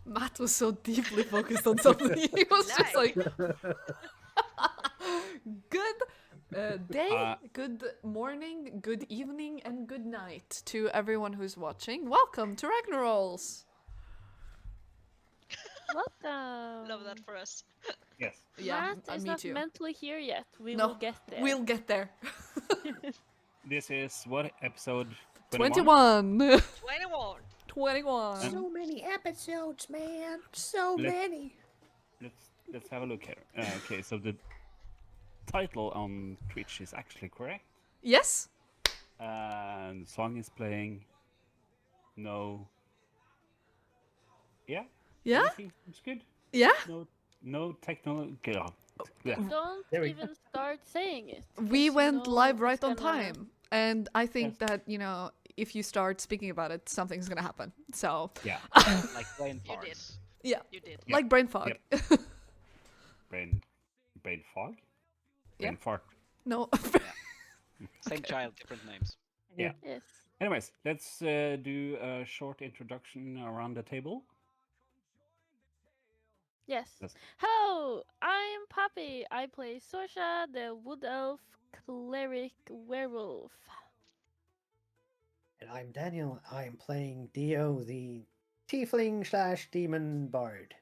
Matt was so deeply focused on something. He was just like, good day, good morning, good evening, and good night to everyone who's watching. Welcome to Ragnarolls. Welcome. Love that for us. Yes. Yeah, Matt is me not too. mentally here yet. We No, will get there. we'll get there. This is what episode 21. 21. 21. And- many episodes, man. So Let- many. Let's have a look here. Okay, so the title on Twitch is actually correct. Yes? And the song is playing. No. Yeah. Yeah? Everything seems good. Yeah? No technical. Yeah. Don't There we even start saying it. We because went you know live it's right on gonna- time. And I think Yes. that, if you start speaking about it, something's gonna happen. So, Yeah. Like brain You did. farts. yeah. You did. Yep. Like brain fog. Brain fog. Brain Yeah. fart. No. Same child, different names. Yeah. Yes. Anyways, let's do a short introduction around the table. Yes. Yes. Hello, I'm Poppy. I play Sorsha, the wood elf cleric werewolf. And I'm Daniel. I'm playing Dio, the tiefling / demon bard.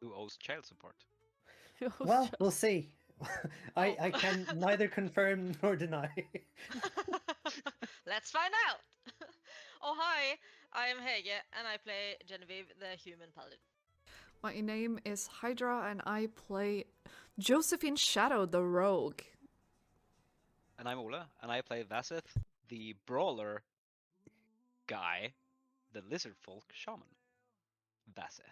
Who owes child support? Well, we'll see. I can neither confirm nor deny. Let's find out. Oh, hi. I am Hege, and I play Genevieve, the human paladin. My name is Hydra, and I play Josephine Shadow, the rogue. And I'm Ola, and I play Vaseth, the brawler guy, the lizard folk shaman. Vaseth.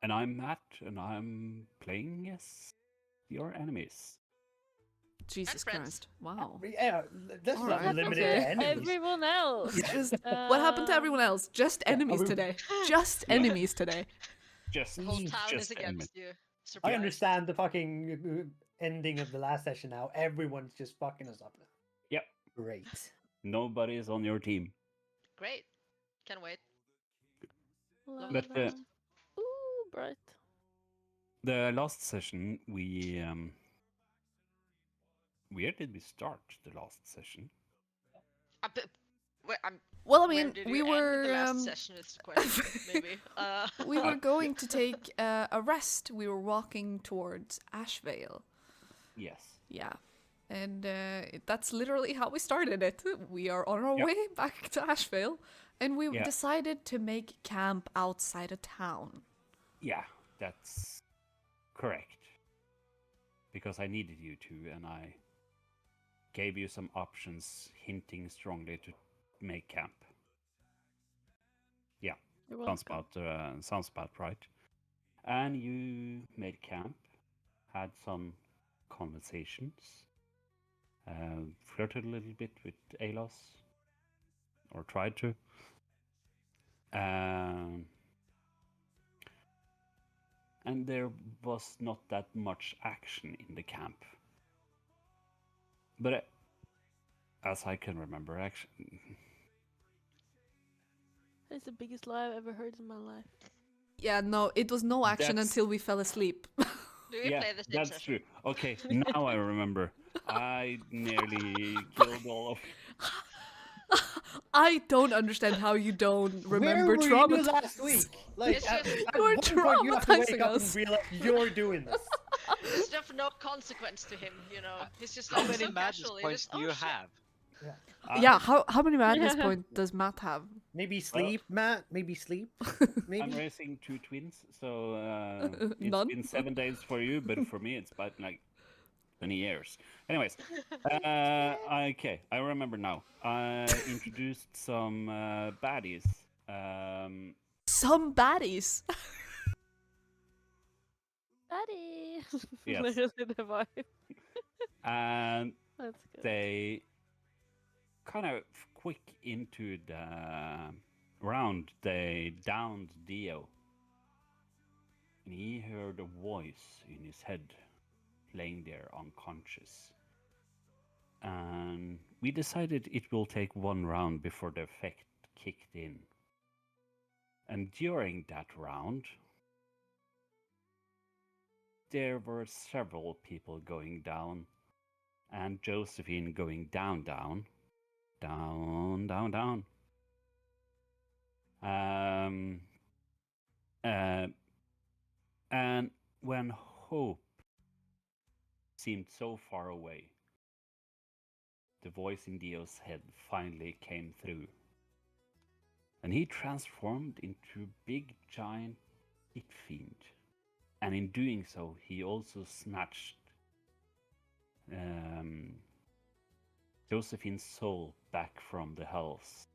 And I'm Matt, and I'm playing as your enemies. Jesus friends. Christ. Wow. Yeah, that's All not right, limited okay. to enemies. Everyone else. Just, what happened to everyone else? Just enemies we- today. Just enemies today. Just, The whole town just is enemies. against you. I Surprise. understand the fucking ending of the last session now. Everyone's just fucking us up now. Yep. Great. Nobody is on your team. Great. Can't wait. Love But, that. Ooh, bright. The last session, we where did we start the last session? Well, I Where mean, did we you end were the last session is the question, maybe. we were going to take a rest. We were walking towards Ashvale. Yes. Yeah. And that's literally how we started it. We are on our Yep. way back to Ashvale, and we Yeah. decided to make camp outside of town. Yeah, that's correct. Because I needed you to, and I gave you some options, hinting strongly to make camp. Yeah, You're sounds welcome. about right. And you made camp, had some conversations, flirted a little bit with Alos, or tried to. And there was not that much action in the camp. But as I can remember, action. That's the biggest lie I've ever heard in my life. Yeah, no, it was no action That's- until we fell asleep. Do we Yeah, play the same that's session? true. Okay, now I remember. I nearly killed all of. I don't understand how you don't remember Where were trauma. you last week? Like, It's at, just- at You were one point you have to wake traumatizing up us. and realize you're doing this. There's just no consequence to him, you know. He's just How like many so madness casual. he points just, do "Oh, you shit." have? Yeah, how many madness Yeah. points does Matt have? Maybe sleep, Matt. Maybe sleep. I'm Maybe. raising 2 twins, so it's None? been 7 days for you, but for me it's about like 20 years. Anyways, okay, I remember now. I introduced some baddies. Some baddies. Daddy! Yes. Literally the vibe. And That's good. they kind of quick into the round, they downed Dio. And he heard a voice in his head, laying there unconscious. And we decided it will take one round before the effect kicked in. And during that round, there were several people going down, and Josephine going down, down, down, down, down. And when hope seemed so far away, the voice in Dio's head finally came through. And he transformed into a big, giant pit fiend. And in doing so, he also snatched Josephine's soul back from the hells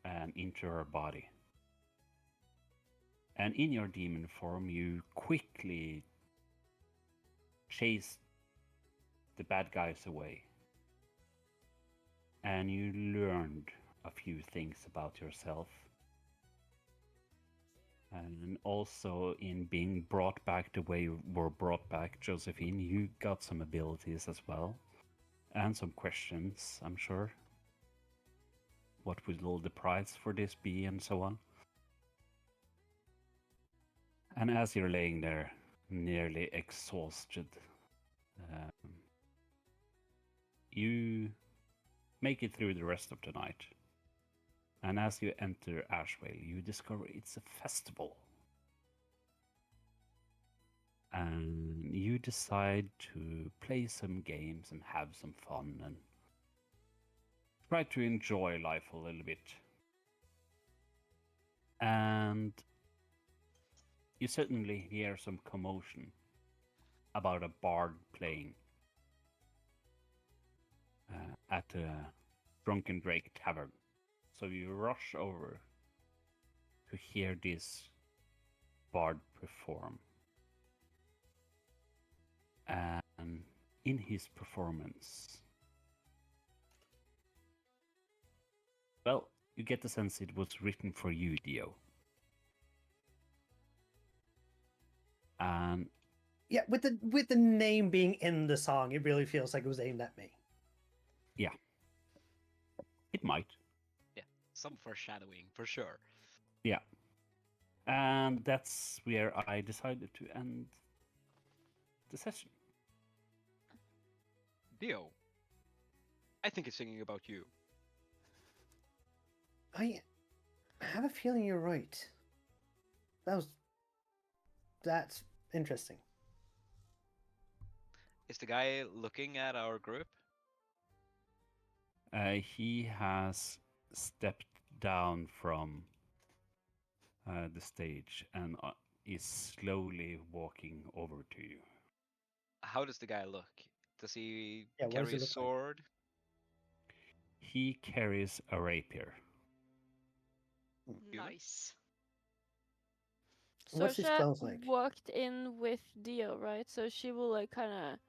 and into her body. And in your demon form, you quickly chased the bad guys away. And you learned a few things about yourself. And also in being brought back the way you were brought back, Josephine, you got some abilities as well. And some questions, I'm sure. What will the price for this be, and so on. And as you're laying there, nearly exhausted, you make it through the rest of the night. And as you enter Ashvale, you discover it's a festival. And you decide to play some games and have some fun and try to enjoy life a little bit. And you suddenly hear some commotion about a bard playing at the Drunken Drake Tavern. So you rush over to hear this bard perform. And in his performance, well, you get the sense it was written for you, Dio. And Yeah, with the name being in the song, it really feels like it was aimed at me. yeah, it might. Yeah, some foreshadowing for sure. Yeah. And that's where I decided to end the session. Dio, I think it's singing about you. I have a feeling you're right. That's interesting. Is the guy looking at our group? He has stepped down from the stage and is slowly walking over to you. How does the guy look? Does he Yeah, what does carry he a look like? sword? He carries a rapier. Human? Nice. What's his Sorsha clothes like? walked in with Dio, right? So she will like kind of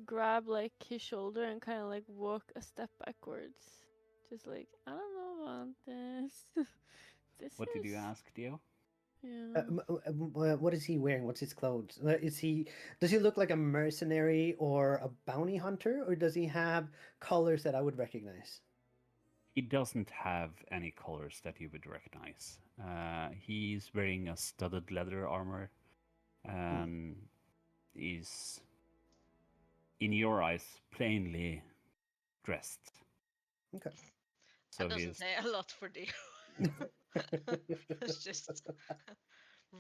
grab like his shoulder and kind of like walk a step backwards, just like I don't know about this. This What is did you ask, Dio? yeah. What is he wearing? What's his clothes? Does he look like a mercenary or a bounty hunter, or does he have colors that I would recognize? He doesn't have any colors that you would recognize. He's wearing a studded leather armor and is, in your eyes, plainly dressed. Okay. So That doesn't he's say a lot for Dio. It's just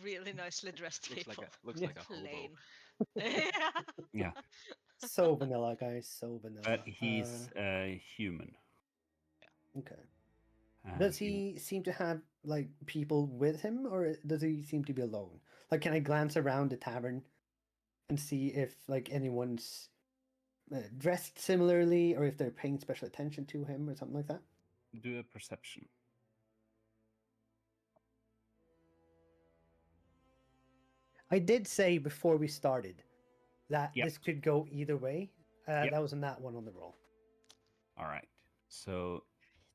really nicely dressed Looks people. looks Yeah. like a hobo. Plain. Yeah. yeah, So vanilla, guys. So vanilla. but he's human. Okay. And Does he seem to have like people with him, or does he seem to be alone? Like, can I glance around the tavern and see if like anyone's dressed similarly, or if they're paying special attention to him, or something like that? do a perception. I did say before we started that Yep. this could go either way. Yep. That was in that one on the roll. All right. So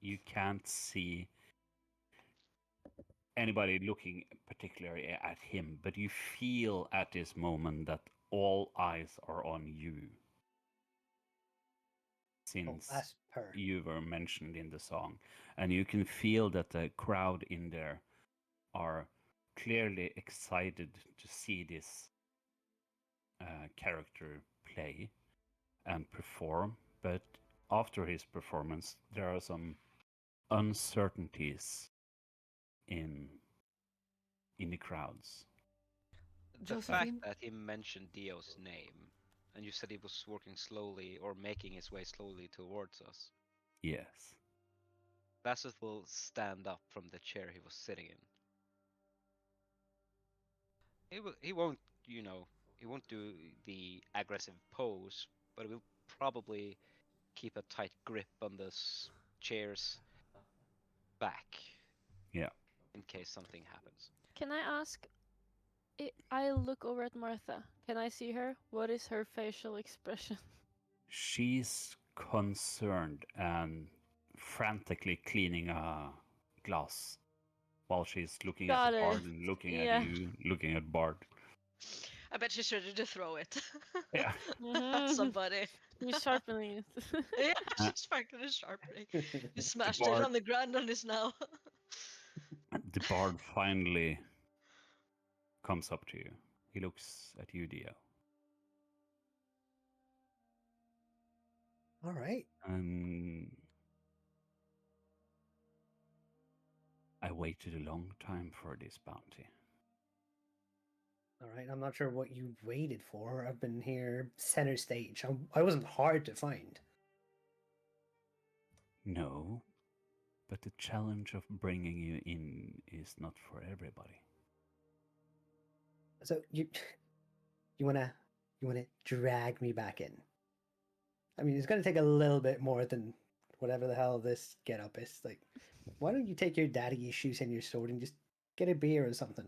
you can't see anybody looking particularly at him, but you feel at this moment that all eyes are on you. Since As per. you were mentioned in the song, and you can feel that the crowd in there are clearly excited to see this character play and perform, but after his performance, there are some uncertainties in the crowds. The Josephine? fact that he mentioned Dio's name, and you said he was working slowly or making his way slowly towards us, Yes. Bassett will stand up from the chair he was sitting in. He won't, he won't do the aggressive pose, but he will probably keep a tight grip on the chair's back Yeah. in case something happens. Can I ask? I look over at Martha. Can I see her? What is her facial expression? She's concerned and frantically cleaning a glass while she's looking at Got the it. Bard and looking at Yeah. you, looking at Bard. I bet she's ready to throw it Yeah. at somebody. He's sharpening it. Yeah, Uh, she's fucking sharpening. You smashed Bard- it on the ground on this now. The Bard finally comes up to you. He looks at you, Dio. All right. I waited a long time for this bounty. All right. I'm not sure what you waited for. I've been here center stage. I wasn't hard to find. No, but the challenge of bringing you in is not for everybody. So you wanna drag me back in? I mean, it's gonna take a little bit more than whatever the hell this get up is. Like, why don't you take your daddy issues and your sword and just get a beer or something?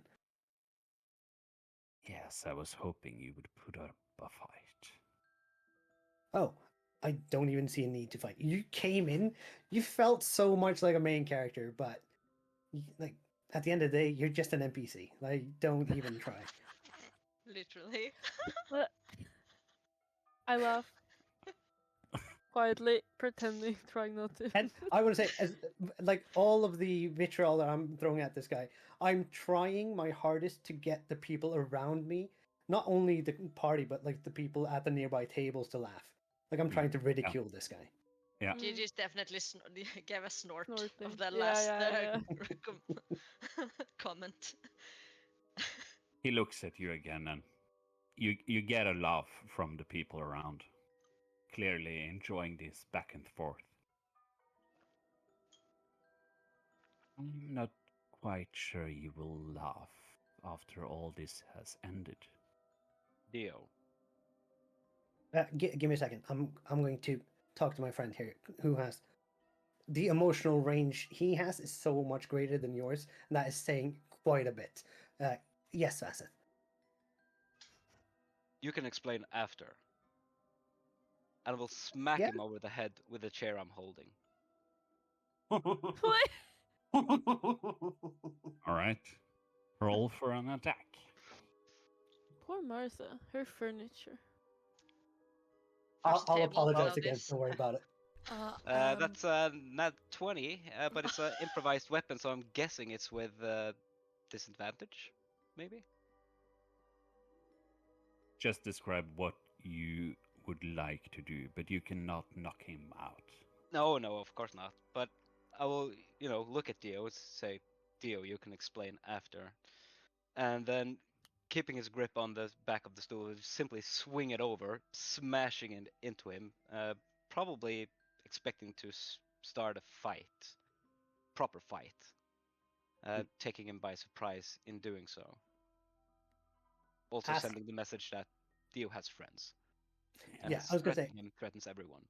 Yes, I was hoping you would put up a fight. Oh, I don't even see a need to fight. You came in, you felt so much like a main character, but like at the end of the day, you're just an NPC. Like, don't even try. Literally. I laugh. Quietly, pretending, trying not to. And I want to say, as like all of the vitriol that I'm throwing at this guy, I'm trying my hardest to get the people around me, not only the party, but like the people at the nearby tables to laugh. Like I'm trying to ridicule this guy. Yeah. Gigi's definitely gave a snort Snorting. of that Yeah, last yeah. comment. He looks at you again, and you get a laugh from the people around, clearly enjoying this back and forth. I'm not quite sure you will laugh after all this has ended. Dio, Give me a second. I'm going to talk to my friend here, who has the emotional range he has is so much greater than yours, and that is saying quite a bit. Yes, Vasseth. you can explain after. And I will smack Yeah. him over the head with the chair I'm holding. What? All right. Roll for an attack. Poor Martha. Her furniture. I'll First table apologize of again. this. Don't worry about it. That's not 20, but it's an improvised weapon, so I'm guessing it's with disadvantage, maybe? Just describe what you would like to do, but you cannot knock him out. No, of course not. But I will, look at Dio and say, Dio, you can explain after. And then, keeping his grip on the back of the stool, simply swing it over, smashing it into him, probably expecting to start a fight. Proper fight. Taking him by surprise in doing so. Also Ask- sending the message that Dio has friends. And Yeah, I was gonna say. threatening him threatens everyone.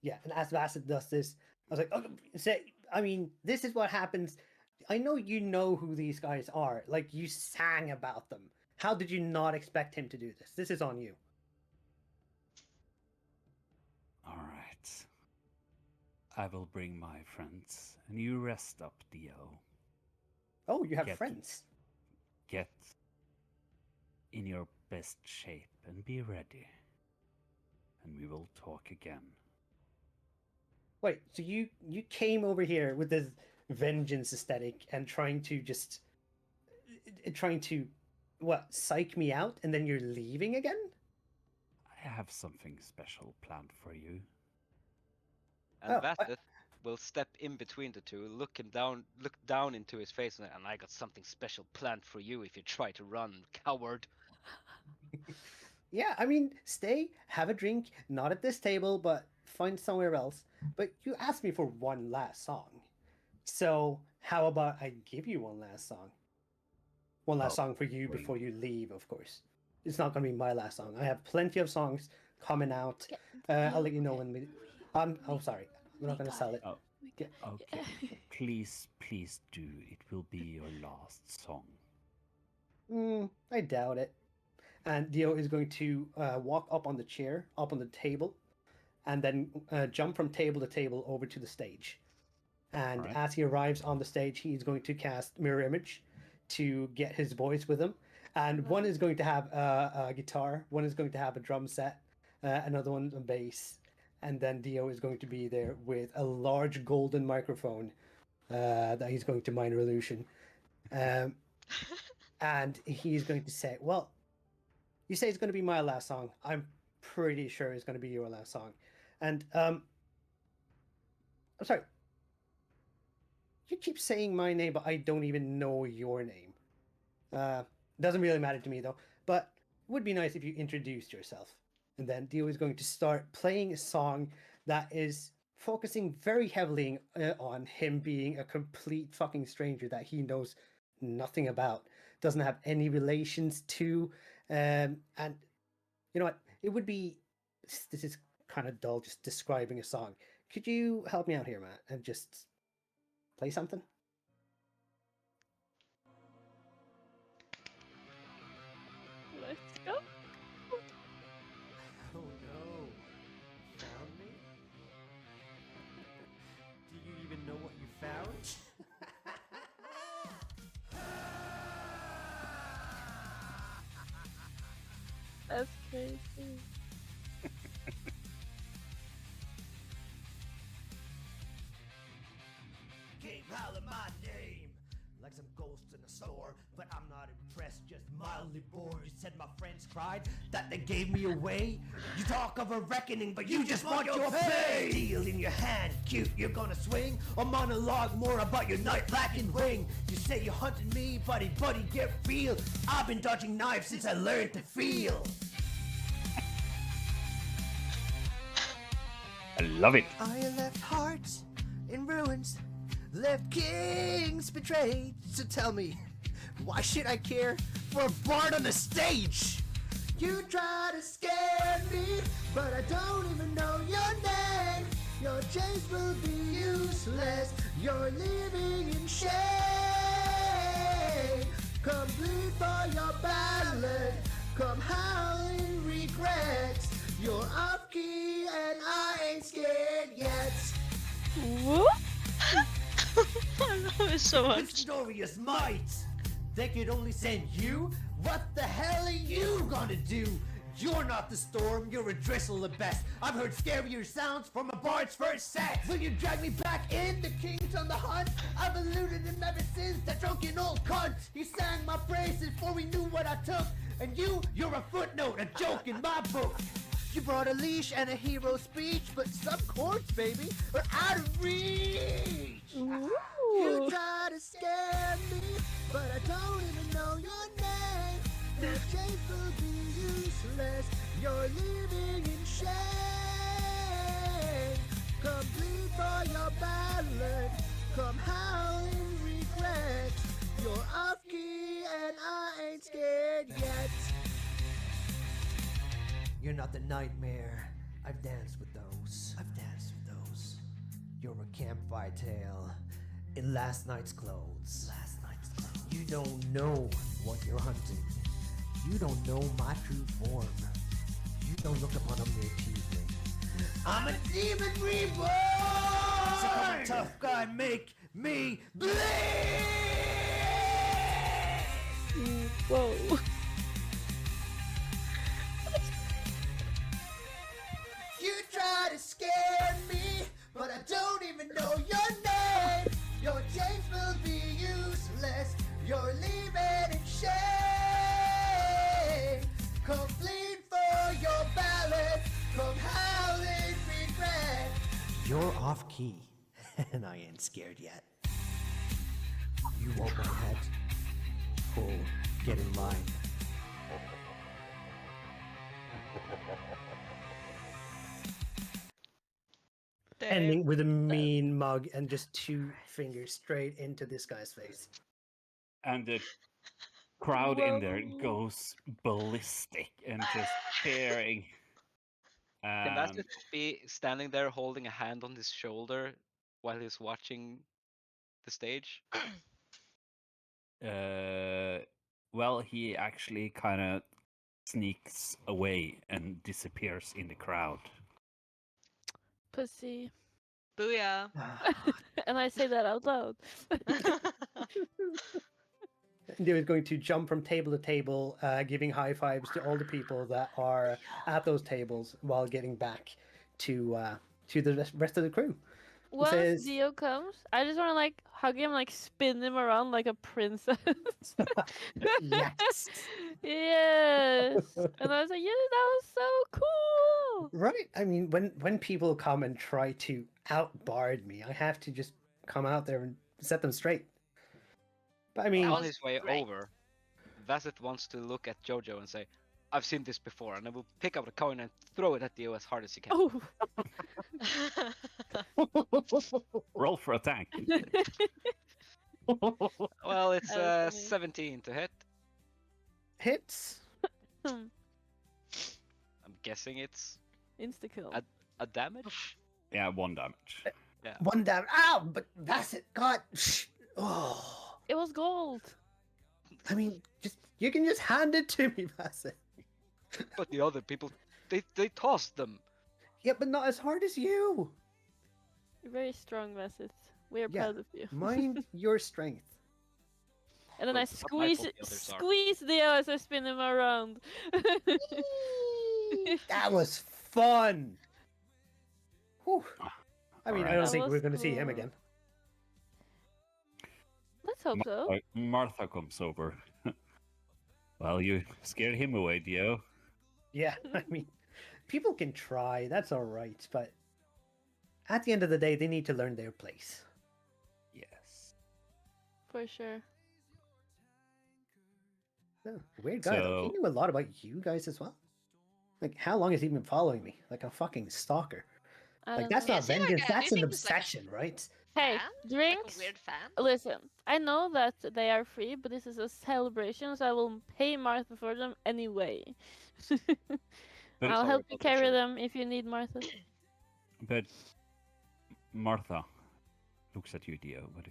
Yeah, and as Vassett does this, I was like, oh, I mean, this is what happens. I know you know who these guys are. Like, you sang about them. How did you not expect him to do this? This is on you. All right. I will bring my friends, and you rest up, Dio. Oh, you have Get- friends. Get in your best shape and be ready. And we will talk again. Wait, so you came over here with this vengeance aesthetic and trying to just trying to, what, psych me out, and then you're leaving again? I have something special planned for you. And Oh, Vathith will step in between the two, look down into his face, and I got something special planned for you if you try to run, coward. Yeah, I mean, stay, have a drink, not at this table, but find somewhere else. But you asked me for one last song. So, how about I give you one last song? One last Oh, song for you great. before you leave, of course. It's not going to be my last song. I have plenty of songs coming out. I'll let you know when we. Oh, sorry. We're not going to sell it. Oh, okay. Please do. It will be your last song. I doubt it. And Dio is going to walk up on the chair, up on the table, and then jump from table to table over to the stage. And Alright. as he arrives on the stage, he's going to cast Mirror Image to get his voice with him. And one is going to have a guitar, one is going to have a drum set, another one a bass. And then Dio is going to be there with a large golden microphone that he's going to minor illusion. And he's going to say, well, you say it's going to be my last song. I'm pretty sure it's going to be your last song. And I'm sorry. You keep saying my name, but I don't even know your name. Doesn't really matter to me though. But it would be nice if you introduced yourself. And then Dio is going to start playing a song that is focusing very heavily on him being a complete fucking stranger that he knows nothing about, doesn't have any relations to. And you know what? It would be. This is kind of dull, just describing a song. Could you help me out here, Matt, and just play something? Let's go. Oh no. Found me? Do you even know what you found? That's crazy. Keep howling my name like some ghost in a store, but I'm not impressed, just mildly bored. You said my friends cried, that they gave me away. You talk of a reckoning, but you just want your pay. Deal in your hand, cute, you're gonna swing. A monologue more about your night lacking wing. You say you're hunting me, buddy, get real. I've been dodging knives since I learned to feel. I love it. I left hearts in ruins, left kings betrayed. So tell me, why should I care for a bard on the stage? You try to scare me, but I don't even know your name. Your chase will be useless, you're living in shame. Come bleed for your ballad, come howling regrets. You're off key and I ain't scared yet. Whoop. I love it so much. This glorious might, they could only send you? What the hell are you gonna do? You're not the storm, you're a drizzle at best. I've heard scarier sounds from a bard's first set. Will you drag me back in? The king's on the hunt. I've eluded him ever since, that drunken old cunt. He sang my praises before we knew what I took. And you're a footnote, a joke in my book. You brought a leash and a hero speech, but some chords, baby, are out of reach. You try to scare me, but I don't even know your name. Your chase will be useless, you're living in shame. Come bleed for your ballad, come howling regrets. You're off key and I ain't scared yet. You're not the nightmare. I've danced with those. You're a campfire tale in last night's clothes. You don't know what you're hunting. You don't know my true form. You don't look upon a mere tiefling. I'm a demon reborn! So come a tough guy, make me bleed! Whoa. You try to scare me, but I don't even know your name. Your chains will be useless, you're leaving in shame. Come plead for your ballot. Come howling regret. You're off key, and I ain't scared yet. You want my head? Cool. Get in line. Ending with a mean mug and just 2 fingers straight into this guy's face. And the crowd in there Whoa. goes ballistic and just cheering. Can And Vasith be standing there holding a hand on his shoulder while he's watching the stage? well, he actually kind of sneaks away and disappears in the crowd. Pussy. Booyah. And I say that out loud. They was going to jump from table to table, giving high fives to all the people that are at those tables while getting back to the rest of the crew. Once says- Dio comes, I just want to like hug him, like spin him around like a princess. Yes. Yes. And I was like, yeah, that was so cool. Right. I mean, when people come and try to outbard me, I have to just come out there and set them straight. But I mean, On was his way great. over, Vasith wants to look at Jojo and say, I've seen this before, and I will pick up a coin and throw it at Dio as hard as he can. Oh. Roll for attack. Well, it's That was funny. 17 to hit. hits. I'm guessing it's Insta kill. a damage? Yeah, 1 damage. Yeah. One down. Ow! But Bassett got. Oh. It was gold. I mean, you can just hand it to me, Bassett. But the other people, they tossed them. Yeah, but not as hard as you. You're very strong, Vasith. We are Yeah. proud of you. Mind your strength. And then Well, I it's not my squeeze fault the others are. squeeze Dio as I spin him around. That was fun. Whew. I mean, I Alright. don't That think was we're going to see him cool. again. Let's hope so. Martha comes over. Well, you scared him away, Dio. Yeah, I mean, people can try. That's all right. But at the end of the day, they need to learn their place. Yes. For sure. Oh, weird guy, though. He So- knew a lot about you guys as well. Like, how long has he been following me? Like a fucking stalker. I Like, don't that's know. not Is he like vengeance. a- do you That's an think he's like a- obsession, right? Hey, Fan? drinks. Like a weird fan? Listen, I know that they are free, but this is a celebration, so I will pay Martha for them anyway. But- I'll Sorry help you about the carry shirt. them if you need Martha. But Martha looks at you, Dio. But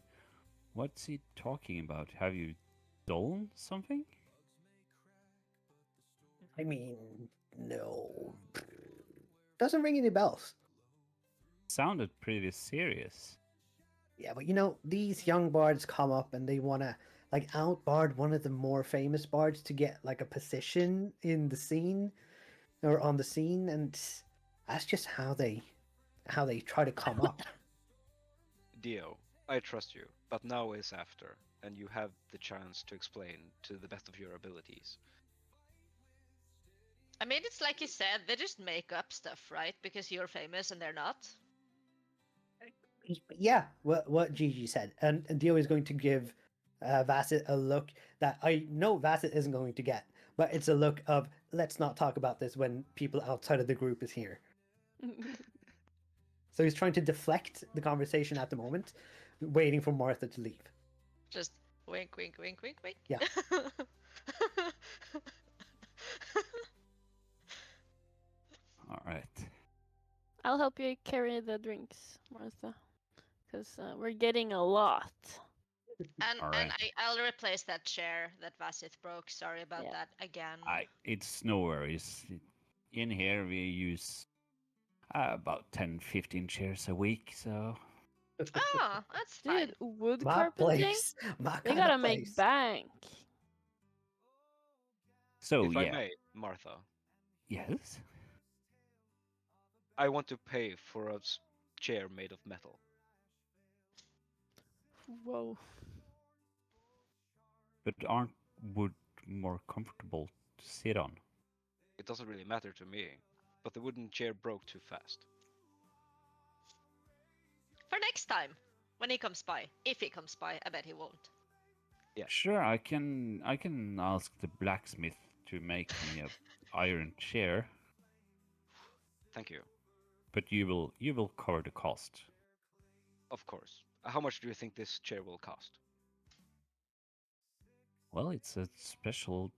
what's he talking about? Have you stolen something? I mean, no. Doesn't ring any bells. Sounded pretty serious. Yeah, but you know, these young bards come up and they want to like outbard one of the more famous bards to get like a position in the scene or on the scene, and that's just how they try to come up. Dio, I trust you, but now is after, and you have the chance to explain to the best of your abilities. I mean, it's like you said, they just make up stuff, right? Because you're famous and they're not. Yeah, what Gigi said, and Dio is going to give Vasset a look that I know Vasset isn't going to get, but it's a look of let's not talk about this when people outside of the group is here. So he's trying to deflect the conversation at the moment, waiting for Martha to leave. Just wink, wink, wink, wink, wink. Yeah. All right. I'll help you carry the drinks, Martha, because we're getting a lot. And Alright. I'll replace that chair that Vasith broke. Sorry about Yeah. that again. It's no worries. In here we use about 10-15 chairs a week, so Oh, that's fine. Dude, wood My carpeting? place, my They kind gotta of make place. bank. so If yeah. I may, Martha, Yes. I want to pay for a chair made of metal. Whoa. But aren't wood more comfortable to sit on. It doesn't really matter to me, but the wooden chair broke too fast. For next time, when he comes by. If he comes by, I bet he won't. Yeah. Sure, I can ask the blacksmith to make me a iron chair, Thank you. but you will cover the cost. Of course. How much do you think this chair will cost? Well, it's a special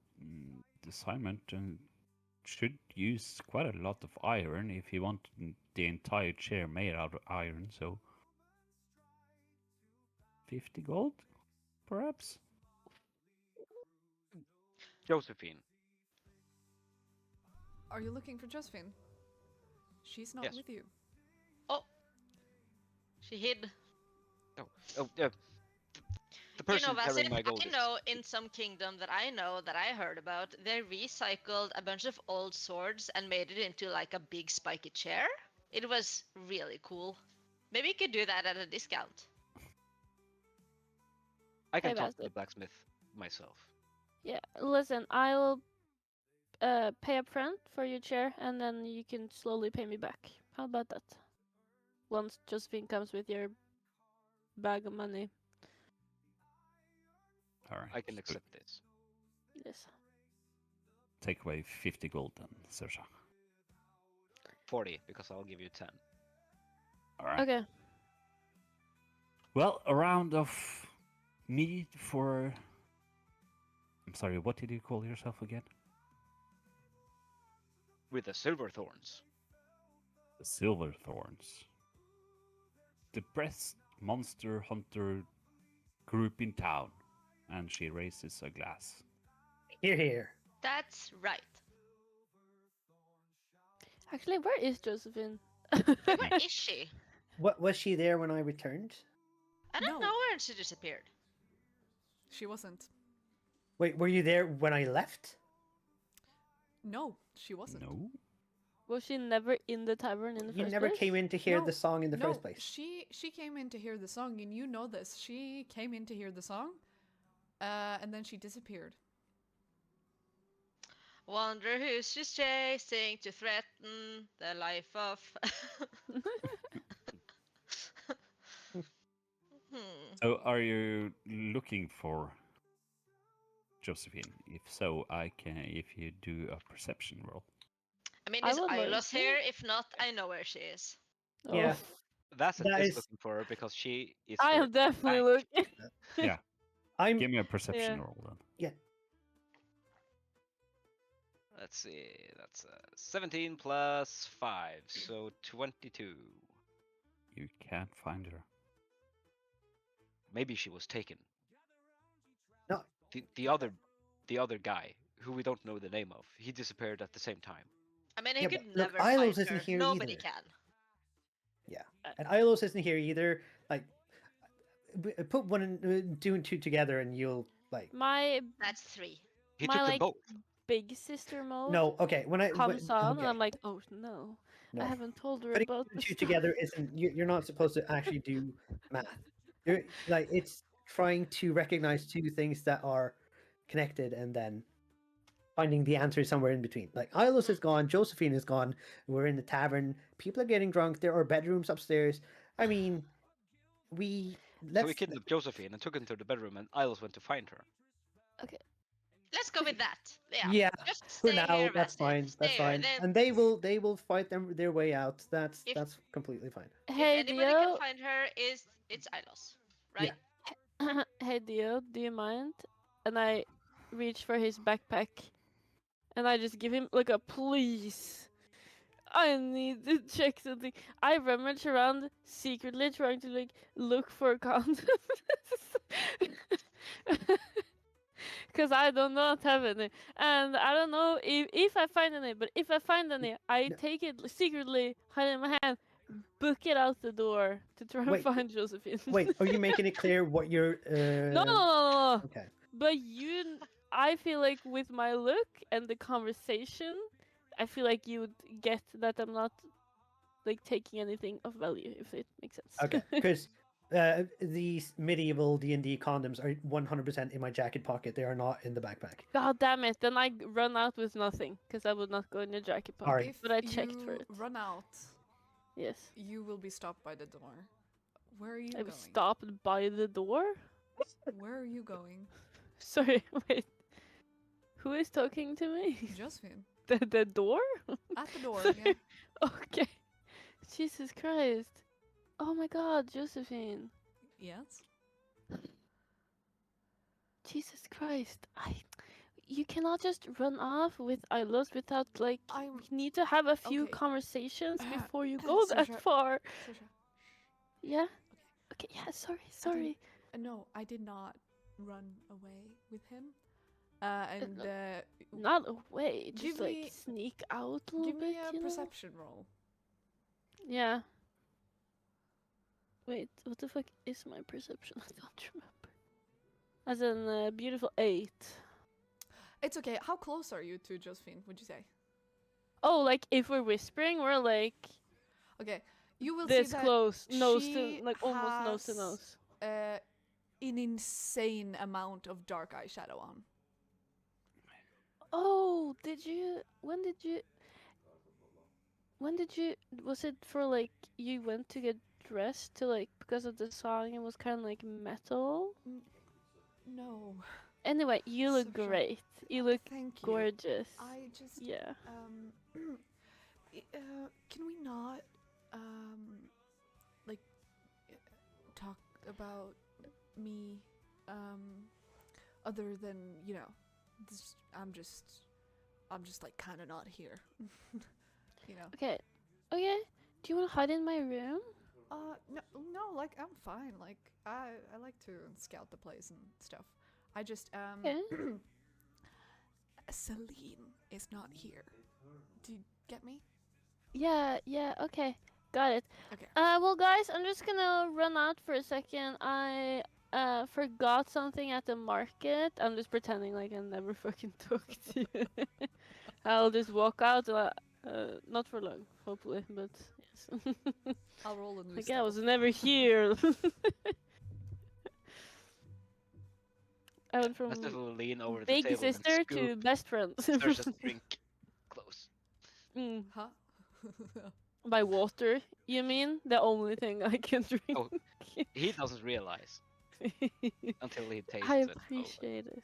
assignment and should use quite a lot of iron if you want the entire chair made out of iron, so 50 gold, perhaps? Josephine. Are you looking for Josephine? She's not Yes. with you. Oh, she hid. Oh, yeah. The person carrying my gold I know in some kingdom that I heard about, they recycled a bunch of old swords and made it into like a big spiky chair. It was really cool. Maybe you could do that at a discount. I can Hey, talk to bastard. the blacksmith myself. Yeah, listen, I will pay up front for your chair, and then you can slowly pay me back. How about that? Once Josephine comes with your bag of money. All right. I can so accept this. Yes. Take away 50 gold then, Sersha. 40, because I'll give you 10. All right. Okay. Well, a round of meat for... I'm sorry, what did you call yourself again? With the silver thorns. The Silver Thorns. The best monster hunter group in town. And she raises a glass. Here, here. That's right. Actually, where is Josephine? Where is she? What was she there when I returned? I don't No. know where she disappeared. She wasn't. Wait, were you there when I left? No, she wasn't. No? Was she never in the tavern in the You first never place? came in to hear No, the song in the no, first place. She came in to hear the song, and you know this. She came in to hear the song, and then she disappeared. Wonder who she's chasing to threaten the life of. So are you looking for Josephine? If so, if you do a perception roll. I mean, I is would like Ilos to. here? If not, I know where she is. Oh. Yeah. Vassett That is is- looking for her because she is I her am definitely bank. looking. Yeah, I'm give me a perception Yeah. roll then. Let's see, that's 17 plus 5, so 22. You can't find her. Maybe she was taken. No. The other guy, who we don't know the name of, he disappeared at the same time. I mean, he Yeah, could but look, never Ilos find isn't her. here Nobody either. can. And Ilos isn't here either. Like, put one and two and two together, and you'll like. My That's 3. He My, took them like, both. big sister mode No, okay. When I comes on, and okay, I'm like, oh no, no. I haven't told her Putting about two and this. two together isn't. You're not supposed to actually do math. You're like it's trying to recognize two things that are connected, and then finding the answer somewhere in between. Like Ilos is gone, Josephine is gone. We're in the tavern. People are getting drunk. There are bedrooms upstairs. I mean, we So let's we kidnapped Josephine and took her to the bedroom, and Isles went to find her. Let's go with that. Yeah. yeah. Just For stay now, here, that's Vassett. fine. That's Stay here. fine. Then And they will fight their way out. That's completely fine. if Hey anybody Dio, can find her, it's Ilos, right? Yeah. hey Dio, do you mind? And I reach for his backpack, and I just give him like a please. I need to check something. I rummage around secretly trying to like look for condoms. Because I do not have any. And I don't know if I find any, but if I find any, I No. take it secretly, hide it in my hand, book it out the door to try and Wait, find Josephine. Wait, are you making it clear what you're? No. Okay. But I feel like with my look and the conversation, I feel like you would get that I'm not like taking anything of value, if it makes sense. Okay. Because These medieval D&D condoms are 100% in my jacket pocket. They are not in the backpack. God damn it! Then I run out with nothing because I would not go in the jacket pocket. Alright. If But I checked for you it. run out, Yes. you will be stopped by the door. Where are you I was going? stopped by the door. Where are you going? Sorry, wait. Who is talking to me? Josephine. The door? At the door, Sorry. yeah. Okay. Jesus Christ. Oh my God, Josephine. Yes? Jesus Christ. You cannot just run off with Ilos without like. I'm- We need to have a few okay. conversations before you go that Saoirse. far. Saoirse. Yeah. Okay. Yeah. Sorry. No, I did not run away with him. And Not away. Just give like me- sneak out a little give bit. me a you know? perception roll. Yeah. Wait, what the fuck is my perception? I don't remember. As in beautiful 8. It's okay. How close are you to Josephine, would you say? Oh, like if we're whispering, we're like Okay, you will this see that close, nose she to like almost nose to has, nose. an insane amount of dark eyeshadow on. Oh, did you? When did you? When did you? Was it for like you went to get dressed to like because of the song? It was kind of like metal. No. Anyway, you look Saoirse. great. You look Thank you. gorgeous. I just Yeah. Can we not like talk about me other than, you know, this, I'm just like kind of not here. You know. Okay. Okay. Do you want to hide in my room? No, like I'm fine. Like I like to scout the place and stuff. I just Okay. Celine is not here. Do you get me? Yeah. Yeah. Okay. Got it. Okay. Well, guys, I'm just gonna run out for a second. I forgot something at the market. I'm just pretending like I never fucking talked to you. I'll just walk out. Not for long, hopefully, but yes. I'll roll a new Like I was stealth. never here. I went Let's from just lean over the big table and sister to scoop best friends. Saoirse's drink close. Mm, Huh? by water, you mean? The only thing I can drink. Oh, He doesn't realize until he tastes I it. so- appreciate it.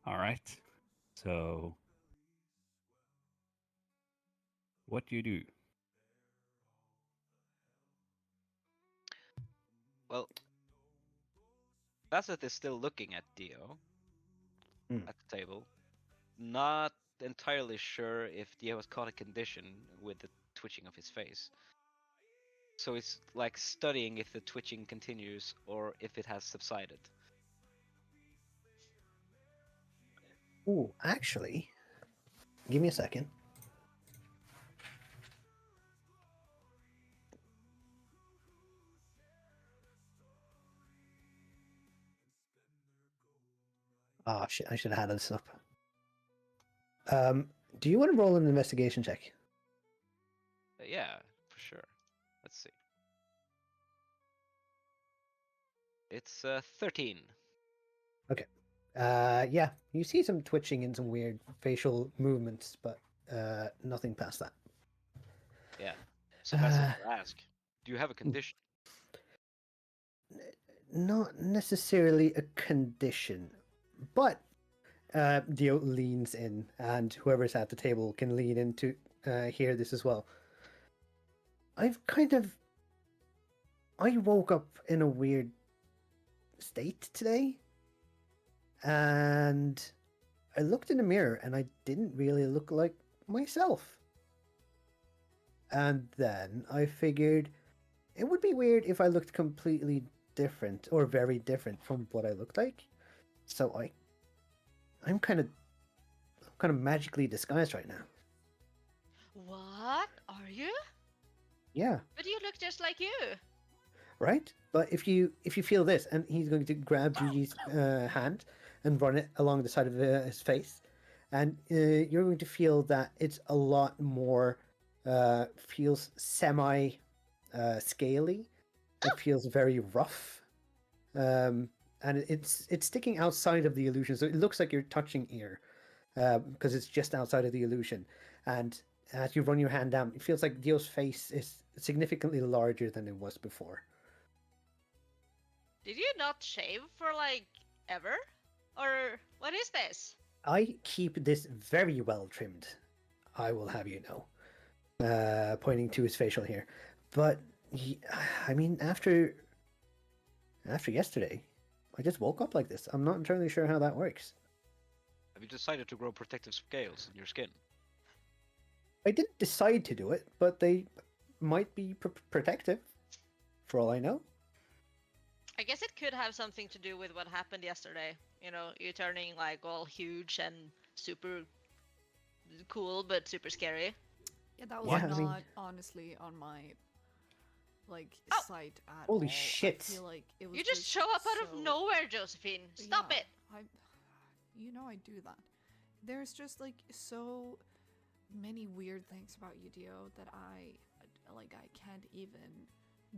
All right. So, what do you do? Well, Bassett is still looking at Dio Hmm. at the table, not entirely sure if Dio has caught a condition with the twitching of his face. So he's like studying if the twitching continues or if it has subsided. Ooh, actually, give me a second. Oh shit! I should have had this up. Do you want to roll an investigation check? Yeah, for sure. Let's see. It's 13. Yeah, you see some twitching and some weird facial movements, but nothing past that. Yeah. So Bassett will ask, do you have a condition? Not necessarily a condition, but Dio leans in, and whoever's at the table can lean in to hear this as well. I woke up in a weird state today, and I looked in the mirror, and I didn't really look like myself. And then I figured it would be weird if I looked completely different or very different from what I looked like. So I'm kind of magically disguised right now. What? Are you? Yeah, But you look just like you. right? But if you feel this, and he's going to grab Gigi's hand and run it along the side of his face, and you're going to feel that it's a lot more feels semi scaly. It feels very rough, and it's sticking outside of the illusion, so it looks like you're touching air, because it's just outside of the illusion. And as you run your hand down, it feels like Dio's face is significantly larger than it was before. Did you not shave for like ever? Or what is this? I keep this very well trimmed, I will have you know. Pointing to his facial hair. But I mean, after yesterday, I just woke up like this. I'm not entirely sure how that works. Have you decided to grow protective scales in your skin? I didn't decide to do it, but they might be protective, for all I know. I guess it could have something to do with what happened yesterday. You know, you turning like all huge and super cool, but super scary. Yeah, that was Yeah, I not mean- honestly on my like Oh. sight at Holy all. shit. I feel like it was You just show up out of so- nowhere, Josephine. Stop Yeah, it. You know I do that. There's just like so many weird things about Yu-Gi-Oh that I can't even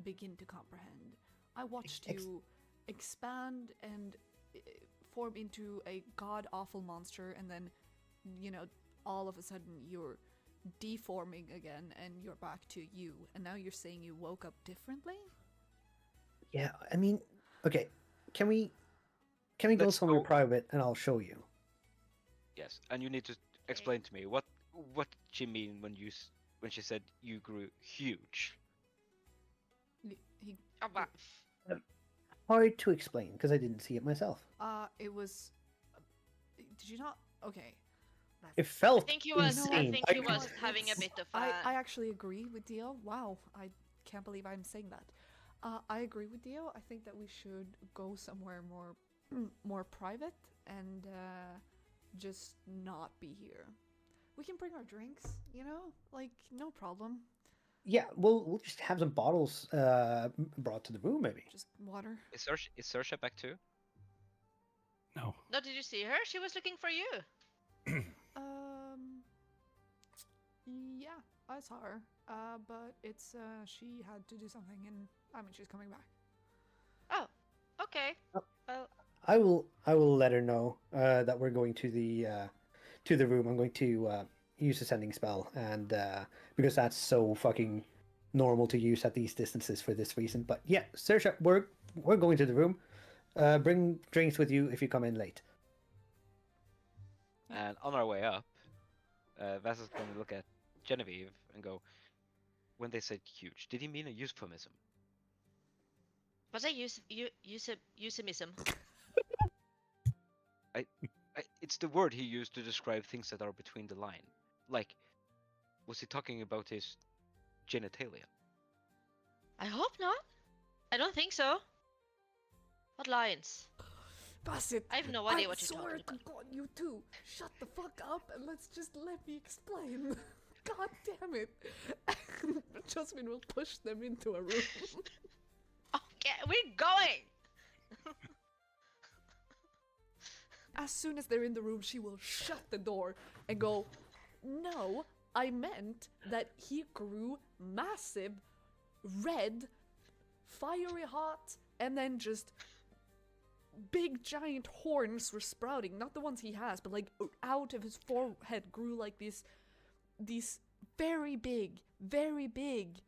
begin to comprehend. I watched Ex- you expand and form into a god awful monster, and then all of a sudden you're deforming again and you're back to you, and now you're saying you woke up differently? Yeah, I mean, okay. Can we go Let's somewhere go- private and I'll show you? Yes, and you need to explain to me what did she mean when she said you grew huge? He Oh, but Hard to explain because I didn't see it myself. it was did you not? Okay. It felt I think he was. I insane. think he was having a bit of. I actually agree with Dio. Wow, I can't believe I'm saying that. I agree with Dio. I think that we should go somewhere more private and just not be here. We can bring our drinks, like no problem. Yeah, we'll just have some bottles brought to the room, maybe. Just water. Is Saoirse back too? No. No, did you see her? She was looking for you. Yeah, I saw her. But it's she had to do something, and I mean she's coming back. Oh, okay. Oh. Well, I will let her know that we're going to the room. I'm going to use a sending spell, and because that's so fucking normal to use at these distances for this reason. But yeah, Saoirse, we're going to the room. Bring drinks with you if you come in late. And on our way up, Vas is going to look at Genevieve and go, when they said huge, did he mean a euphemism? was I euphemism? It's the word he used to describe things that are between the line. Like, was he talking about his genitalia? I hope not. I don't think so. What lines? Bassett, I have no idea what you're I swear talking to God, you two, shut the fuck up and let me explain. God damn it. Josephine will push them into a room. Okay, we're going. As soon as they're in the room, she will shut the door and go, "No, I meant that he grew massive, red, fiery hot, and then just big giant horns were sprouting. Not the ones he has, but like out of his forehead grew like these very big,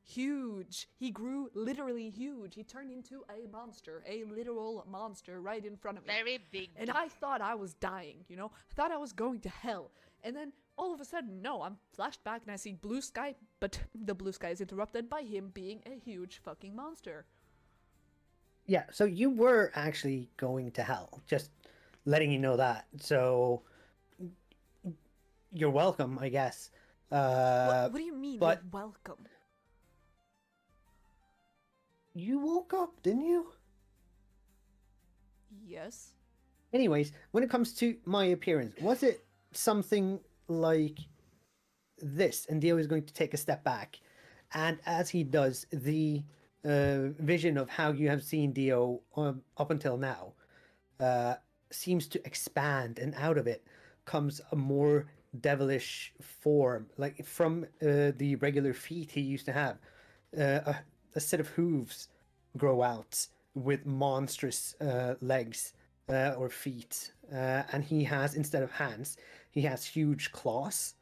huge. He grew literally huge. He turned into a monster, a literal monster right in front of me. Very big. And I thought I was dying, I thought I was going to hell. And then all of a sudden, no, I'm flashed back and I see blue sky, but the blue sky is interrupted by him being a huge fucking monster. Yeah, so you were actually going to hell. Just letting you know that. So you're welcome, I guess. What do you mean, but- you're welcome? You woke up, didn't you? Yes. Anyways, when it comes to my appearance, was it something like this? And Dio is going to take a step back. And as he does, the vision of how you have seen Dio up until now seems to expand, and out of it comes a more devilish form, like from the regular feet he used to have. A set of hooves grow out with monstrous legs or feet, and he has, instead of hands, he has huge claws,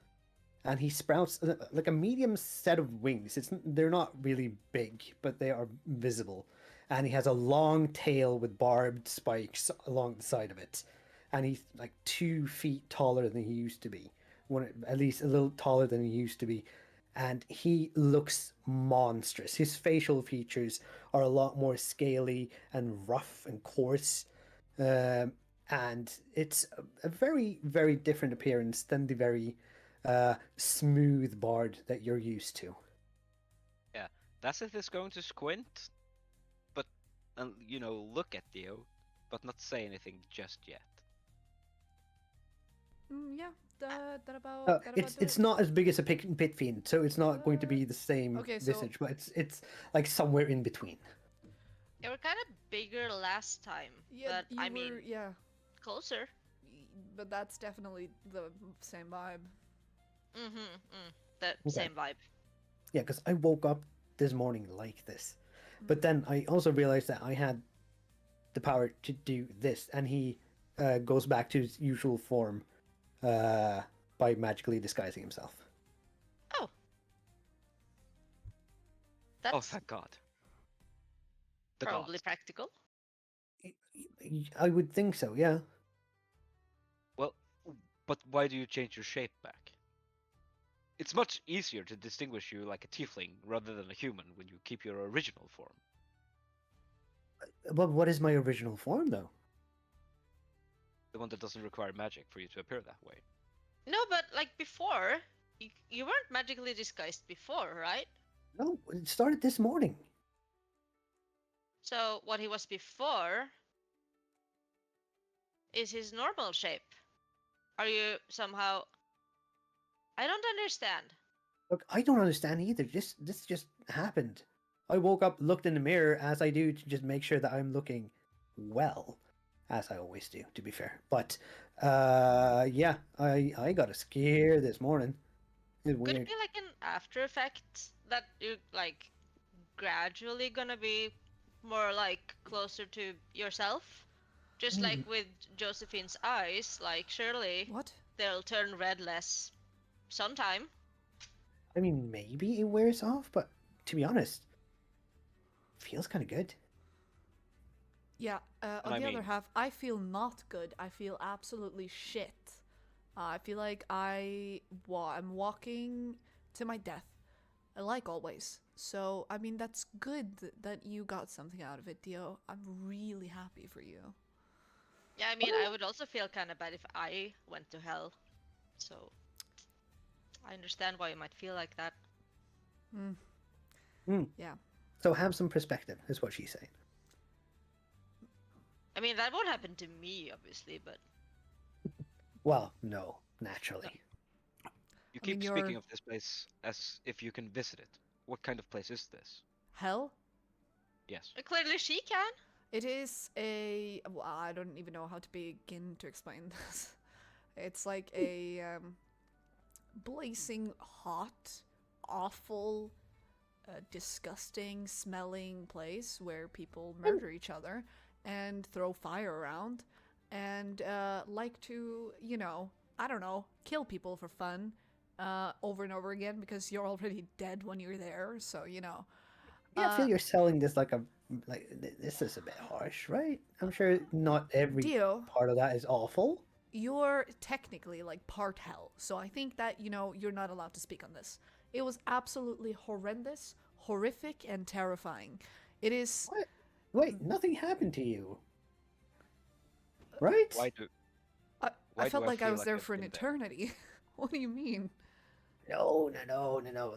and he sprouts like a medium set of wings. They're not really big, but they are visible, and he has a long tail with barbed spikes along the side of it, and he's like 2 feet taller than he used to be, at least a little taller than he used to be, and he looks monstrous. His facial features are a lot more scaly and rough and coarse, and it's a very, very different appearance than the very smooth bard that you're used to. Yeah, Dacith is going to squint, but look at Theo, but not say anything just yet. Yeah, that about It's not as big as a pit fiend, so it's not going to be the same okay, so- visage, but it's like somewhere in between. They were kind of bigger last time, Yeah, but I mean, yeah, closer. but that's definitely the same vibe. The Okay. same vibe. Yeah, because I woke up this morning like this, but then I also realized that I had the power to do this, and he goes back to his usual form by magically disguising himself. Oh. That's Oh, thank God. The probably gods. practical. I would think so, yeah. Well, but why do you change your shape back? It's much easier to distinguish you like a tiefling rather than a human when you keep your original form. But what is my original form, though? The one that doesn't require magic for you to appear that way. No, but like before, you weren't magically disguised before, right? No, it started this morning. So what he was before is his normal shape. Are you somehow... I don't understand. Look, I don't understand either. This just happened. I woke up, looked in the mirror, as I do, to just make sure that I'm looking well, as I always do, to be fair. But yeah, I got a scare this morning. It's Could it weird. be like an after effect that you like gradually gonna be more like closer to yourself? Just like with Josephine's eyes, like surely What? they'll turn red less sometime. I mean, maybe it wears off, but to be honest, feels kind of good. Yeah, on I the other mean- half, I feel not good. I feel absolutely shit. I feel like I'm walking to my death, like always. So, I mean, that's good that you got something out of it, Dio. I'm really happy for you. Yeah, I mean, I would also feel kind of bad if I went to hell. So I understand why you might feel like that. Yeah. So have some perspective, is what she's saying. I mean, that won't happen to me, obviously, but Well, no, naturally. You I mean, keep speaking you're- of this place as if you can visit it. What kind of place is this? Hell? Yes. clearly she can. It is a. Well, I don't even know how to begin to explain this. It's like a blazing hot, awful, disgusting smelling place where people murder each other and throw fire around and like to, I don't know, kill people for fun over and over again because you're already dead when you're there. So, Yeah, I feel you're selling this like this is a bit harsh, right? I'm sure not every Dio, part of that is awful. you're technically like part hell. So I think that, you're not allowed to speak on this. It was absolutely horrendous, horrific, and terrifying. It is. What? Wait, nothing happened to you, right? Why do I Why do felt I like I feel was like there I've for an been there? eternity. What do you mean? No.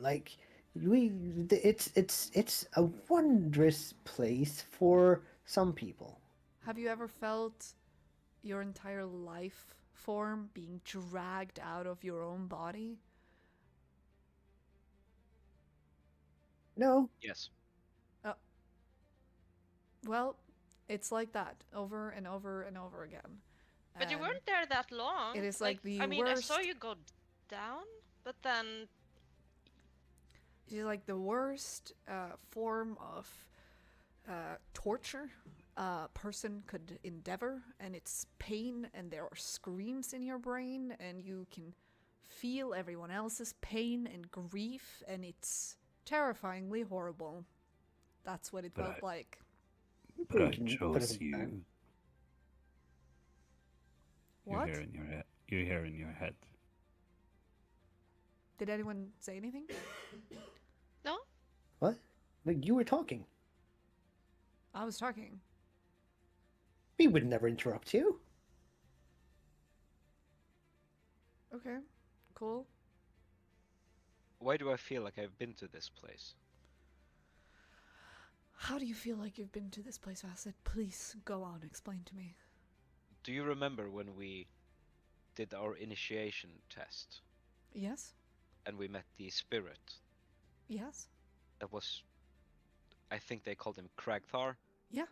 Like it's a wondrous place for some people. Have you ever felt your entire life form being dragged out of your own body? No, Yes. Well, it's like that over and over and over again. But you And weren't there that long. it is like the I mean, I saw worst- you go down, but then It is like the worst form of torture a person could endeavor, and it's pain, and there are screams in your brain, and you can feel everyone else's pain and grief, and it's terrifyingly horrible. That's what it But felt like. But We I can put chose it in you. time. What? You hear in your head. You hear in your head. Did anyone say anything? no. What? Like, you were talking. I was talking. We would never interrupt you. Okay, cool. Why do I feel like I've been to this place? How do you feel like you've been to this place, Acid? Please go on, explain to me. Do you remember when we did our initiation test Yes? and we met the spirit? Yes? That was, I think they called him Kragthar. Yeah.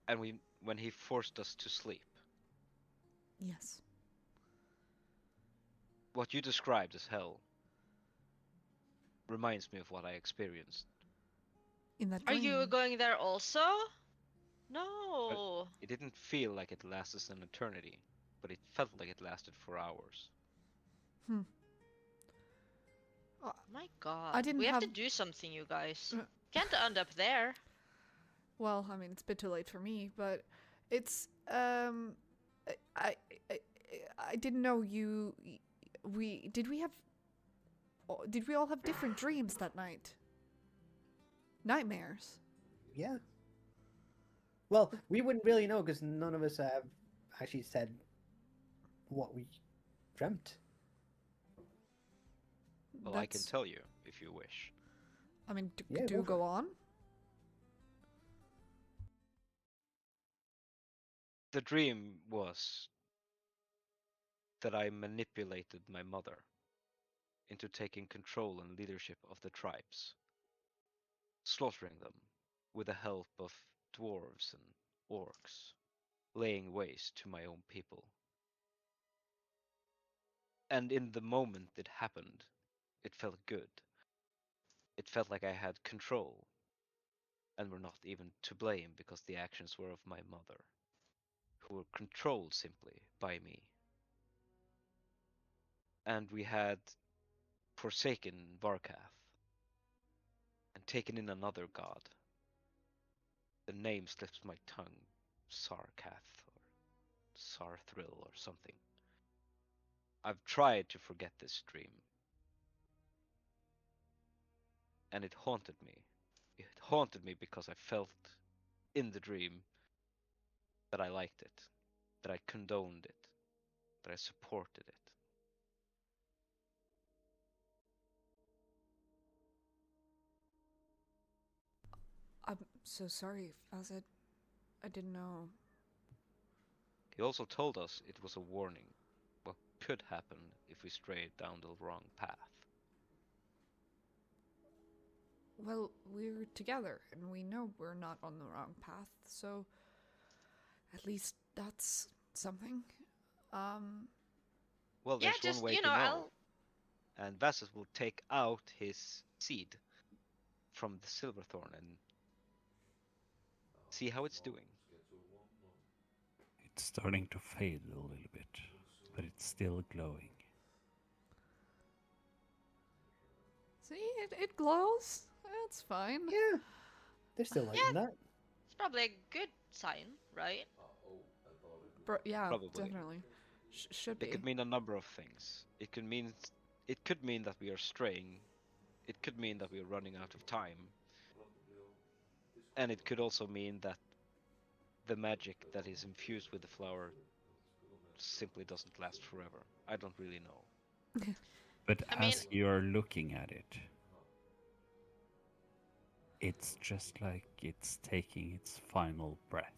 And when he forced us to sleep. Yes. What you described as hell reminds me of what I experienced. In that Are dream. you going there also? No. It didn't feel like it lasted an eternity, but it felt like it lasted for hours. My God. didn't we have to have- do something, you guys. Uh. Can't end up there. Well, I mean, it's a bit too late for me, but it's I I, I didn't know you. Did we all have different dreams that night? Nightmares. Yeah. Well, we wouldn't really know because none of us have actually said what we dreamt. Well, I can tell you if you wish. I mean, Yeah, do go for go it. on. The dream was that I manipulated my mother into taking control and leadership of the tribes, slaughtering them with the help of dwarves and orcs, laying waste to my own people. And in the moment it happened, it felt good. It felt like I had control, and were not even to blame because the actions were of my mother, who were controlled simply by me. And we had forsaken Varkath and taken in another god. The name slips my tongue, Sarkath or Sarthril or something. I've tried to forget this dream, and it haunted me. It haunted me because I felt in the dream that I liked it, that I condoned it, that I supported it. I'm so sorry, Acid. I didn't know. He also told us it was a warning, what could happen if we strayed down the wrong path. Well, we're together, and we know we're not on the wrong path, so at least that's something. Well, Yeah, there's just, one way you to know, know, and Vassus will take out his seed from the Silverthorn and see how it's doing. It's starting to fade a little bit, but it's still glowing. See, it glows. That's fine. Yeah. They're still lighting that. It's probably a good sign, right? Yeah, Probably. definitely. Should be. It could mean a number of things. It could mean that we are straying. It could mean that we are running out of time. And it could also mean that the magic that is infused with the flower simply doesn't last forever. I don't really know. But I mean- as you're looking at it, it's just like it's taking its final breath.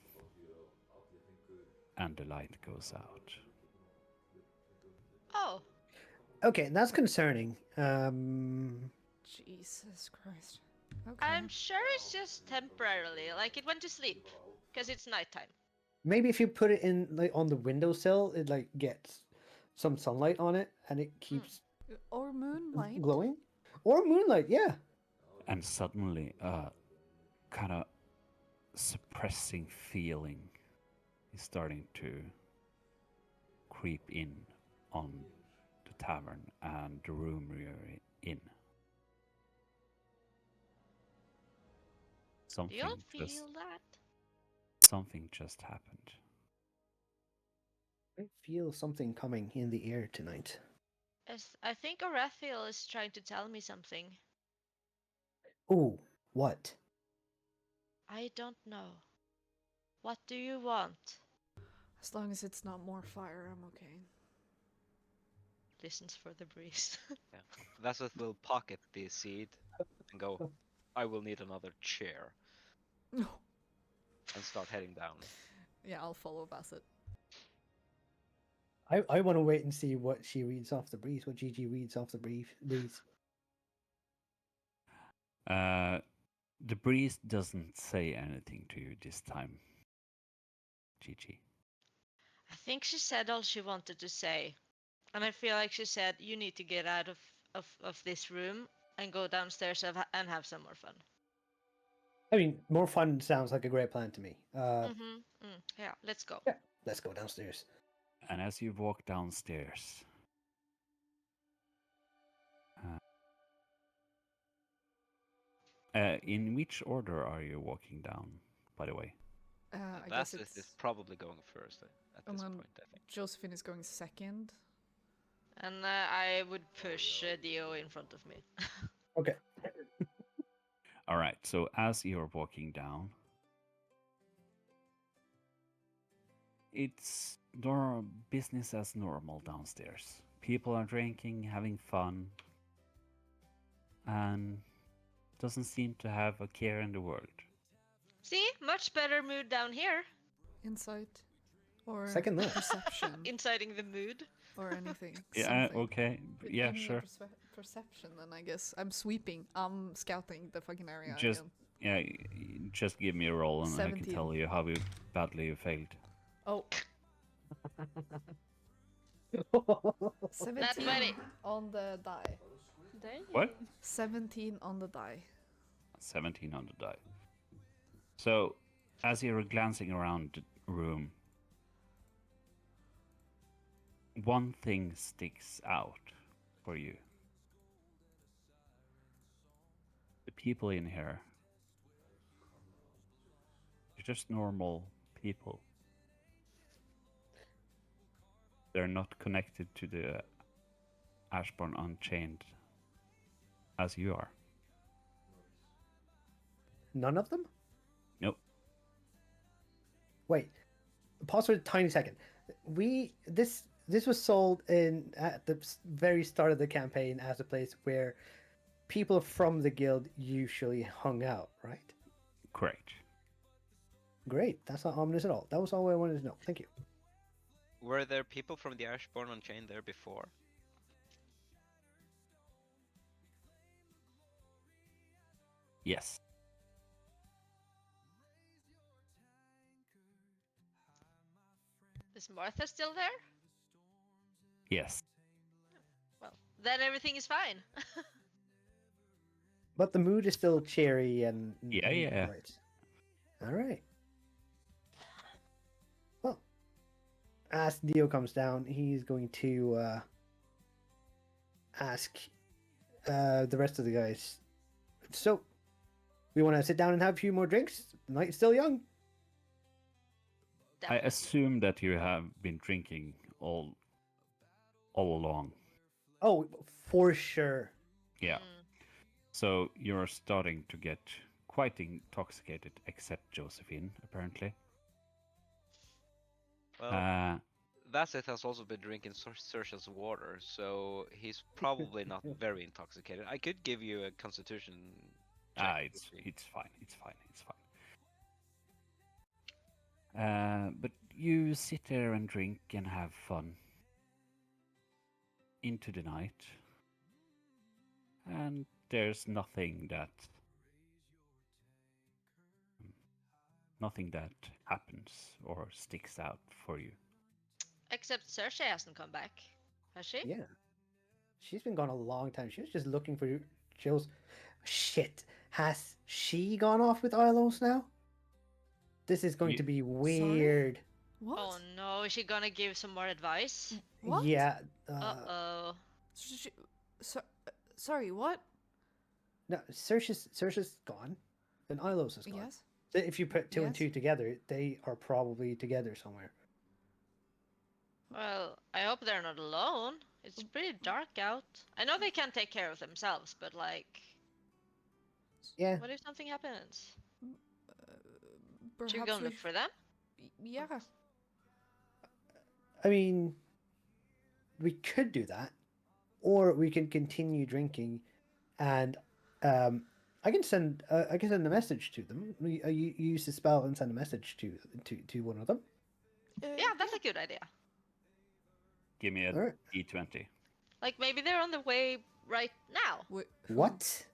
And the light goes out. Oh, Okay, that's concerning. Jesus Christ. Okay. I'm sure it's just temporarily. Like, it went to sleep. Because it's nighttime. Maybe if you put it in like on the windowsill, it like gets some sunlight on it, and it keeps Or moonlight. glowing. Or moonlight, yeah. And suddenly, a kind of suppressing feeling is starting to creep in on the tavern and the room you're in. Do you all Something just feel that? something just happened. I feel something coming in the air tonight. Yes, I think Orathiel is trying to tell me something. Ooh, what? I don't know. What do you want? As long as it's not more fire, I'm okay. Listens for the breeze. Yeah. Vaseth will pocket the seed and go, I will need another chair, and start heading down. Yeah, I'll follow Bassett. I want to wait and see what she reads off the breeze, what Gigi reads off the breeze. The breeze doesn't say anything to you this time, Gigi. I think she said all she wanted to say. And I feel like she said, you need to get out of this room and go downstairs and have some more fun. I mean, more fun sounds like a great plan to me. Yeah, let's go. Yeah, let's go downstairs. And as you walk downstairs, in which order are you walking down, by the way? I guess Vaseth it's... is probably going first at this point, I think. Josephine is going second. And I would push Dio in front of me. Okay. All right, so as you're walking down, it's business as normal downstairs. People are drinking, having fun, and doesn't seem to have a care in the world. See, much better mood down here. Insight. Or Second look. perception. Inciting the mood. Or anything. Yeah, something. okay, yeah, Give me a sure. perception then, I guess. I'm sweeping. I'm scouting the fucking area Just again. just give me a roll, and I can 17. tell you how badly you failed. Oh. 17 20. on the die. What? 17 on the die. 17 on the die. So, as you're glancing around the room, one thing sticks out for you. The people in here, they're just normal people. They're not connected to the Ashbourne Unchained as you are. None of them? Nope. Wait. Pause for a tiny second. This was sold in at the very start of the campaign as a place where people from the guild usually hung out, right? Correct. Great. That's not ominous at all. That was all I wanted to know. Thank you. Were there people from the Ashbourne Unchained there before? Yes. Is Martha still there? Yes. Well, then everything is fine. But the mood is still cheery and Yeah. Right. All right. Well, as Dio comes down, he's going to ask the rest of the guys. So, we want to sit down and have a few more drinks. The night's still young. I assume that you have been drinking all along. Oh, for sure. Yeah. So you're starting to get quite intoxicated, except Josephine, apparently. Well, Vaseth has also been drinking Saoirse's water, so he's probably not very intoxicated. I could give you a constitution check. It's fine. But you sit there and drink and have fun into the night, and there's nothing that happens or sticks out for you. Except Cersei hasn't come back. Has she? Yeah. She's been gone a long time. She was just looking for Jill's. Shit. Has she gone off with Ilos now? This is going You- to be Sorry? weird. What? Oh no, is she gonna give some more advice? What? Yeah. Uh-oh. Sorry, what? No, Saoirse's gone, and Ilos is gone. Yes? If you put two and Yes? two together, they are probably together somewhere. Well, I hope they're not alone. It's pretty dark out. I know they can't take care of themselves, but like, Yeah. what if something happens? Should we Perhaps go and look for them? Yeah. I mean, we could do that, or we can continue drinking, and I can send a message to them. You use the spell and send a message to one of them. Yeah, that's a good idea. Give me a Alright. d20. Like maybe they're on the way right now. What?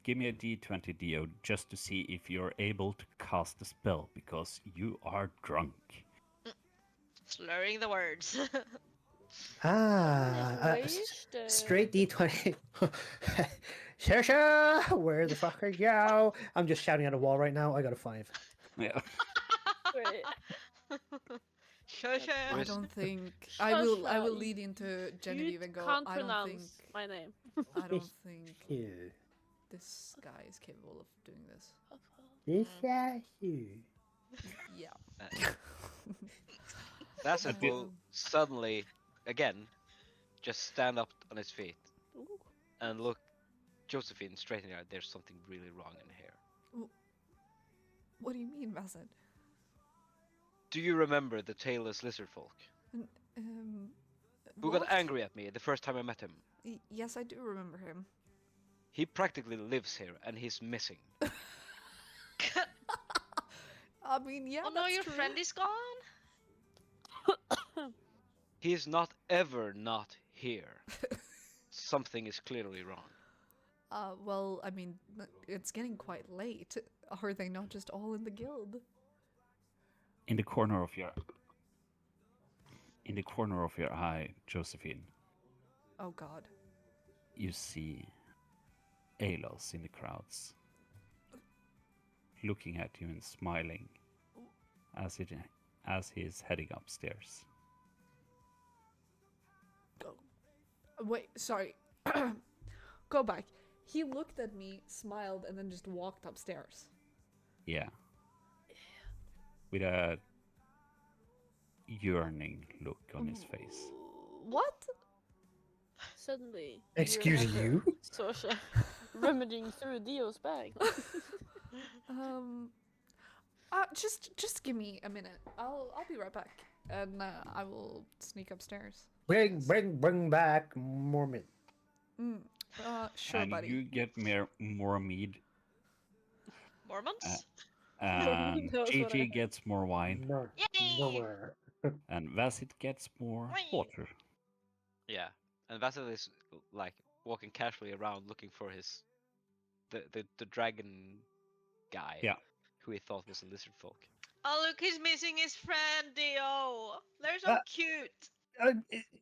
Give me a d20, Dio, just to see if you're able to cast a spell, because you are drunk. Slurring the words. Straight D20. Saoirse, where the fuck are you? I'm just shouting at a wall right now. I got a 5. Yeah. Great. Shush. I Where's- don't think I will Shasha, lead into Genevieve and go, Can't I don't pronounce think my name. I don't think Ew. this guy is capable of doing this. This is you. Yeah. Bassett will Um, suddenly, again, just stand up on his feet Ooh. and look Josephine straight in the eye. There's something really wrong in here. What do you mean, Bassett? Do you remember the tailless lizard folk Um who what? got angry at me the first time I met him? Yes, I do remember him. He practically lives here and he's missing. I mean, yeah, Oh no, that's your true. friend is gone? He is not ever not here. Something is clearly wrong. Well, I mean, it's getting quite late. Are they not just all in the guild? In the corner of your eye, Josephine, Oh God. you see Alos in the crowds, looking at you and smiling as he is heading upstairs. Wait, sorry. Go back. He looked at me, smiled, and then just walked upstairs. Yeah. With a yearning look on his face. What? Suddenly. Excuse remember you? Saoirse rummaging through Dio's bag. Just give me a minute. I'll be right back, and I will sneak upstairs. Bring back Mormon. Sure, And buddy. you get more mead, Mormons? and knows what I Gigi heard. gets more wine, No, Yay! nowhere. and Vasit gets more Wine. water. Yeah, and Bassett is like walking casually around looking for his the dragon guy. Yeah. Who he thought was a lizard folk. Oh look, he's missing his friend Dio. They're so cute.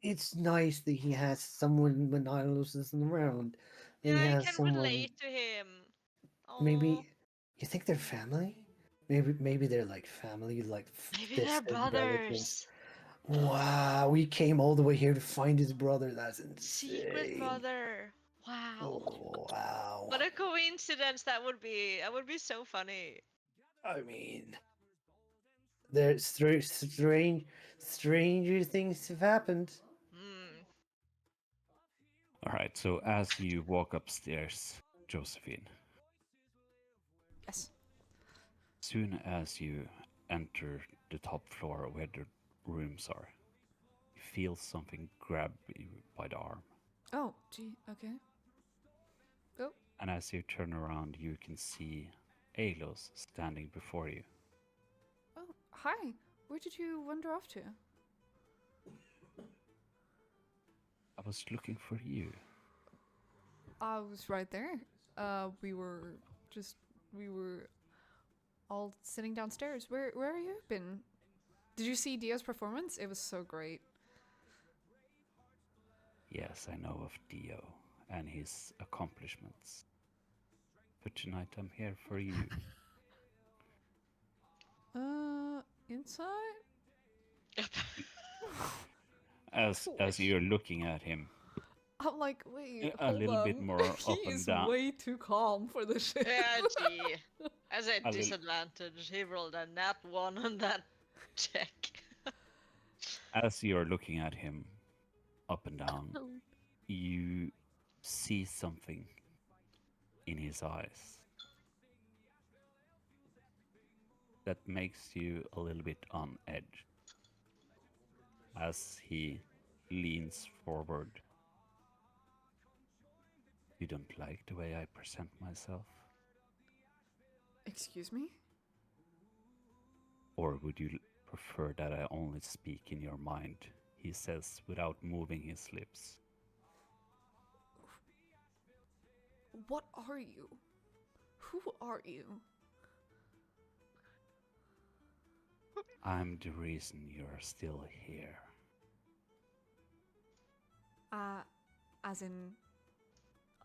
It's nice that he has someone when Ilos isn't around. That Yeah, he I has can someone. relate to him. Aw. Maybe you think they're family? Maybe they're like family, like Maybe they're distant relatives. brothers. Wow, we came all the way here to find his brother. That's insane. Secret brother. Wow. Oh, wow. What a coincidence that would be. That would be so funny. I mean, there's stranger things have happened. Hmm. Alright, so as you walk upstairs, Josephine, Yes. soon as you enter the top floor where the rooms are, you feel something grab you by the arm. Oh, gee. Okay. And as you turn around, you can see Alos standing before you. Oh, hi. Where did you wander off to? I was looking for you. I was right there. We were all sitting downstairs. Where have you been? Did you see Dio's performance? It was so great. Yes, I know of Dio and his accomplishments. But tonight I'm here for you. Inside? As you're looking at him, I'm like, wait, a hold little bit on. more He up and is down. way too calm for the shit. Yeah, gee. As a A little- disadvantage, he rolled a nat 1 on that check. as you're looking at him up and down, you see something in his eyes that makes you a little bit on edge as he leans forward. You don't like the way I present myself? Excuse me? Or would you prefer that I only speak in your mind? He says without moving his lips. What are you? Who are you? I'm the reason you're still here. As in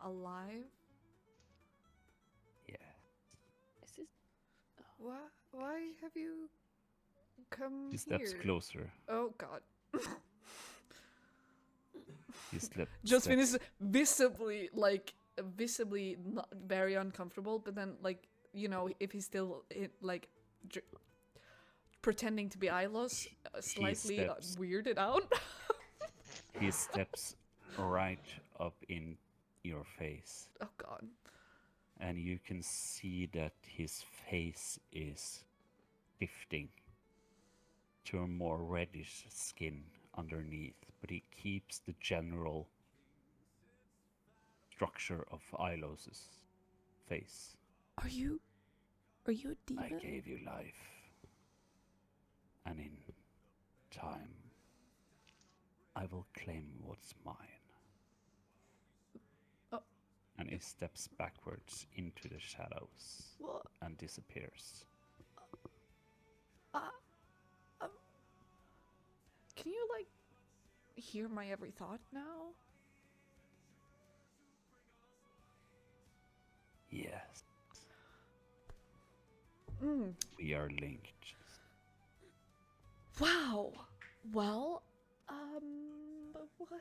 alive? Yeah. Is this Why have you come He steps here? closer. Oh god. He Just steps finished visibly not very uncomfortable, but then like, you know, if he's still pretending to be Ilos, slightly steps- weirded out. He steps right up in your face, Oh god. and you can see that his face is shifting to a more reddish skin underneath, but he keeps the general structure of Ilos's face. Are you a demon? I gave you life, and in time, I will claim what's mine. Oh. And he steps backwards into the shadows What? and disappears. Can you like hear my every thought now? Yes, Mm. we are linked. Wow. Well, what?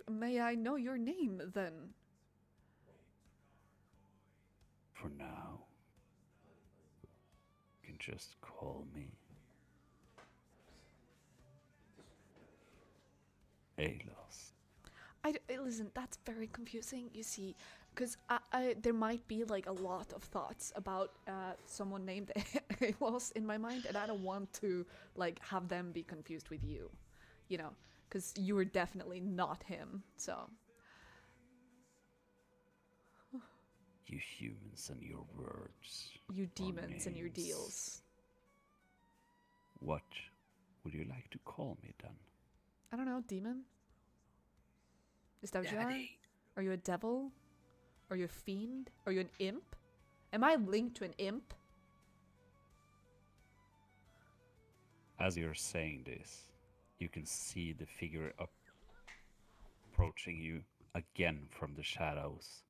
May I know your name then? For now, you can just call me Alos. Listen, that's very confusing, you see, because there might be like a lot of thoughts about someone named Amos in my mind, and I don't want to like have them be confused with you, you know, because you were definitely not him. So You humans and your words. you or demons and your names. deals. What would you like to call me then? I don't know, demon. Is that what you are? Daddy. Are you a devil? Are you a fiend? Are you an imp? Am I linked to an imp? As you're saying this, you can see the figure approaching you again from the shadows.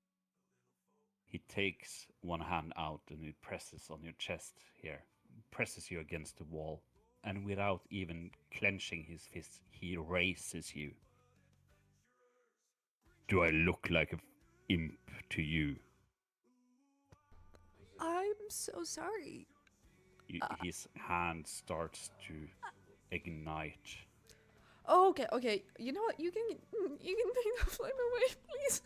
He takes one hand out and he presses on your chest here, presses you against the wall, and without even clenching his fist, he raises you. Do I look like an imp to you? I'm so sorry. His hand starts to ignite. Oh, okay. You know what? You can take the flame away, please.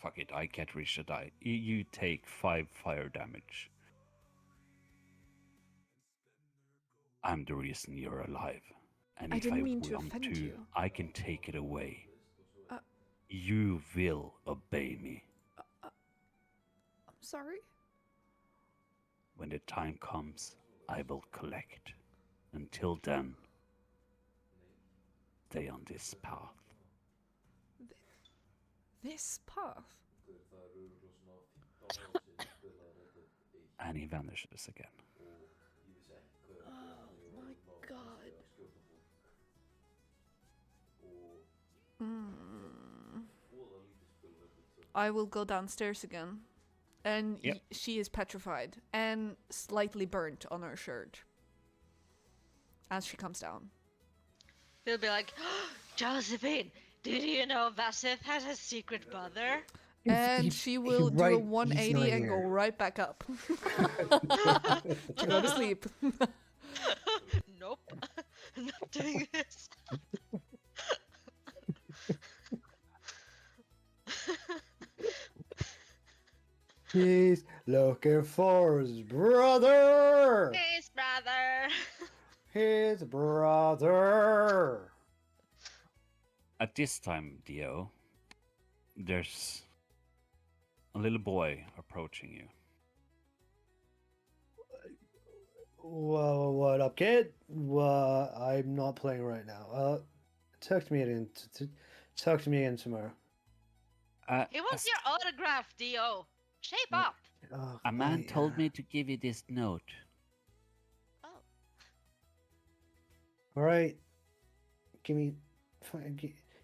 Fuck it, I get rich or die. You take 5 fire damage. I'm the reason you're alive. And I if didn't I mean to want offend to, you. I can take it away. Uh, You will obey me. I'm sorry. When the time comes, I will collect. Until then, stay on this path. This path. And he vanishes again. Oh my god. I will go downstairs again. And Yep. she is petrified and slightly burnt on her shirt as she comes down. He'll be like, Josephine, did you know Vasith has a secret mother? And she will do a he's 180 not and go here. right back up to go to sleep. Nope. Not doing this. He's looking for his brother. Peace, brother. His brother. At this time, Dio, there's a little boy approaching you. Whoa, what up, kid? I'm not playing right now. Talk to me again. Talk to me again tomorrow. He wants your autograph, Dio. Shape up. Oh, A man told me to give you this note. Oh. All right, give me.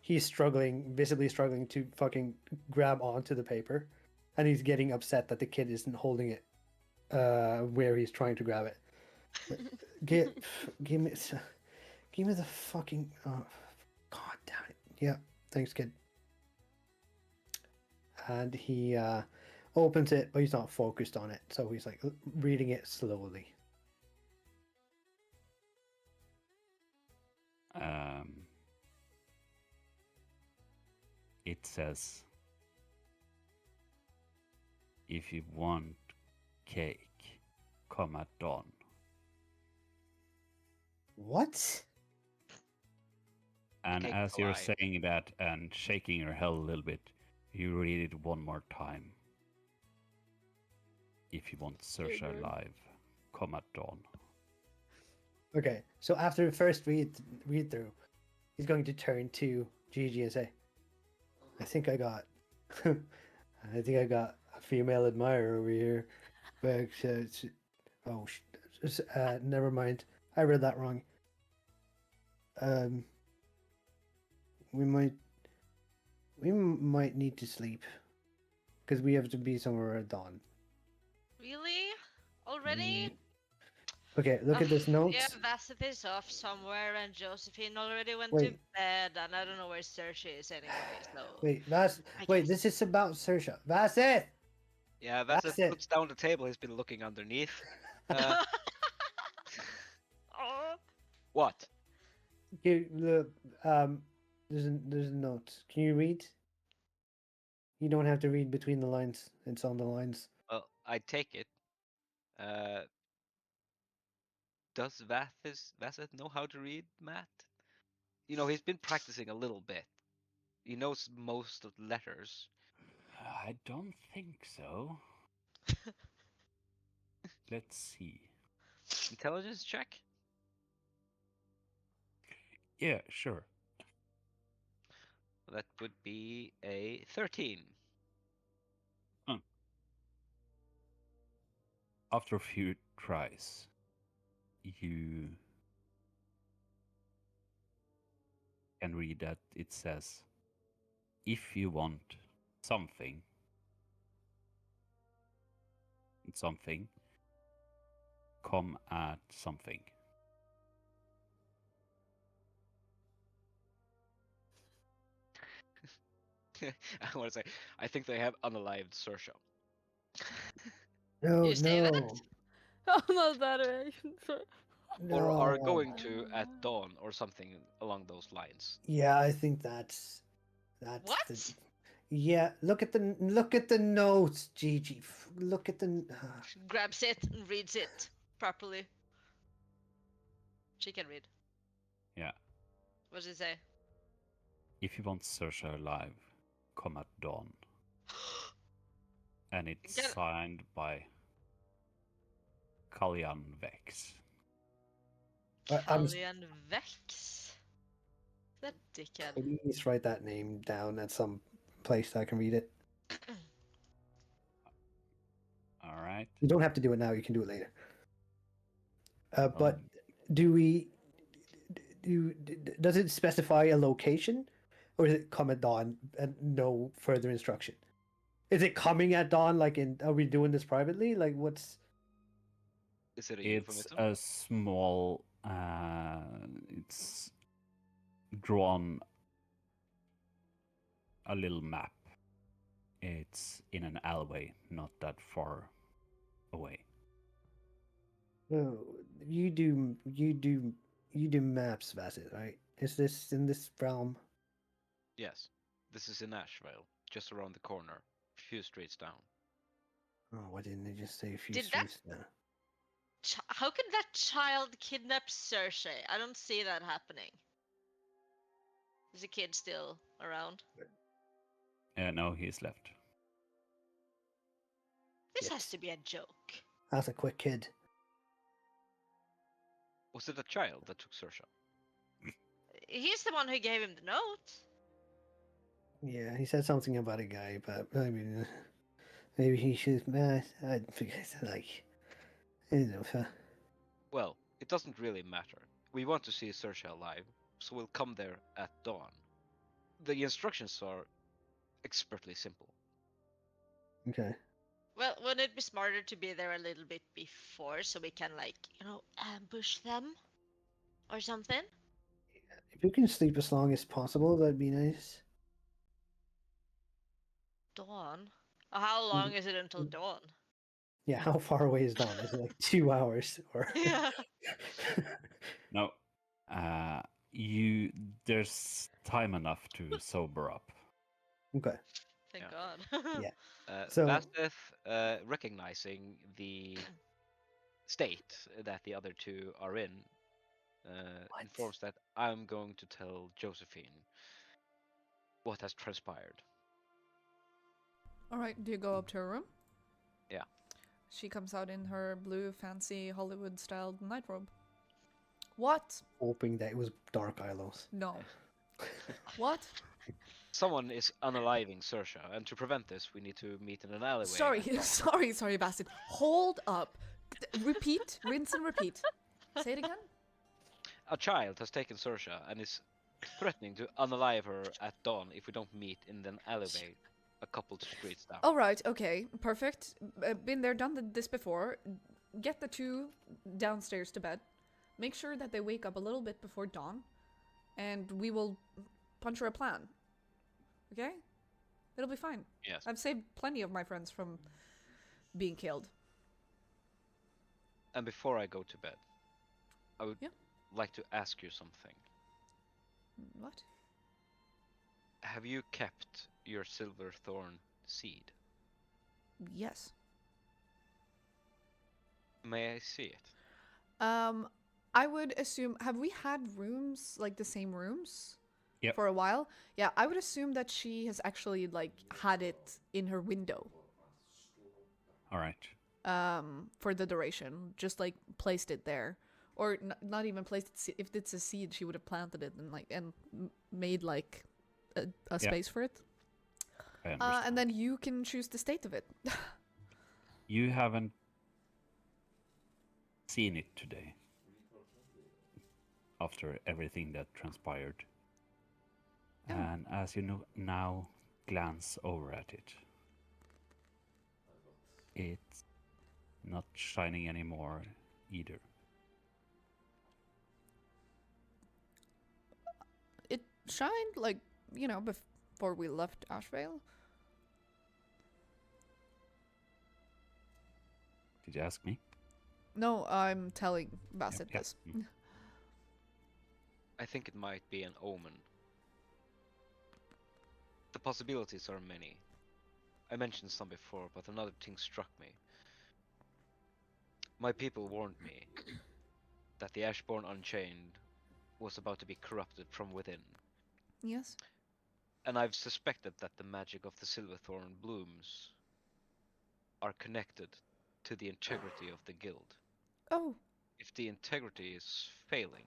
He's struggling, visibly struggling to fucking grab onto the paper, and he's getting upset that the kid isn't holding it where he's trying to grab it. Give me the fucking. Oh, God damn it! Yeah, thanks, kid. And he opens it, but he's not focused on it, so he's like reading it slowly. It says, if you want cake, come at dawn. What? And Cake as you're alive. saying that and shaking your head a little bit, you read it one more time. If you want Saoirse Triggered. alive, come at dawn. Okay, so after the first read through, he's going to turn to Gigi and say, I think I got a female admirer over here. But never mind. I read that wrong. We might need to sleep because we have to be somewhere at dawn. Really? Already? Okay, look at this note. Yeah, Vasith is off somewhere, and Josephine already went to Wait. bed, and I don't know where Saoirse is anyway. So Wait, I guess. this is about Saoirse. Vasith! Yeah, That's Vasith it. puts down the table. He's been looking underneath. Oh, What? Here, look, there's a note. Can you read? You don't have to read between the lines. It's on the lines. Well, I take it. Does Vasith know how to read, Matt? You know, he's been practicing a little bit. He knows most of the letters. I don't think so. Let's see. Intelligence check? Yeah, sure. That would be a 13. After a few tries, you can read that it says, if you want something, come at something. I want to say, I think they have unalived Saoirse. No, You say that? no, Oh, not that reaction. Sorry. Or are no. going to at dawn or something along those lines. Yeah, I think that's What? the. Yeah, look at the notes, Gigi. Look at the. Grabs it and reads it properly. She can read. Yeah. What does it say? If you want Saoirse alive, come at dawn. And it's Get- signed by Kalyan Vex. I'm Kalyan Vex? That dickhead. please write that name down at some place so I can read it. All right. You don't have to do it now. You can do it later. But Um, do we? Does it specify a location? or is it come at dawn and no further instruction? Is it coming at dawn? Like, are we doing this privately? Like, what's? Is it a It's euphemism? a small. It's drawn a little map. It's in an alleyway, not that far away. Oh, you do maps, Bassett, right? Is this in this realm? Yes. This is in Asheville, just around the corner, few streets down. Oh, why didn't they just say a few Did that- streets now? How can that child kidnap Cersei? I don't see that happening. Is the kid still around? No, he's left. This Shit. has to be a joke. That's a quick kid. Was it a child that took Saoirse? He's the one who gave him the note. Yeah, he said something about a guy, but I mean, maybe he should. I think it's like, you know. Well, it doesn't really matter. We want to see Saoirse alive, so we'll come there at dawn. The instructions are expertly simple. Okay. Well, wouldn't it be smarter to be there a little bit before so we can, like, ambush them? Or something? If you can sleep as long as possible, that'd be nice. Dawn? How long is it until dawn? Yeah, how far away is dawn? Is it like 2 hours or? Yeah. No, there's time enough to sober up. Okay. Thank Yeah. God. Yeah. So, So- recognizing the state that the other two are in, What? informs that I'm going to tell Josephine what has transpired. All right, do you go up to her room? Yeah. She comes out in her blue, fancy Hollywood-styled nightrobe. What? Hoping that it was Dark Isles. No. What? Someone is unaliving Saoirse, and to prevent this, we need to meet in an alleyway. Sorry, sorry, Bastard. Hold up. Repeat, rinse and repeat. Say it again. A child has taken Saoirse and is threatening to unalive her at dawn if we don't meet in an alleyway a couple streets down. All right, okay, perfect. Been there, done this before. Get the two downstairs to bed. Make sure that they wake up a little bit before dawn, and we will puncture a plan. Okay? It'll be fine. Yes. I've saved plenty of my friends from being killed. And before I go to bed, I would Yeah. like to ask you something. What? Have you kept your silverthorn seed? Yes. May I see it? I would assume, have we had rooms, like the same rooms? Yep. For a while? Yeah, I would assume that she has actually, like, had it in her window. All right. For the duration. Just, like, placed it there. Or not even placed it. If it's a seed, she would have planted it and, like, made, like, a space for it. I understand. And then you can choose the state of it. You haven't seen it today. After everything that transpired. Yeah. And as you now glance over at it, it's not shining anymore either. It shined, like, you know, before we left Ashvale. Did you ask me? No, I'm telling Bassett Yeah. this. I think it might be an omen. The possibilities are many. I mentioned some before, but another thing struck me. My people warned me that the Ashborn Unchained was about to be corrupted from within, Yes. and I've suspected that the magic of the Silverthorn blooms are connected to the integrity of the guild. Oh, If the integrity is failing,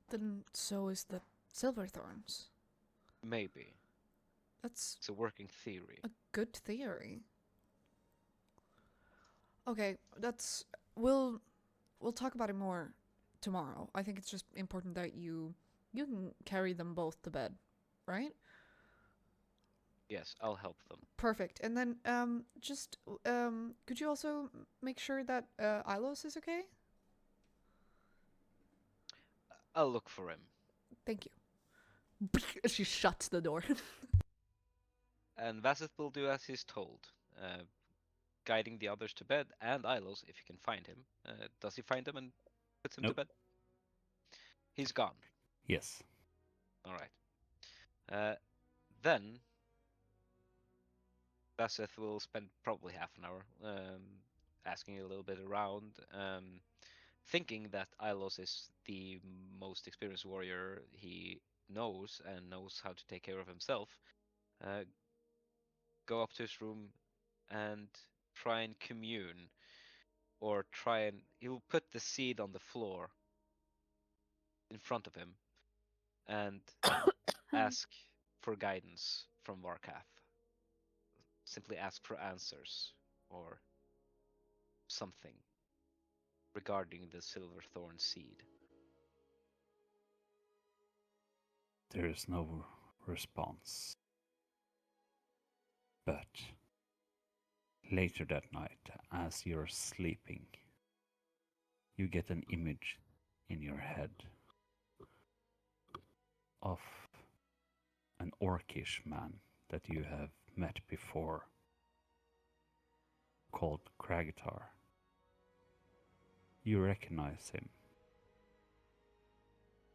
then so is the Silverthorns. maybe. That's It's a working theory. a good theory. Okay, we'll talk about it more tomorrow. I think it's just important that you can carry them both to bed, right? Yes, I'll help them. Perfect. And then just could you also make sure that Ilos is okay? I'll look for him. Thank you. She shuts the door. And Vassith will do as he's told, guiding the others to bed, and Ilos, if you can find him. Does he find them and puts him to Nope. bed? He's gone. Yes. All right. Then Vassith will spend probably half an hour asking a little bit around, thinking that Ilos is the most experienced warrior he knows and knows how to take care of himself. Go up to his room and try and commune, or he will put the seed on the floor in front of him and ask for guidance from Varkath. Simply ask for answers or something regarding the Silverthorn seed. There is no response. But later that night, as you're sleeping, you get an image in your head of an orcish man that you have met before, called Kragatar. You recognize him,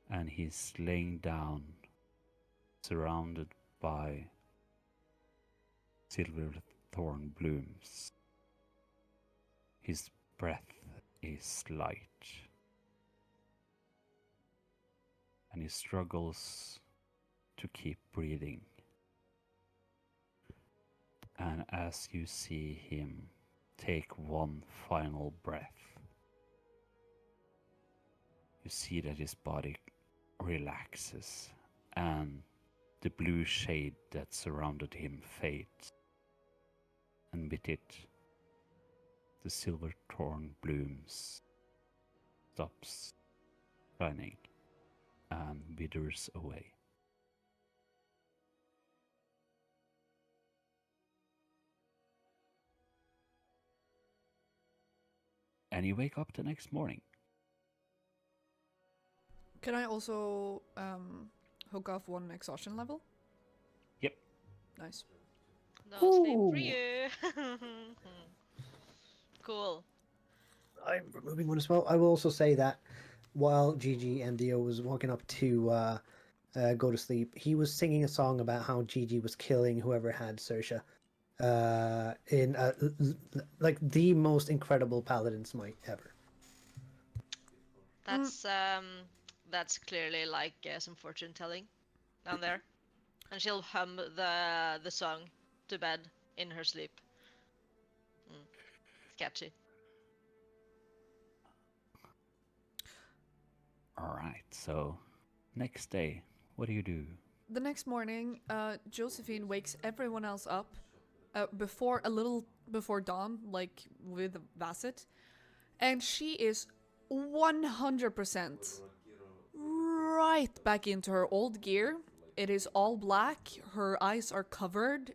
and he's laying down, surrounded by silverthorn blooms. His breath is light, and he struggles to keep breathing. And as you see him take one final breath, you see that his body relaxes and the blue shade that surrounded him fades. And with it, the silverthorn blooms stops shining and withers away. And you wake up the next morning. Can I also hook off one exhaustion level? Yep. Nice. No sleep for Ooh. you. Cool. I'm removing one as well. I will also say that while Gigi and Dio was walking up to go to sleep, he was singing a song about how Gigi was killing whoever had Sersha in like the most incredible paladin smite ever. That's clearly like some fortune telling down there, and she'll hum the song to bed in her sleep. It's catchy. Alright, so next day, what do you do? The next morning, Josephine wakes everyone else up a little before dawn, like with Vasset, and she is 100% right back into her old gear. It is all black. Her eyes are covered.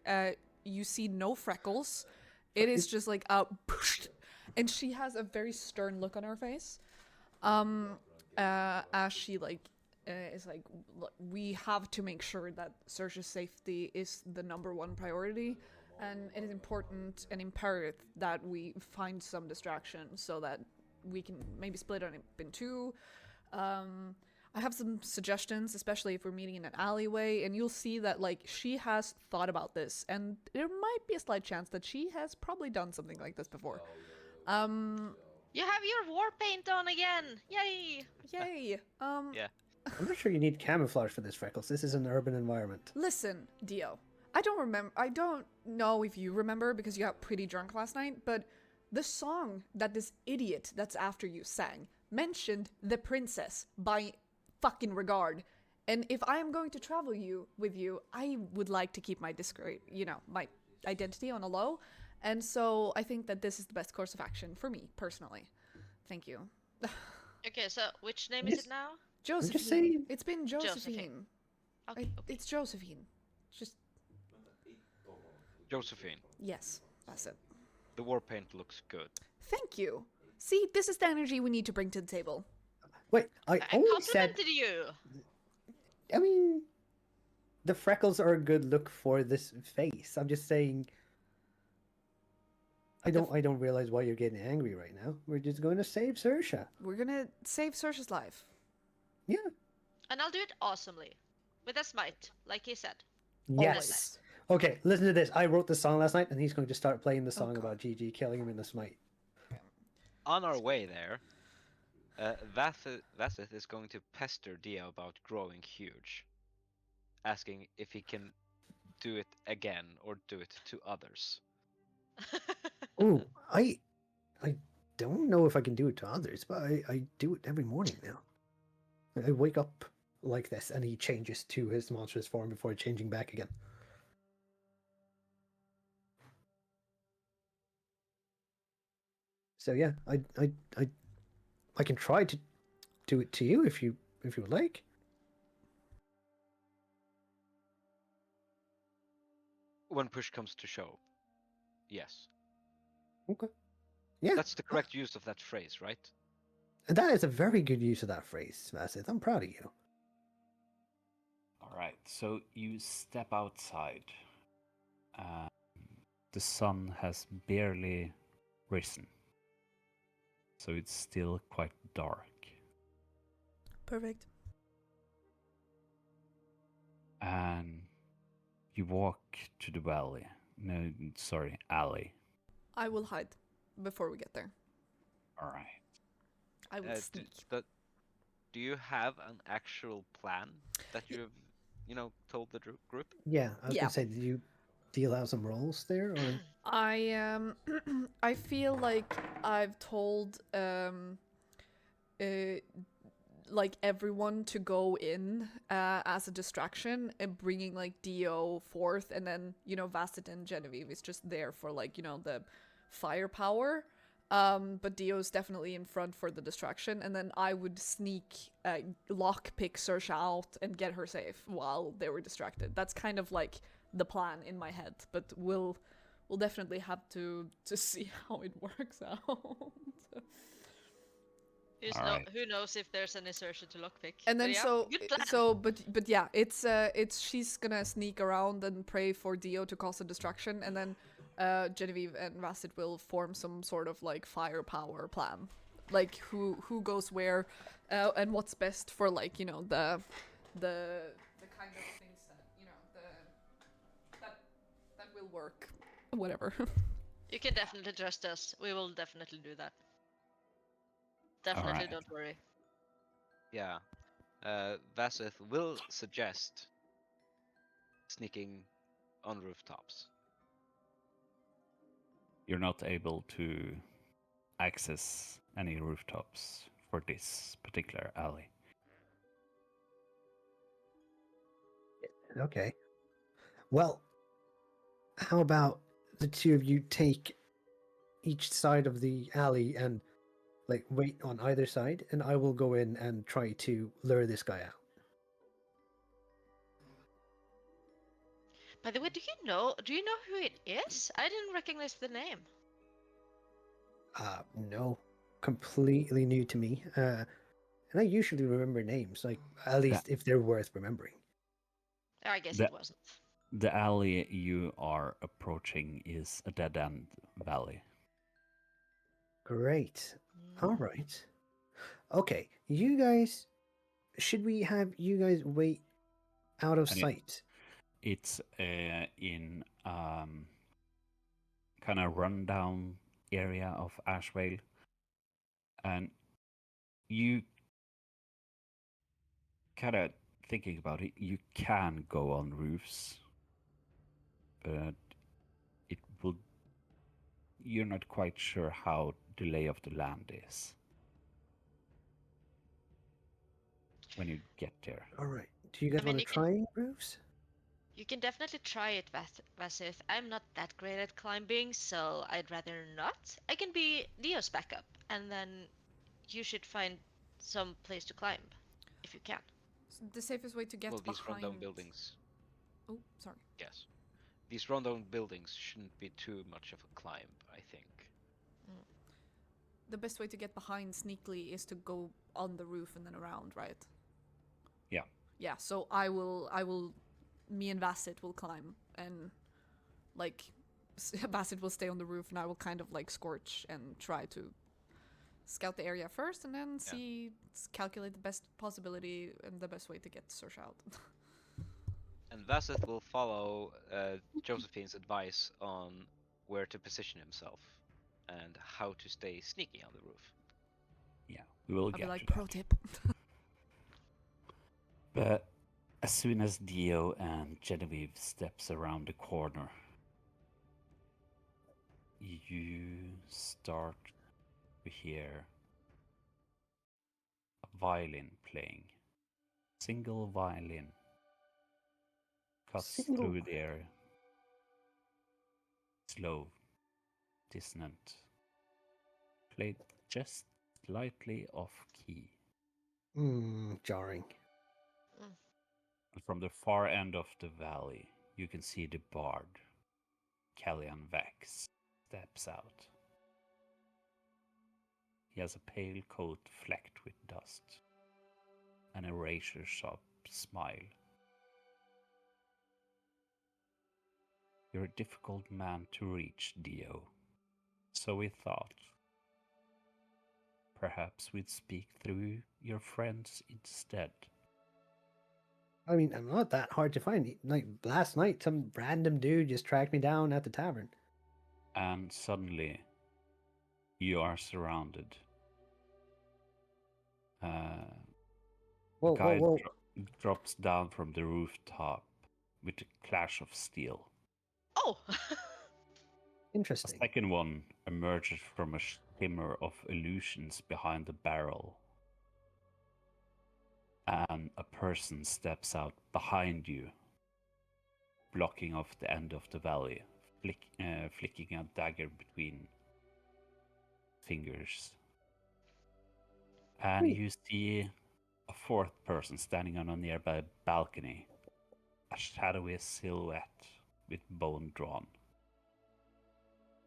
You see no freckles. It is just like and she has a very stern look on her face. As she is like, we have to make sure that Sersha's safety is the #1 priority, and it is important and imperative that we find some distraction so that we can maybe split it up in two. I have some suggestions, especially if we're meeting in an alleyway, and you'll see that like she has thought about this, and there might be a slight chance that she has probably done something like this before. You have your war paint on again! Yay! Yay! Yeah. I'm not sure you need camouflage for this, Freckles. This is an urban environment. Listen, Dio. I don't know if you remember because you got pretty drunk last night, but the song that this idiot that's after you sang mentioned the princess by fucking regard. And if I am going to travel with you, I would like to keep my my identity on a low. And so I think that this is the best course of action for me, personally. Thank you. Okay, so which name is it now? Josephine. just saying. It's been Josephine. Josephine. Okay. It's Josephine. Just Josephine, Yes, that's it. the war paint looks good. Thank you. See, this is the energy we need to bring to the table. Wait, I I only said. complimented you. I mean, the freckles are a good look for this face. I'm just saying. I don't realize why you're getting angry right now. We're just going to save Saoirse. We're gonna save Saoirse's life. Yeah. And I'll do it awesomely. With a smite, like he said. Yes. Okay, listen to this. I wrote the song last night, and he's going to start playing the song God. about Gigi killing him in the smite. On our way there, Vasith is going to pester Dio about growing huge, asking if he can do it again or do it to others. Oh, I don't know if I can do it to others, but I do it every morning now. I wake up like this, and he changes to his monstrous form before changing back again. So yeah, I can try to do it to you if you would like. When push comes to shove, yes. Okay. Yeah. That's the correct use of that phrase, right? And that is a very good use of that phrase, Vasith. I'm proud of you. All right, so you step outside. The sun has barely risen, so it's still quite dark. Perfect. And you walk to the valley. No, sorry, alley. I will hide before we get there. All right. I will sneak. Do you have an actual plan that you've, told the group? Yeah, I was Yeah. gonna say, did you deal out some rolls there, or? I I feel like I've told like everyone to go in as a distraction and bringing like Dio forth, and then Vasset and Genevieve is just there for like the firepower. But Dio's definitely in front for the distraction, and then I would sneak lockpick Saoirse out and get her safe while they were distracted. That's kind of like the plan in my head, but we'll definitely have to see how it works out. Alright. Who knows if there's any Saoirse to lockpick? And then Good plan. but yeah, it's she's gonna sneak around and pray for Dio to cause a distraction, and then Genevieve and Vasset will form some sort of like firepower plan, like who goes where, and what's best for like the kind of things that that will work, whatever. You can definitely trust us. We will definitely do that. Definitely, Alright. don't worry. Yeah. Vasith will suggest sneaking on rooftops. You're not able to access any rooftops for this particular alley. Okay. Well, how about the two of you take each side of the alley and like wait on either side, and I will go in and try to lure this guy out. By the way, do you know who it is? I didn't recognize the name. No, completely new to me. And I usually remember names, like at least if they're worth remembering. I guess The- it wasn't. The alley you are approaching is a dead-end valley. Great. All right. Okay, you guys. Should we have you guys wait out of And sight? It's in kind of rundown area of Ashvale, and you kind of thinking about it, you can go on roofs, but it will. You're not quite sure how the lay of the land is when you get there. All right. Do you guys I mean, want to try roofs? You can definitely try it, Vasith. I'm not that great at climbing, so I'd rather not. I can be Dio's backup, and then you should find some place to climb, if you can. The safest way to get Well, these behind. rundown buildings. Oh, sorry. Yes. these rundown buildings shouldn't be too much of a climb, I think. The best way to get behind sneakily is to go on the roof and then around, right? Yeah. Yeah, so me and Vasset will climb, and like Vasset will stay on the roof, and I will kind of like scorch and try to scout the area first, and then calculate the best possibility and the best way to get Search out. And Vasset will follow Josephine's advice on where to position himself and how to stay sneaky on the roof. Yeah, we will I'll get be like, to pro that. tip. But as soon as Dio and Genevieve steps around the corner, you start to hear a violin playing. Single violin cuts through the air. Slow, dissonant, played just slightly off key. Jarring. And from the far end of the valley, you can see the bard, Callian Vex, steps out. He has a pale coat flecked with dust, and a razor-sharp smile. You're a difficult man to reach, Dio, so we thought perhaps we'd speak through your friends instead. I mean, I'm not that hard to find. Like last night, some random dude just tracked me down at the tavern. And suddenly, you are surrounded. Whoa, A guy whoa. drops down from the rooftop with a clash of steel. Oh! A Interesting. second one emerges from a shimmer of illusions behind the barrel. And a person steps out behind you, blocking off the end of the valley, flicking a dagger between fingers. And you see a fourth person standing on a nearby balcony, a shadowy silhouette with bone drawn.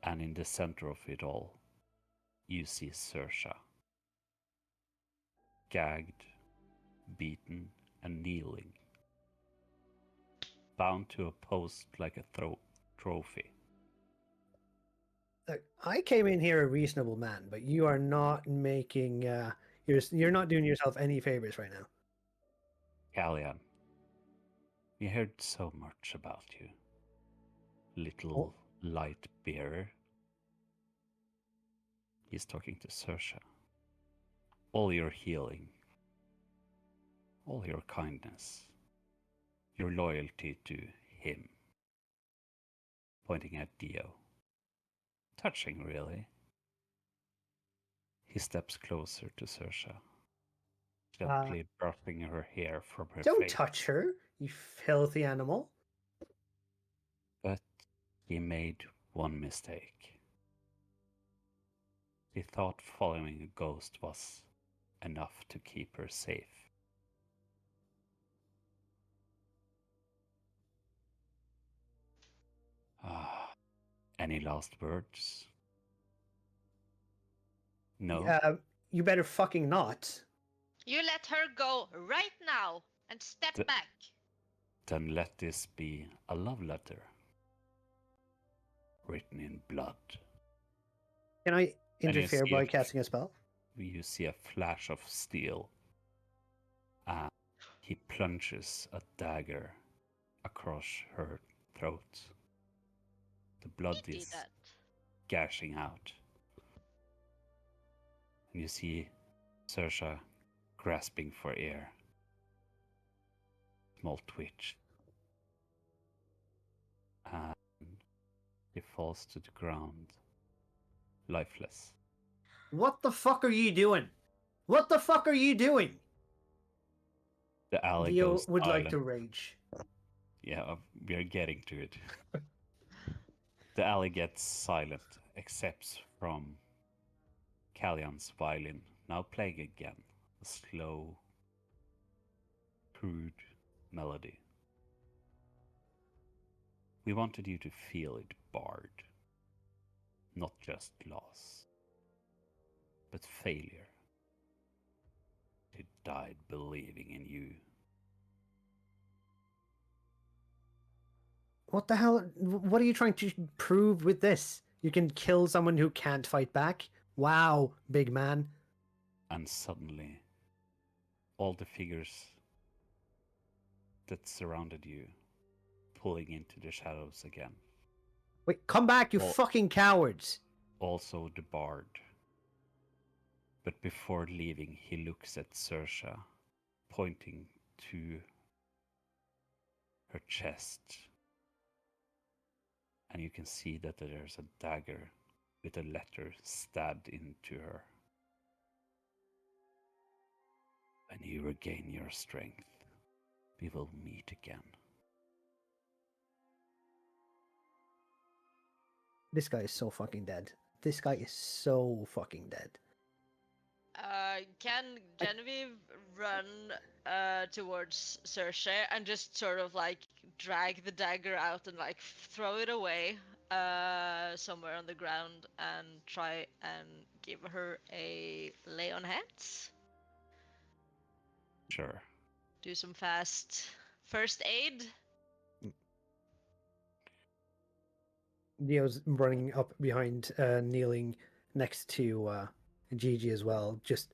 And in the center of it all, you see Sersha, gagged, beaten, and kneeling, bound to a post like a trophy. Look, I came in here a reasonable man, but you are not making. You're not doing yourself any favors right now. Callian, we heard so much about you, little light bearer. He's talking to Sersha. All your healing, all your kindness, your loyalty to him. Pointing at Dio. Touching, really. He steps closer to Sersha, gently brushing her hair from her Don't face. touch her, you filthy animal. But he made one mistake. He thought following a ghost was enough to keep her safe. Any last words? No? You better fucking not. You let her go right now and step back. Then let this be a love letter. Written in blood. Can I And you interfere see by casting a spell? You see a flash of steel. And he plunges a dagger across her throat. The blood He did is that. gashing out. And you see Sersha grasping for air. Small twitch. And he falls to the ground, lifeless. What the fuck are you doing? What the fuck are you doing? The alley Dio goes would silent. like to rage. Yeah, we are getting to it. The alley gets silent, except from Callian's violin, now playing again, a slow, crude melody. We wanted you to feel it, Bard. Not just loss, but failure. They died believing in you. What the hell? What are you trying to prove with this? You can kill someone who can't fight back? Wow, big man. And suddenly, all the figures that surrounded you pulling into the shadows again. Wait, come back, you Well- fucking cowards! Also the Bard. But before leaving, he looks at Saoirse, pointing to her chest. And you can see that there's a dagger with a letter stabbed into her. When you regain your strength, we will meet again. This guy is so fucking dead. This guy is so fucking dead. Can Genevieve run towards Saoirse and just sort of like drag the dagger out and like throw it away somewhere on the ground and try and give her a lay on hands? Sure. Do some fast first aid? Neo's running up behind, kneeling next to Gigi as well, just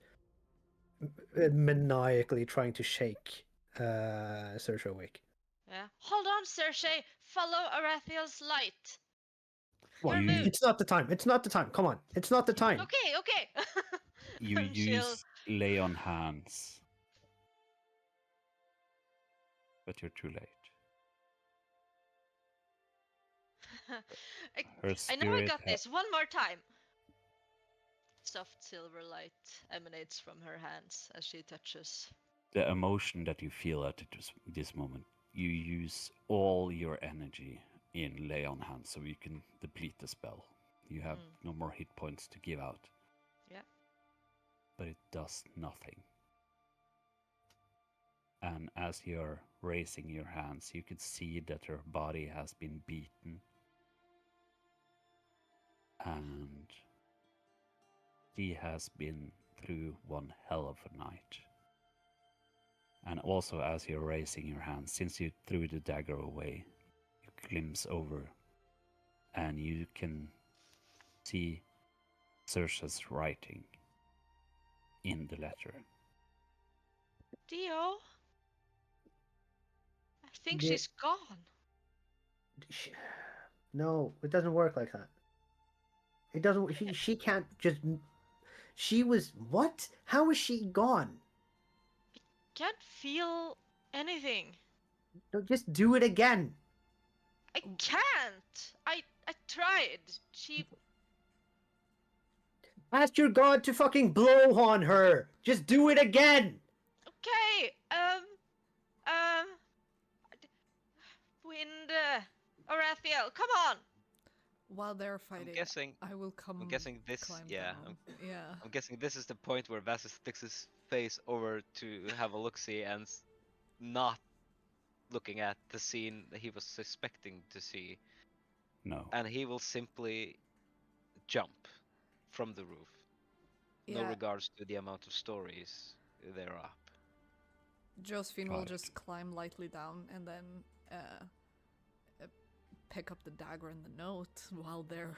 maniacally trying to shake Saoirse awake. Yeah. Hold on, Saoirse! Follow Arathiel's light! What? Your move! It's not the time. It's not the time. Come on. It's not the time. Okay, okay! You And she'll- use lay on hands. But you're too late. Her I know I spirit got this. One more time. Soft silver light emanates from her hands as she touches. The emotion that you feel at this moment, you use all your energy in lay on hands so you can deplete the spell. You have no more hit points to give out. Yeah. But it does nothing. And as you're raising your hands, you can see that her body has been beaten. And she has been through one hell of a night. And also, as you're raising your hands, since you threw the dagger away, you glimpse over and you can see Saoirse's writing in the letter. Dio? I think Yeah. she's gone. No, it doesn't work like that. It doesn't. She can't just. She was what? How is she gone? Can't feel anything. No, just do it again. I can't. I tried. She Ask your god to fucking blow on her. Just do it again. okay. Wind. Arathiel, come on. While they're fighting, guessing- I will come. I'm guessing this. Climb Yeah, down. Yeah. I'm guessing this is the point where Vassus sticks his face over to have a look-see and not looking at the scene that he was suspecting to see, No. and he will simply jump from the roof. No Yeah. regards to the amount of stories they're up. Josephine Got will it. just climb lightly down and then pick up the dagger and the note while they're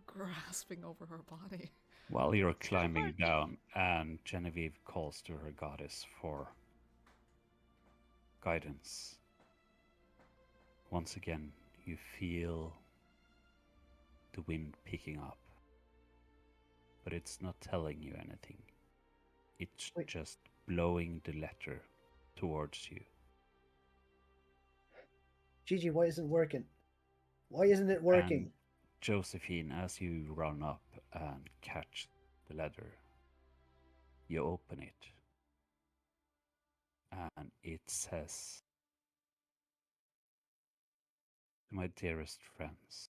grasping over her body. While you're climbing hard. down, and Genevieve calls to her goddess for guidance. Once again, you feel the wind picking up, but it's not telling you anything. It's Wait. just blowing the letter towards you. Gigi, why isn't it working? Why isn't it working? And Josephine, as you run up and catch the letter, you open it, and it says, "To my dearest friends,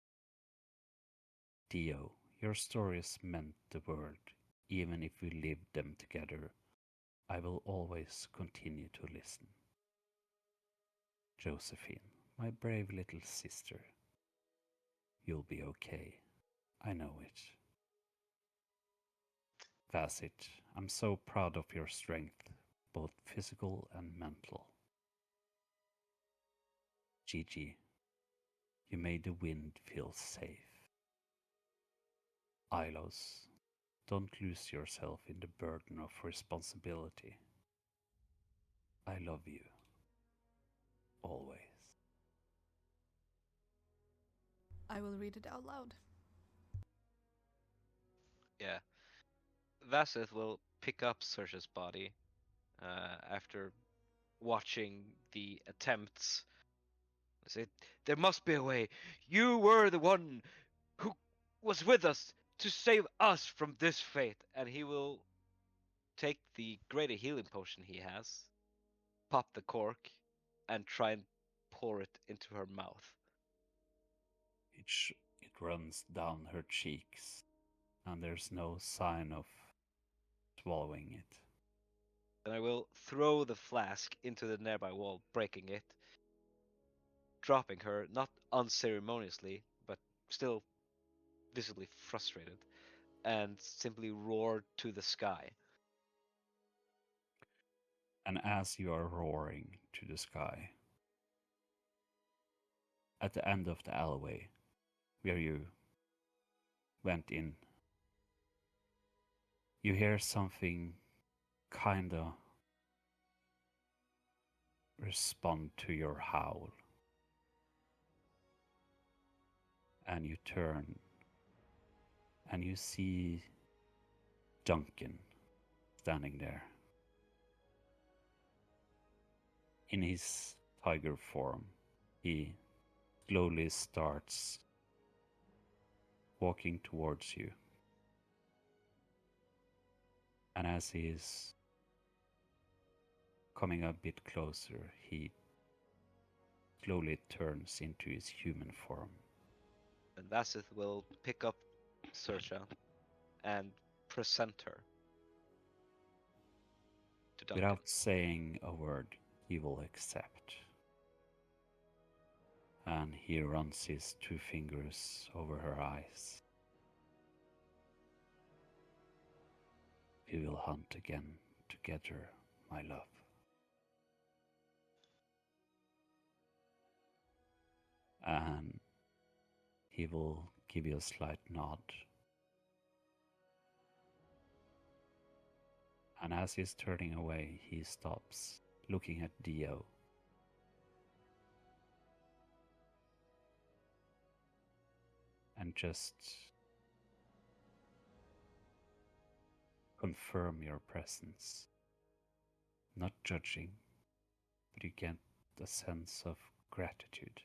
Dio, your stories meant the world. Even if we lived them together, I will always continue to listen. Josephine, My brave little sister. You'll be okay. I know it. Vassit, I'm so proud of your strength, both physical and mental. Gigi, you made the wind feel safe. Ilos, don't lose yourself in the burden of responsibility. I love you. Always. I will read it out loud. Yeah. Vasith will pick up Saoirse's body after watching the attempts. Say, there must be a way. You were the one who was with us to save us from this fate. And he will take the greater healing potion he has, pop the cork, and try and pour it into her mouth. It runs down her cheeks, and there's no sign of swallowing it. And I will throw the flask into the nearby wall, breaking it, dropping her, not unceremoniously, but still visibly frustrated, and simply roar to the sky. And as you are roaring to the sky, at the end of the alleyway where you went in, you hear something kinda respond to your howl. And you turn and you see Duncan standing there. In his tiger form, he slowly starts walking towards you. And as he is coming a bit closer, he slowly turns into his human form. And Vasith will pick up Saoirse and present her to Duncan. Without saying a word, he will accept. And he runs his 2 fingers over her eyes. We will hunt again together, my love. And he will give you a slight nod. And as he's turning away, he stops, looking at Dio. And just confirm your presence. Not judging, but you get a sense of gratitude.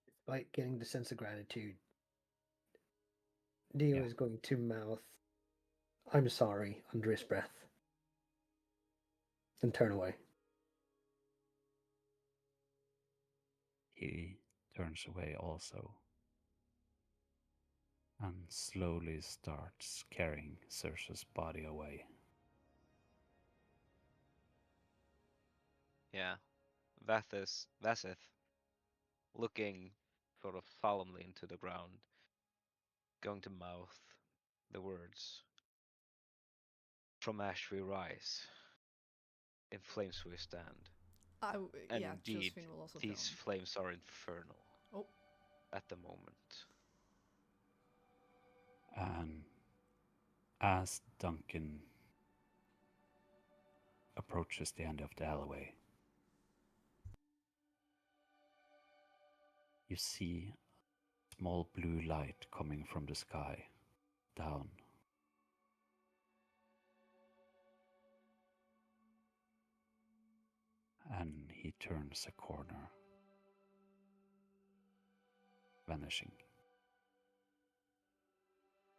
Despite getting the sense of gratitude, Dio Yeah. is going to mouth, "I'm sorry," under his breath, and turn away. He turns away also and slowly starts carrying Saoirse's body away. Yeah. Vasith, looking sort of solemnly into the ground, going to mouth the words, "From ash we rise, in flames we stand." And Yeah, indeed, Josephine will also these tell flames are infernal him. Oh, at the moment. And as Duncan approaches the end of the alleyway, you see a small blue light coming from the sky down. And he turns a corner, vanishing.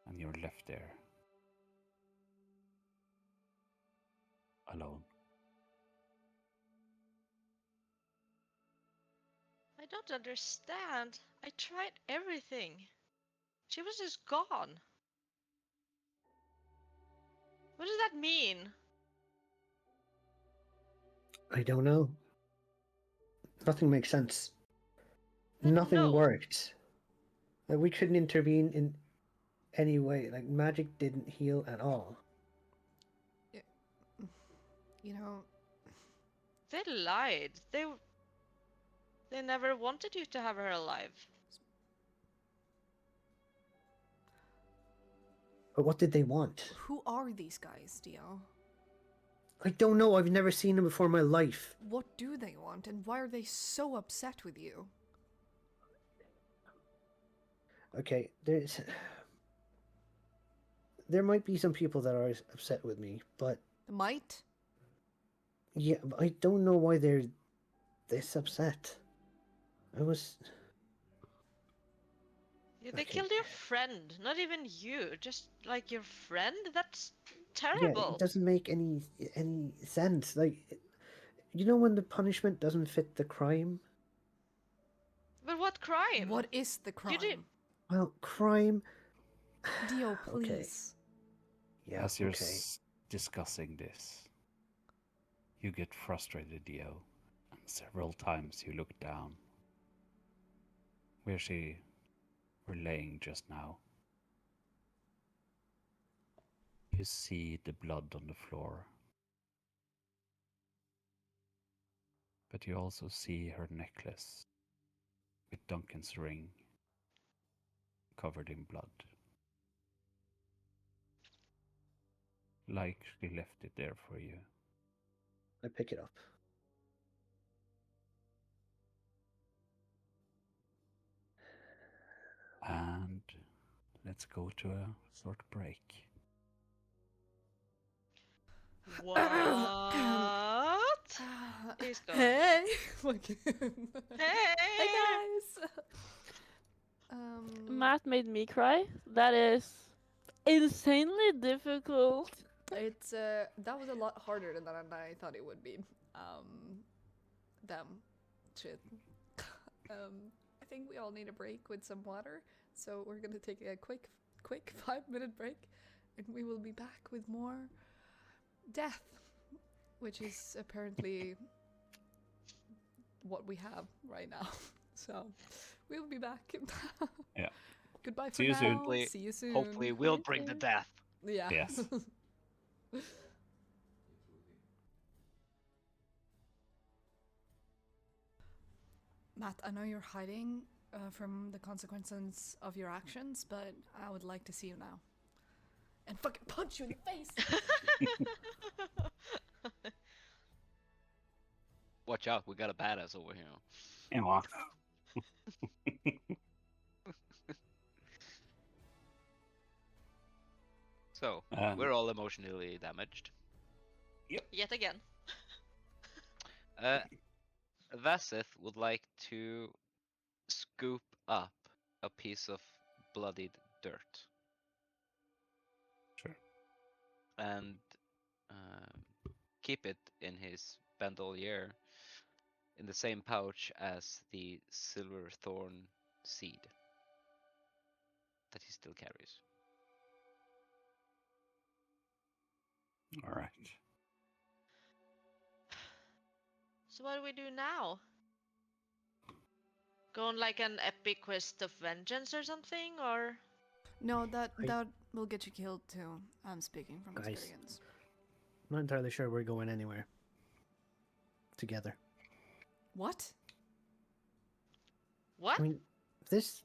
And you're left there, alone. I don't understand. I tried everything. She was just gone. What does that mean? I don't know. Nothing makes sense. Nothing No. worked. Like, we couldn't intervene in any way. Like, magic didn't heal at all. You know, They lied. They never wanted you to have her alive. But what did they want? who are these guys, Dio? I don't know. I've never seen them before in my life. What do they want, and why are they so upset with you? Okay, there might be some people that are upset with me, but Might? yeah, I don't know why they're this upset. I was They Okay. killed your friend, not even you, just like your friend? That's yeah, terrible. it doesn't make any sense. Like, you know when the punishment doesn't fit the crime? But what crime? What is the crime? You did. Well, crime. Dio, Okay. please. Yeah. As you're Okay. discussing this, you get frustrated, Dio, and several times you look down where she were laying just now. You see the blood on the floor, but you also see her necklace with Duncan's ring covered in blood. Like she left it there for you. I pick it up. And let's go to a short break. What? Please go. Hey! Hey! Hey guys! Matt made me cry. That is insanely difficult. It's that was a lot harder than I thought it would be. Damn, shit. I think we all need a break with some water, so we're gonna take a quick 5-minute break, and we will be back with more death, which is apparently what we have right now. So we'll be back. Yeah. Goodbye for See you now. soon. Hopefully- See you soon. Hopefully, we'll Bye, bring the soon. death. Yeah. Yes. Matt, I know you're hiding from the consequences of your actions, but I would like to see you now. And fucking punch you in the face! Watch out, we got a badass over here. Yeah. So, we're all emotionally damaged. Yet again. Vasith would like to scoop up a piece of bloodied dirt Sure. and keep it in his bandolier in the same pouch as the silver thorn seed that he still carries. All right. So what do we do now? Go on like an epic quest of vengeance or something, or? No, that will get you killed too. I'm speaking from Guys. experience. I'm not entirely sure we're going anywhere together. What? What? I mean, this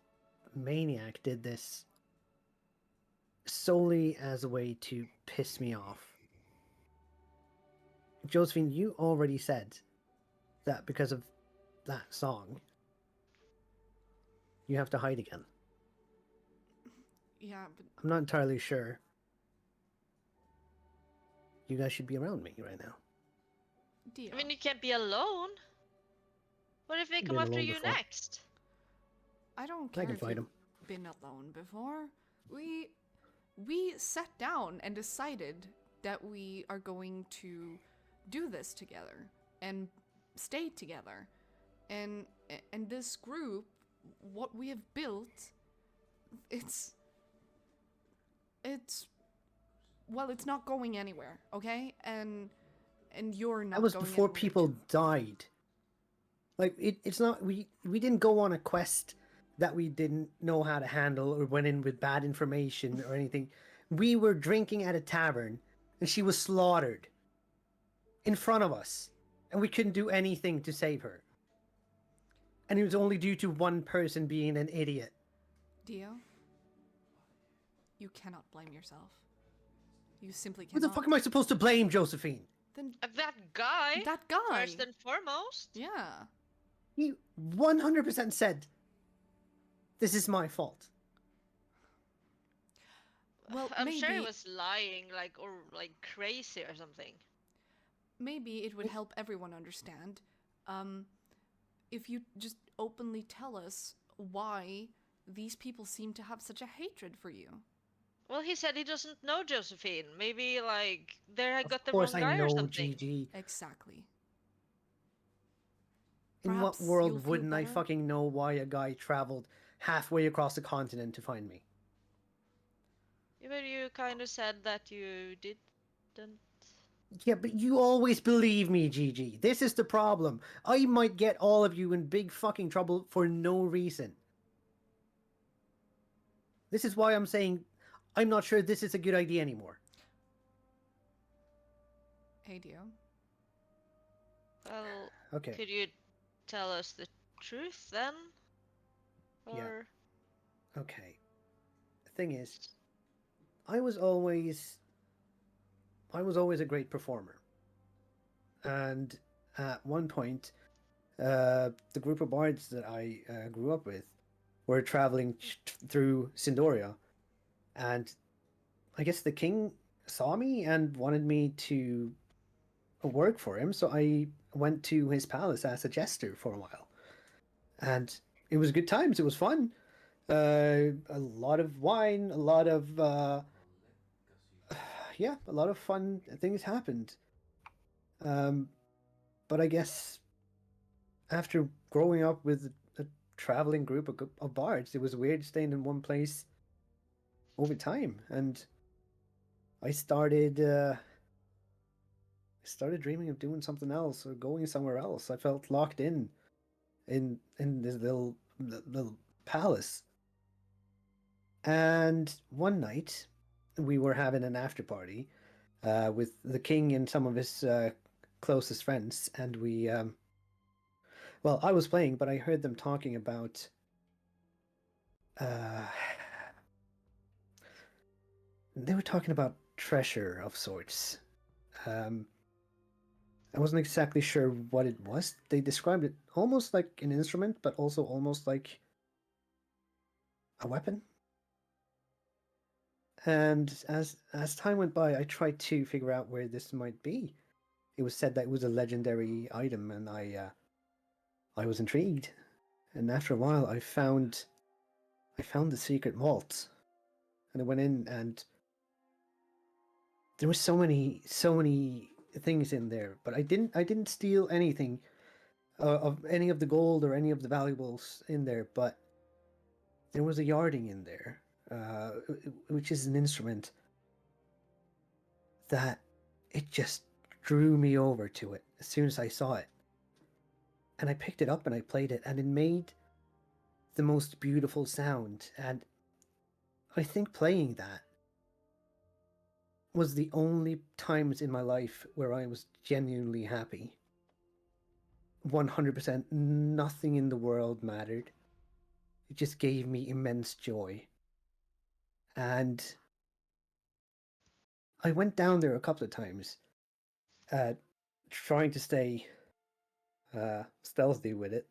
maniac did this solely as a way to piss me off. Josephine, you already said that because of that song, you have to hide again. Yeah, but I'm not entirely sure. You guys should be around me right now. Dio. I mean, you can't be alone. What if they I've come been after alone you before. next? I don't I care can if fight you've him. been alone before. We sat down and decided that we are going to do this together and stay together. And this group, what we have built, it's well, it's not going anywhere, okay? And you're not That was going before anywhere people too. died. Like it's not we didn't go on a quest that we didn't know how to handle or went in with bad information or anything. We were drinking at a tavern and she was slaughtered in front of us and we couldn't do anything to save her. And it was only due to one person being an idiot. Dio, you cannot blame yourself. You simply Who cannot. the fuck am I supposed to blame, Josephine? Then That guy. that guy. First and foremost. Yeah. He 100% said, "This is my fault." Well, I'm maybe sure he was lying, or crazy or something. maybe it would help everyone understand, if you just openly tell us why these people seem to have such a hatred for you. Well, he said he doesn't know Josephine. Maybe they Of got the course wrong I guy or know, something. GG. Exactly. In what Perhaps you'll world feel wouldn't I better? fucking know why a guy traveled halfway across the continent to find me? Yeah, but you kind of said that you didn't. Yeah, but you always believe me, GG. This is the problem. I might get all of you in big fucking trouble for no reason. This is why I'm saying I'm not sure this is a good idea anymore. Hey, Dio. Well, Okay. could you tell us the truth then? Yeah. Or Okay. The thing is, I was always a great performer. And at one point, the group of bards that I grew up with were traveling through Sindoria, and I guess the king saw me and wanted me to work for him, so I went to his palace as a jester for a while, and it was good times. It was fun. A lot of wine, a lot of yeah, a lot of fun things happened. But I guess after growing up with a traveling group of bards, it was weird staying in one place over time, and I started dreaming of doing something else or going somewhere else. I felt locked in this little palace. And one night, we were having an after party with the king and some of his closest friends, and we well, I was playing, but I heard them talking about they were talking about treasure of sorts. Um, I wasn't exactly sure what it was. They described it almost like an instrument, but also almost like a weapon. And as time went by, I tried to figure out where this might be. It was said that it was a legendary item, and I was intrigued. And after a while, I found the secret vault, and I went in, and there were so many things in there. But I didn't steal anything of any of the gold or any of the valuables in there. But there was a yarding in there, which is an instrument that it just drew me over to it as soon as I saw it. And I picked it up and I played it, and it made the most beautiful sound. And I think playing that was the only times in my life where I was genuinely happy. 100%, nothing in the world mattered. It just gave me immense joy. And I went down there a couple of times, trying to stay stealthy with it.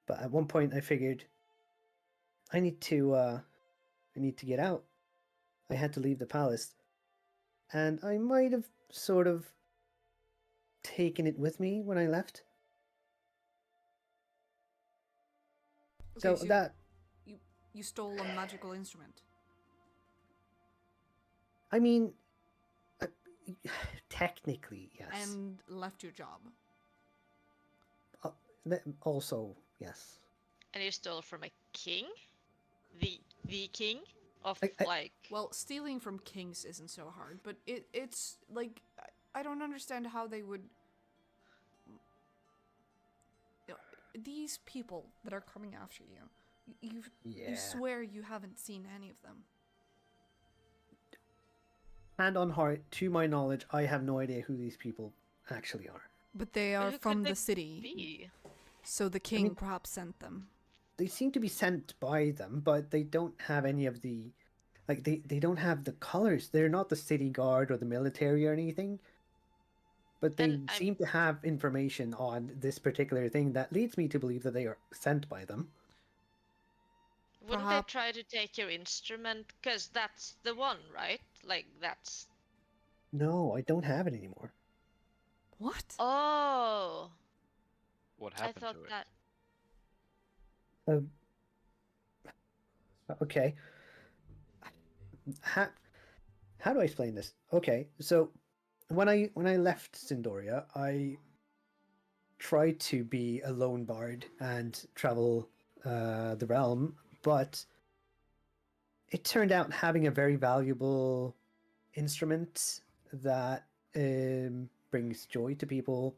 But at one point, I figured I need to get out. I had to leave the palace, and I might have sort of taken it with me when I left. Okay, So that you stole a magical instrument. I mean, uh, technically yes. And left your job. Also yes. And you stole from a king, the king of Well, stealing from kings isn't so hard, but it's like I don't understand how they would. these people that are coming after you, you Yeah. you swear you haven't seen any of them. Hand on heart, to my knowledge, I have no idea who these people actually are. But they But are who could from they the city, be? so the king mean- perhaps sent them. They seem to be sent by them, but they don't have any of the, like, they don't have the colors. They're not the city guard or the military or anything. But they And seem to have information on this particular thing that leads me to believe that they are sent by them. wouldn't Perhap- they try to take your instrument? Because that's the one, right? Like, that's. No, I don't have it anymore. What? Oh, What I happened thought to it? that. Um, okay. How do I explain this? Okay, so when I left Sindoria, I tried to be a lone bard and travel the realm, but it turned out having a very valuable instrument that brings joy to people,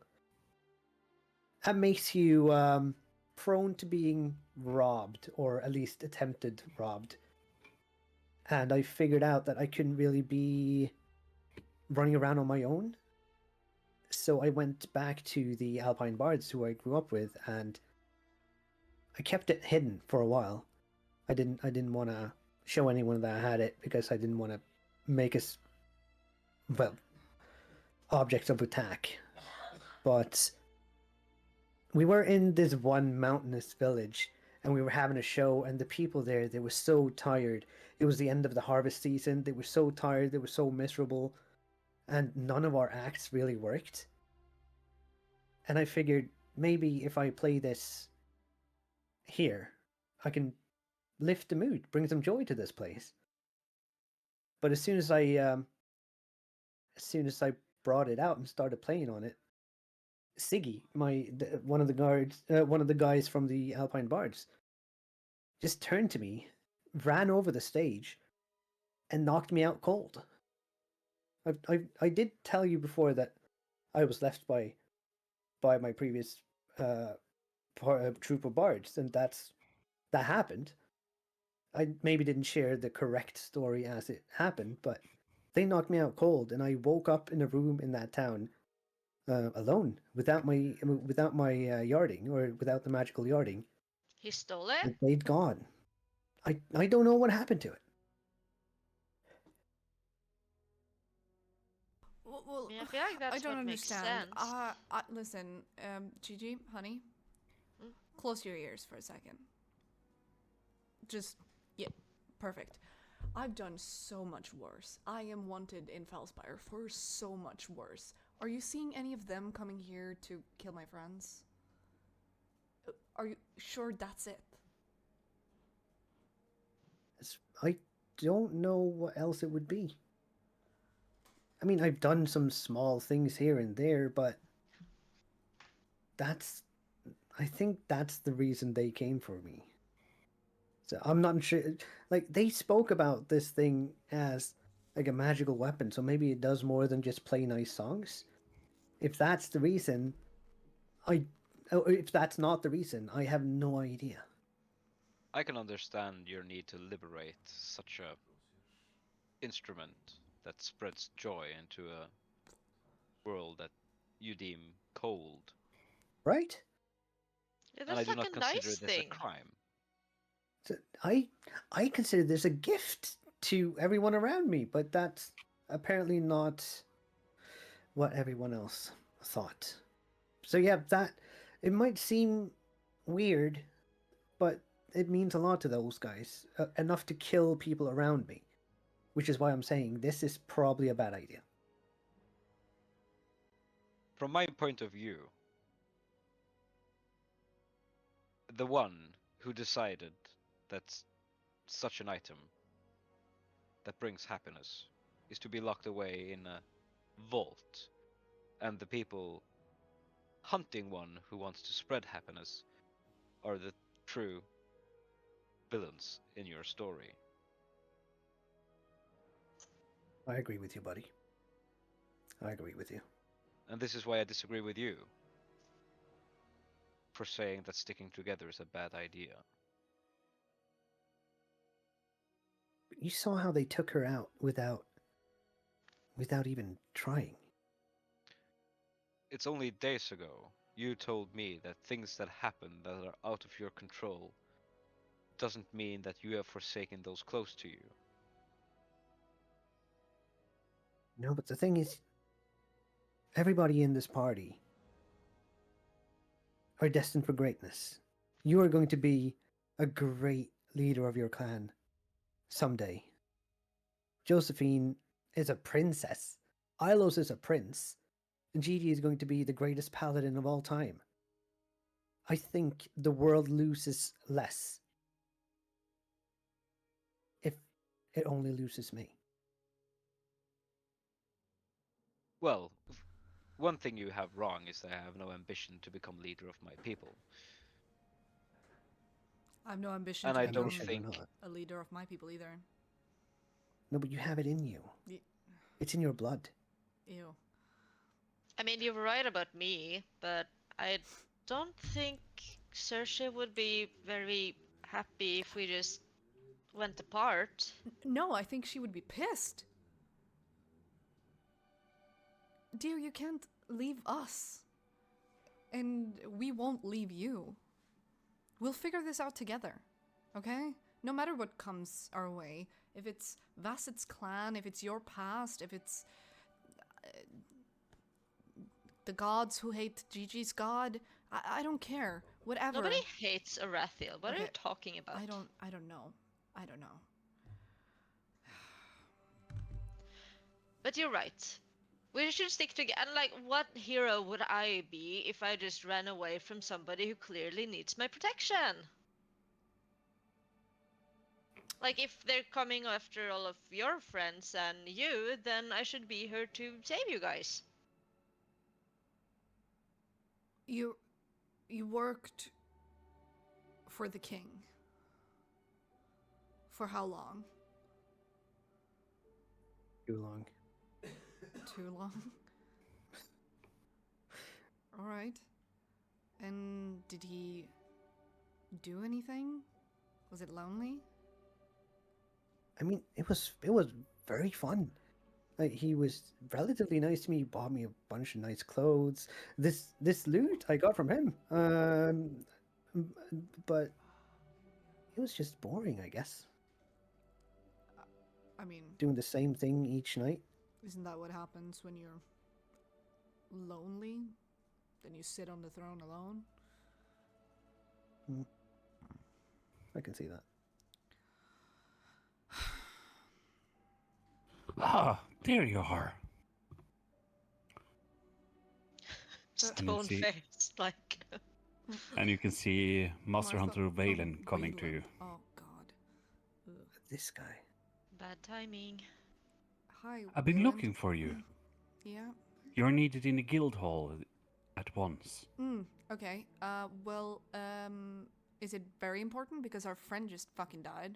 that makes you prone to being robbed, or at least attempted robbed. And I figured out that I couldn't really be running around on my own. So I went back to the Alpine Bards who I grew up with, and I kept it hidden for a while. I didn't want to show anyone that I had it, because I didn't want to make us, well, objects of attack. But we were in this one mountainous village, and we were having a show, and the people there, they were so tired. It was the end of the harvest season. They were so tired, they were so miserable, and none of our acts really worked. And I figured, maybe if I play this here, I can lift the mood, bring some joy to this place. But as soon as I brought it out and started playing on it, Siggy, one of the guys from the Alpine Bards, just turned to me, ran over the stage, and knocked me out cold. I did tell you before that I was left by my previous troop of bards, and that happened. I maybe didn't share the correct story as it happened, but they knocked me out cold, and I woke up in a room in that town, alone, without my yarding, or without the magical yarding. He stole it? They'd gone. I don't know what happened to it. Well, I mean, I feel like that's I don't what makes understand. sense. Listen, Gigi, honey, Hmm? close your ears for a second. Just, yeah, perfect. I've done so much worse. I am wanted in Felspire for so much worse. Are you seeing any of them coming here to kill my friends? Are you sure that's it? I don't know what else it would be. I mean, I've done some small things here and there, but I think that's the reason they came for me. So I'm not sure. Like, they spoke about this thing as like a magical weapon, so maybe it does more than just play nice songs. If that's the reason, if that's not the reason, I have no idea. I can understand your need to liberate such a instrument that spreads joy into a world that you deem cold. Right? Yeah, And I that's do like not a consider nice this a thing. crime. So I consider this a gift to everyone around me, but that's apparently not what everyone else thought. So yeah, that it might seem weird, but it means a lot to those guys, enough to kill people around me, which is why I'm saying this is probably a bad idea. From my point of view, the one who decided that such an item that brings happiness is to be locked away in a vault, and the people hunting one who wants to spread happiness are the true villains in your story. I agree with you, buddy. I agree with you. And this is why I disagree with you. for saying that sticking together is a bad idea. You saw how they took her out without even trying. It's only days ago you told me that things that happen that are out of your control doesn't mean that you have forsaken those close to you. No, but the thing is, everybody in this party are destined for greatness. You are going to be a great leader of your clan someday. Josephine is a princess. Ilos is a prince. And Gigi is going to be the greatest paladin of all time. I think the world loses less if it only loses me. Well, one thing you have wrong is that I have no ambition to become leader of my people. I have no ambition And to I become don't Ambition or think not. a leader of my people either. No, but you have it in you. Ye- It's in your blood. Ew. I mean, you're right about me, but I don't think Cersei would be very happy if we just went apart. No, I think she would be pissed. Dear, you can't leave us. And we won't leave you. We'll figure this out together. Okay? No matter what comes our way. If it's Vasset's clan, if it's your past, if it's the gods who hate Gigi's god, I don't care. Whatever. Nobody hates Arathiel. What are you Okay, talking about? I don't know. I don't know. But you're right. We should stick together. And like, what hero would I be if I just ran away from somebody who clearly needs my protection? Like, if they're coming after all of your friends and you, then I should be here to save you guys. You worked for the king. For how long? Too long. Too long? Alright. And did he do anything? Was it lonely? I mean, it was very fun. Like, he was relatively nice to me. He bought me a bunch of nice clothes. This loot I got from him. But it was just boring, I guess. I mean, Doing the same thing each night. isn't that what happens when you're lonely? Then you sit on the throne alone? I can see that. Ah, there you are. Stone see- face, like. And you can see Master Hunter Valen coming to you. Oh god. Ugh. This guy. Bad timing. Hi, I've been Wayland. looking for you. Yeah? You're needed in the guild hall at once. Okay. Well, is it very important? Because our friend just fucking died.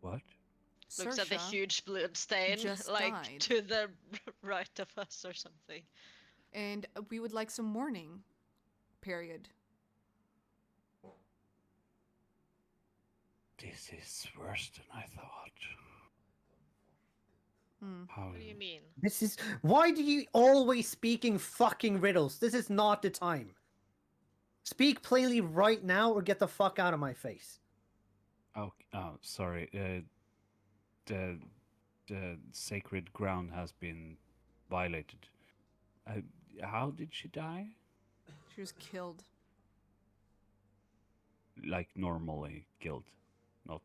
What? Looks at the Saoirse, huge blood stain, just like died. to the right of us or something. and we would like some mourning. Period. This is worse than I thought. How? What do you mean? This is why do you always speaking fucking riddles? This is not the time. Speak plainly right now or get the fuck out of my face. Oh, sorry. The sacred ground has been violated. How did she die? She was killed. Like normally killed, not.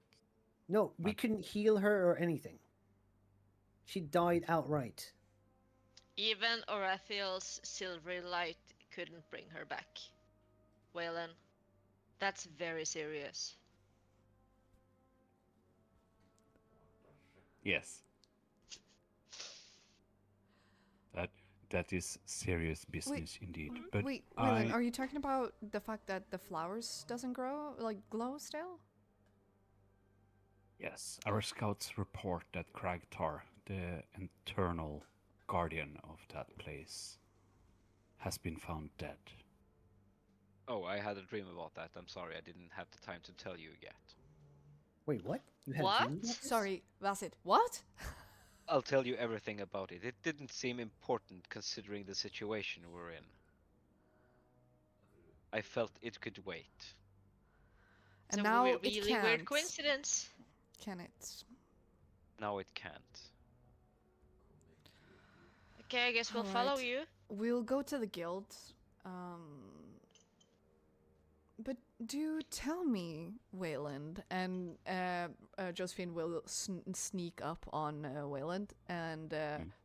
No, we couldn't heal her or anything. She died outright. Even Orathiel's silvery light couldn't bring her back. Waylon, that's very serious. Yes. That is serious business indeed. But Wait, Waylon, I are you talking about the fact that the flowers doesn't grow, like glow still? yes, our scouts report that Cragtar, the eternal guardian of that place has been found dead. Oh, I had a dream about that. I'm sorry, I didn't have the time to tell you yet. Wait, what? You had a What? dream about this? Sorry, Vasit. What? I'll tell you everything about it. It didn't seem important considering the situation we're in. I felt it could wait. And So now it really weird can't. coincidence. Can it? Now it can't. Okay, I guess we'll All follow right. you. We'll go to the guild. But do tell me, Wayland, and Josephine will sneak up on Wayland and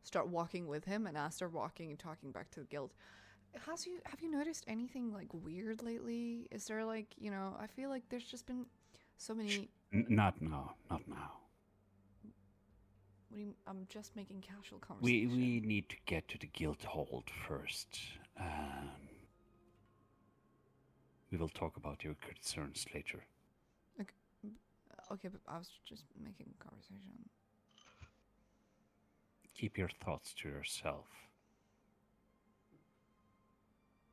start walking with him, and as they're walking and talking back to the guild, have you noticed anything like weird lately? Is there like, I feel like there's just been so many. Not now, not now. What do you? I'm just making casual conversation. We need to get to the guild hold first. We will talk about your concerns later. Okay, but I was just making conversation. Keep your thoughts to yourself.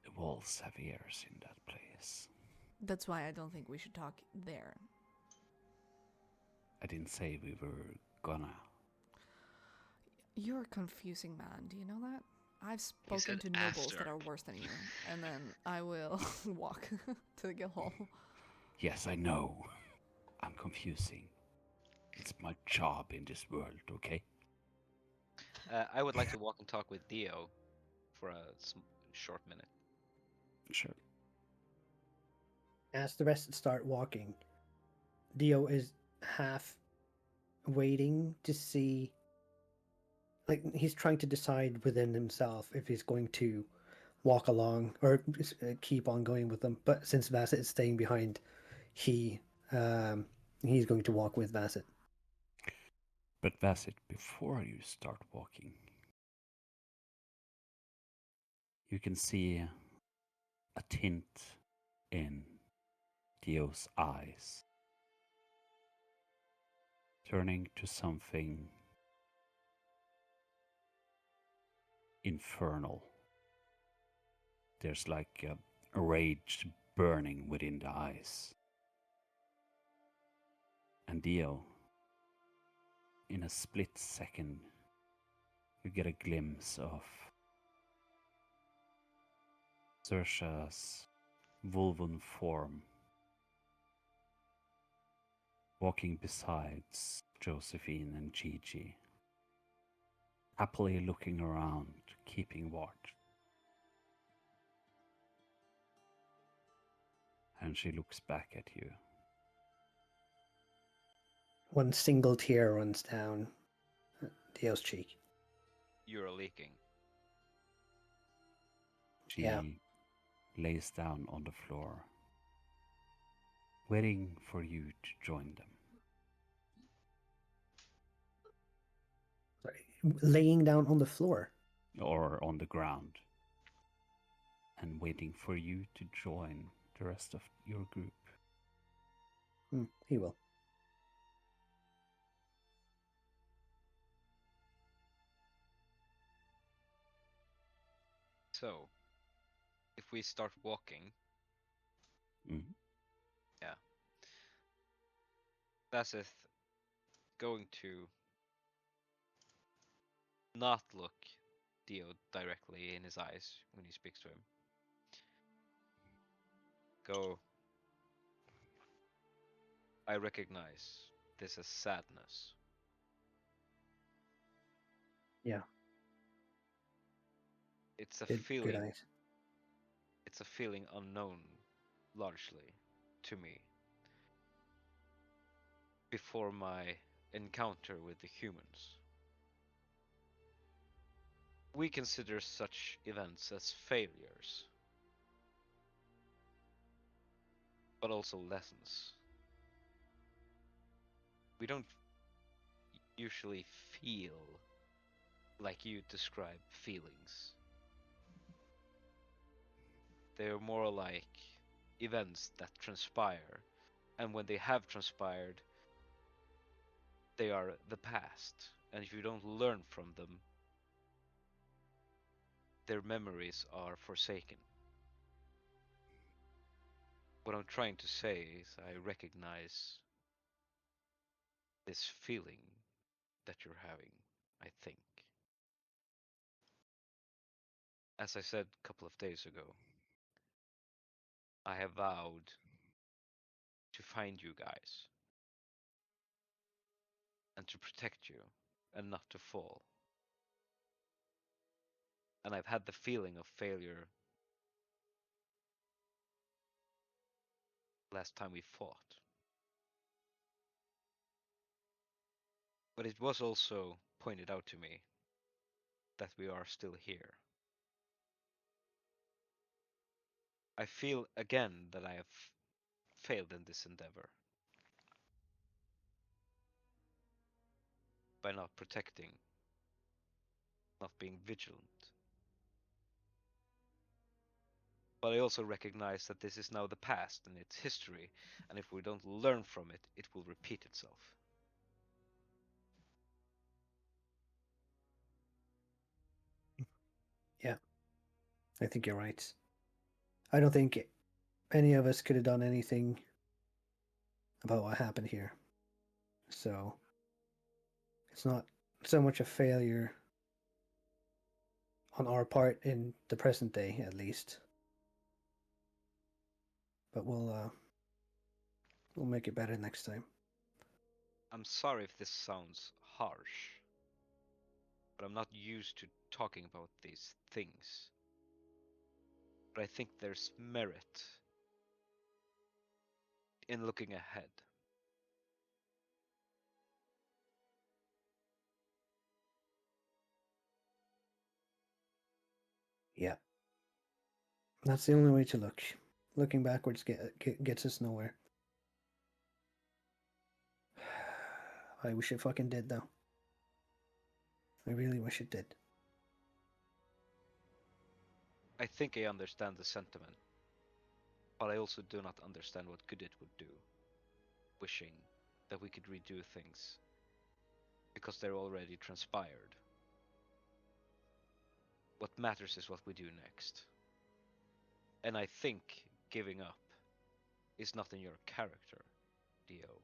The wolves have ears in that place. That's why I don't think we should talk there. I didn't say we were gonna. You're a confusing man, do you know that? I've spoken said to nobles that after. are worse than you, and then I will walk to the guild hall. Yes, I know. I'm confusing. It's my job in this world, okay? I would like to walk and talk with Dio for a short minute. Sure. As the rest start walking, Dio is half waiting to see. Like, he's trying to decide within himself if he's going to walk along or keep on going with them. But since Vasset is staying behind, he's going to walk with Vasset. But Vasset, before you start walking, you can see a tint in Dio's eyes, turning to something infernal. There's like a rage burning within the eyes. And Dio, in a split second, you get a glimpse of Sersha's woven form walking besides Josephine and Gigi, happily looking around, keeping watch. And she looks back at you. One single tear runs down Dio's cheek. You're leaking. She Yeah. lays down on the floor, waiting for you to join them. Sorry, laying down on the floor. Or on the ground, and waiting for you to join the rest of your group. He will. So, if we start walking, Mhm. yeah, Vaseth going to not look Dio directly in his eyes when he speaks to him. Go, I recognize this as sadness. Yeah. It's a Good feeling. eyes. It's a feeling unknown, largely, to me. Before my encounter with the humans, we consider such events as failures, but also lessons. We don't usually feel like you describe feelings. They're more like events that transpire, and when they have transpired, they are the past. And if you don't learn from them, their memories are forsaken. What I'm trying to say is I recognize this feeling that you're having, I think. As I said a couple of days ago, I have vowed to find you guys and to protect you and not to fall. And I've had the feeling of failure last time we fought. But it was also pointed out to me that we are still here. I feel again that I have failed in this endeavor by not protecting, not being vigilant. But I also recognize that this is now the past and it's history, and if we don't learn from it, it will repeat itself. Yeah, I think you're right. I don't think any of us could have done anything about what happened here. So it's not so much a failure on our part in the present day, at least. But we'll make it better next time. I'm sorry if this sounds harsh, but I'm not used to talking about these things. But I think there's merit in looking ahead. Yeah, that's the only way to look. Looking backwards gets us nowhere. I wish it fucking did, though. I really wish it did. I think I understand the sentiment, but I also do not understand what good it would do. Wishing that we could redo things because they're already transpired. What matters is what we do next. And I think giving up is not in your character, Dio.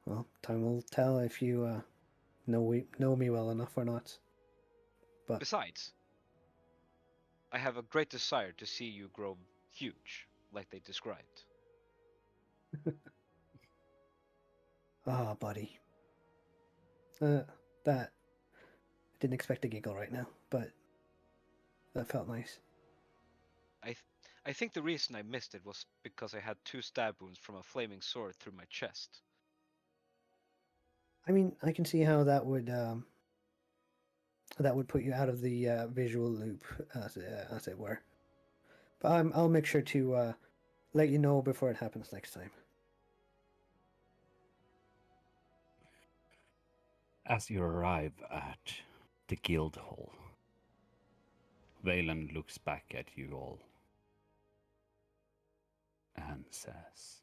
Well, time will tell if you know me well enough or not. But Besides, I have a great desire to see you grow huge, like they described. ah, buddy. That I didn't expect a giggle right now, but that felt nice. I think the reason I missed it was because I had 2 stab wounds from a flaming sword through my chest. I mean, I can see how that would put you out of the visual loop, as it were. But I'll make sure to let you know before it happens next time. As you arrive at the guild hall, Valen looks back at you all and says,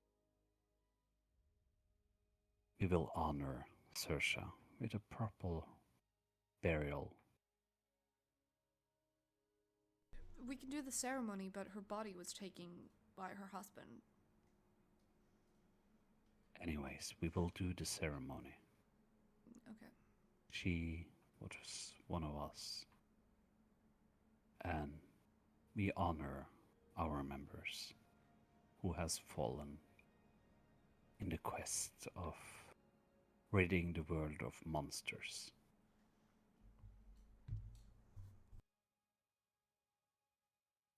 "We will honor Sersha with a proper burial." We can do the ceremony, but her body was taken by her husband. Anyways, we will do the ceremony. Okay. She was one of us, and we honor our members who has fallen in the quest of ridding the world of monsters.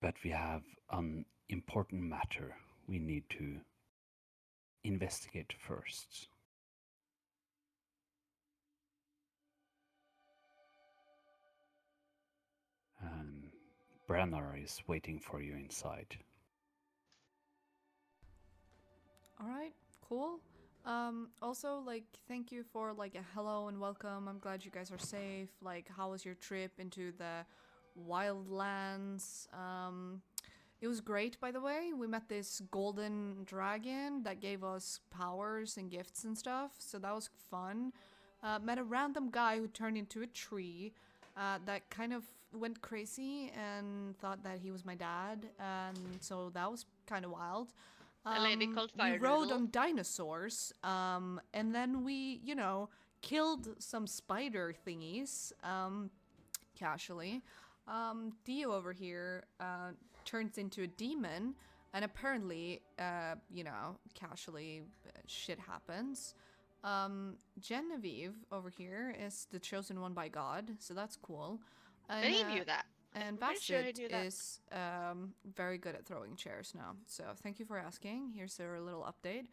But we have an important matter we need to investigate first. And Brennar is waiting for you inside. All right. Cool. Also, like, thank you for like a hello and welcome. I'm glad you guys are safe. Like, how was your trip into the wildlands? It was great, by the way. We met this golden dragon that gave us powers and gifts and stuff, so that was fun. met a random guy who turned into a tree that kind of went crazy and thought that he was my dad, and so that was kind of wild. A lady called We Fire rode Doodle. on dinosaurs, and then we, killed some spider thingies, casually. Dio over here turns into a demon, and apparently, casually, shit happens. Genevieve over here is the chosen one by God, so that's cool. But And, he knew that. and I'm pretty sure he Bastet knew that. is very good at throwing chairs now. So thank you for asking. Here's a little update.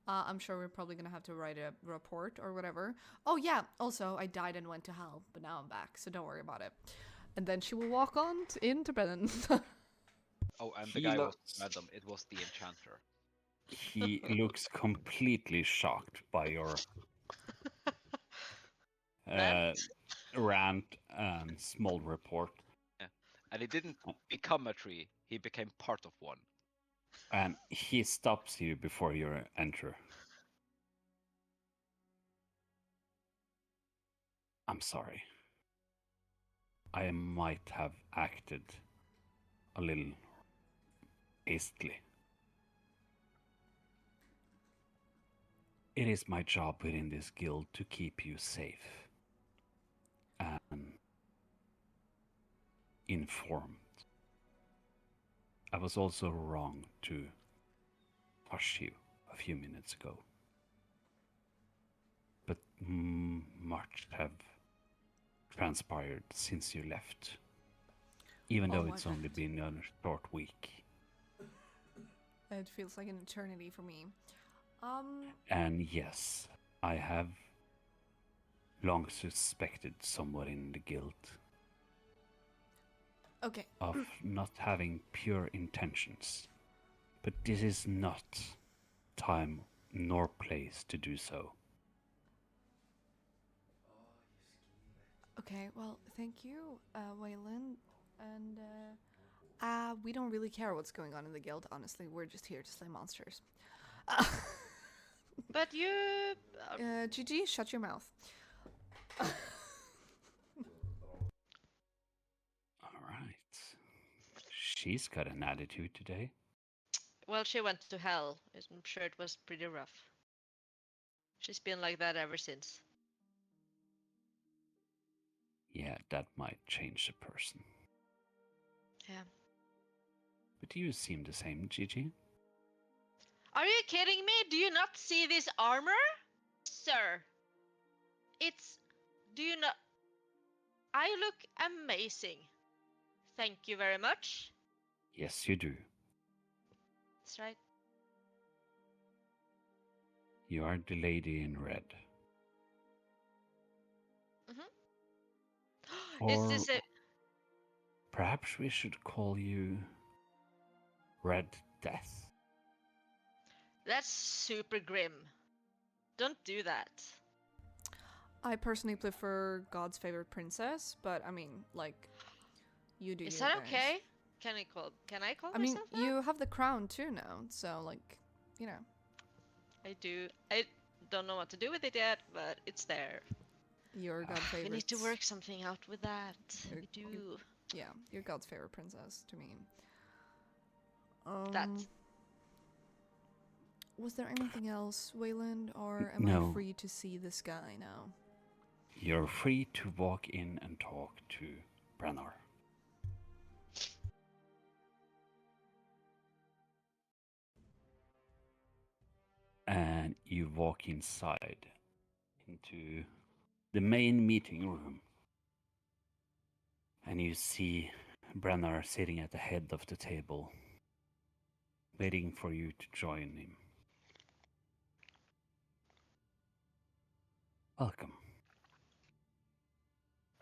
I'm sure we're probably gonna have to write a report or whatever. Oh yeah, also I died and went to hell, but now I'm back, so don't worry about it. And then she will walk on into Brennan. Oh, and the He guy was looks- random. It was the enchanter. He looks completely shocked by your Rant? rant and small report, And he didn't become a tree. He became part of one. and he stops you before you enter. I'm sorry. I might have acted a little hastily. It is my job within this guild to keep you safe and informed. I was also wrong to push you a few minutes ago. But much have transpired since you left. Even Oh though my it's only God. been a short week. It feels like an eternity for me. And yes, I have long suspected someone in the guild Okay. of not having pure intentions. But this is not time nor place to do so. Okay, well, thank you, Waylon. And, we don't really care what's going on in the guild, honestly. We're just here to slay monsters. But you. GG, shut your mouth. Alright. She's got an attitude today. Well, she went to hell. I'm sure it was pretty rough. She's been like that ever since. Yeah, that might change a person. Yeah. But you seem the same, Gigi. Are you kidding me? Do you not see this armor? Sir. It's. Do you not. I look amazing. Thank you very much. Yes, you do. That's right. You are the lady in red. Is Or this a. perhaps we should call you Red Death. That's super grim. Don't do that. I personally prefer God's favorite princess, but I mean, like, you do Is you that guys. okay? Can I call I mean, myself that? you have the crown too now, so, like, you know. I do. I don't know what to do with it yet, but it's there. You're God's favorite. We need to work something out with that. You're- We you- do. Yeah, you're God's favorite princess to me. That. Was there anything else, Wayland, or am No. I free to see this guy now? You're free to walk in and talk to Brennar. And you walk inside into the main meeting room. And you see Brennar sitting at the head of the table, waiting for you to join him. Welcome.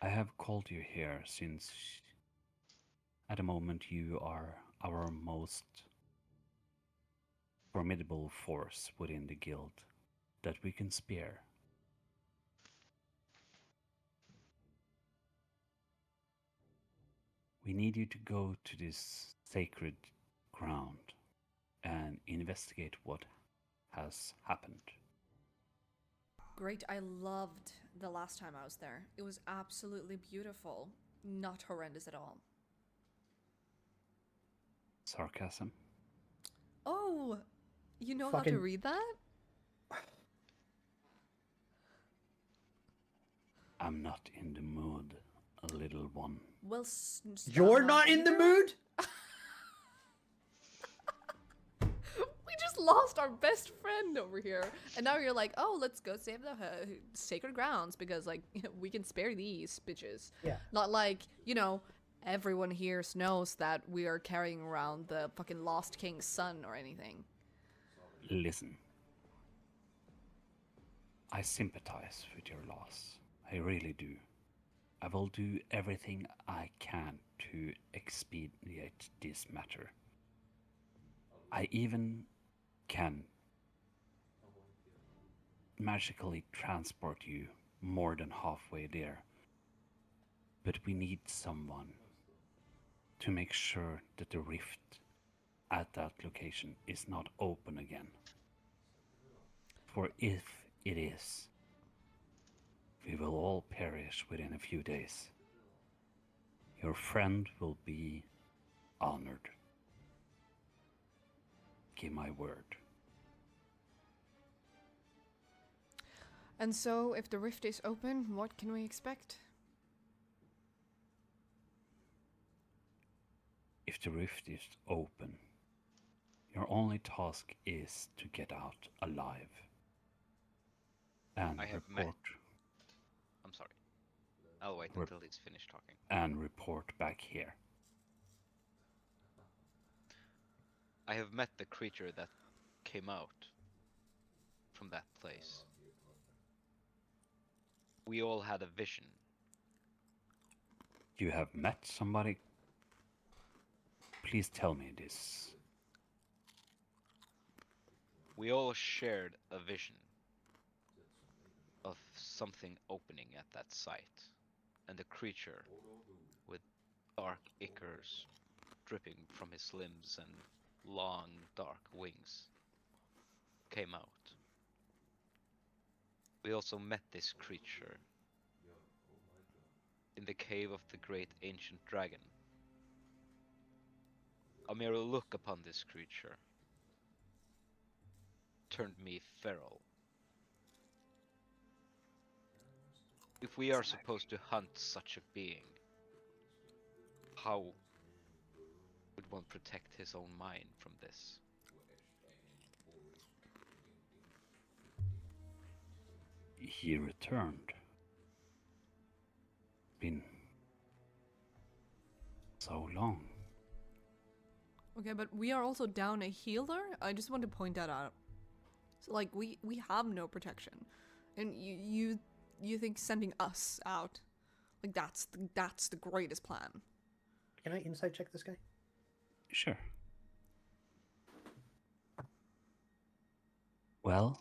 I have called you here since at the moment you are our most formidable force within the guild that we can spare. We need you to go to this sacred ground and investigate what has happened. Great, I loved the last time I was there. It was absolutely beautiful. Not horrendous at all. Sarcasm. Oh, you know how to Fucking- read that? I'm not in the mood, a little one. Well, You're not in the either. mood? We just lost our best friend over here. And now you're like, oh, let's go save the sacred grounds because, like, we can spare these bitches. Yeah. Not like, everyone here knows that we are carrying around the fucking Lost King's son or anything. Listen. I sympathize with your loss. I really do. I will do everything I can to expedite this matter. I even can magically transport you more than halfway there. But we need someone to make sure that the rift at that location is not open again. For if it is, we will all perish within a few days. Your friend will be honored. Give my word. And so, if the rift is open, what can we expect? If the rift is open, your only task is to get out alive. And I have met- report I'm sorry. I'll wait Rep- until he's finished talking. and report back here. I have met the creature that came out from that place. We all had a vision. You have met somebody? Please tell me this. We all shared a vision of something opening at that site, and the creature with dark ichors dripping from his limbs and long dark wings came out. We also met this creature in the cave of the great ancient dragon. A mere look upon this creature turned me feral. If we are supposed to hunt such a being, how would one protect his own mind from this? He returned. Been so long. Okay, but we are also down a healer. I just want to point that out. So, like, we have no protection, and you think sending us out, like that's the greatest plan. Can I insight check this guy? Sure. Well,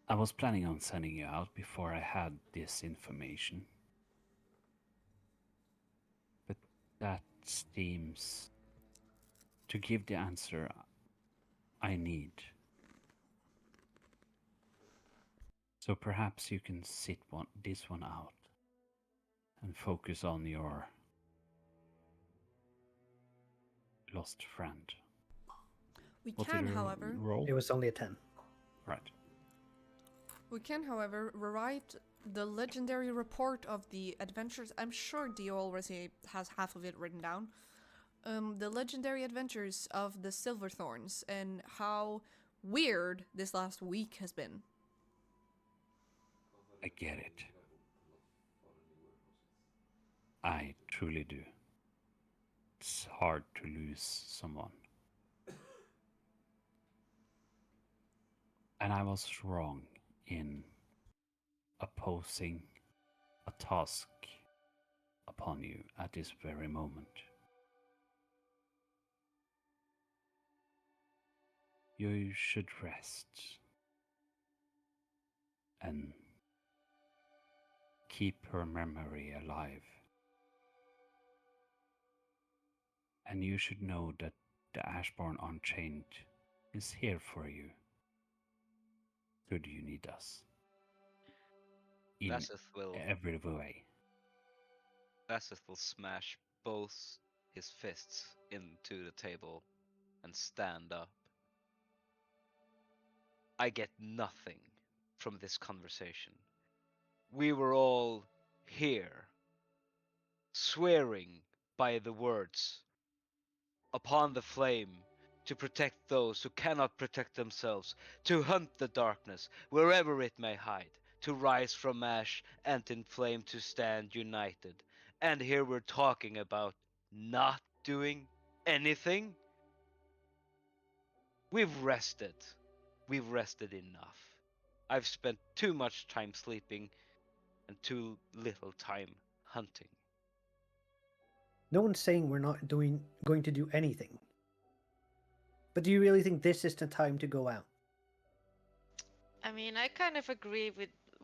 I was planning on sending you out before I had this information. But that seems to give the answer I need. So perhaps you can sit this one out and focus on your lost friend. We What can, did you however, roll? It was only a 10. Right. rewrite the legendary report of the adventures. I'm sure Dio already has half of it written down. The legendary adventures of the Silverthorns and how weird this last week has been. I get it. I truly do. It's hard to lose someone. And I was wrong in opposing a task upon you at this very moment. You should rest and keep her memory alive. And you should know that the Ashborn Unchained is here for you. Should you need us? in Vassith will every way. smash both his fists into the table and stand up. I get nothing from this conversation. We were all here, swearing by the words, upon the flame, to protect those who cannot protect themselves, to hunt the darkness wherever it may hide, to rise from ash and in flame to stand united. And here we're talking about not doing anything? We've rested. We've rested enough. I've spent too much time sleeping and too little time hunting. No one's saying we're not going to do anything. But do you really think this is the time to go out? I mean, I kind of agree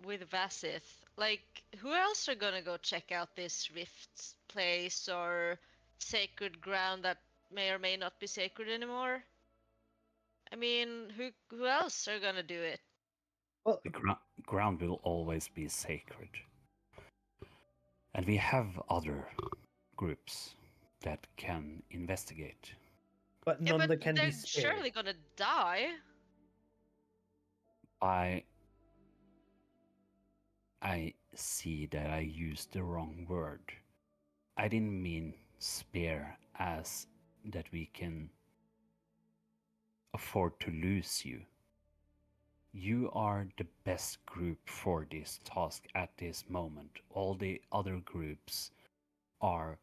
with Vasith. Like, who else are gonna go check out this rift place or sacred ground that may or may not be sacred anymore? I mean, who else are gonna do it? Well, The ground will always be sacred. And we have other groups that can investigate. but Yeah, none but that can be they're spared. surely gonna die. I see that I used the wrong word. I didn't mean spare as that we can afford to lose you. You are the best group for this task at this moment. All the other groups are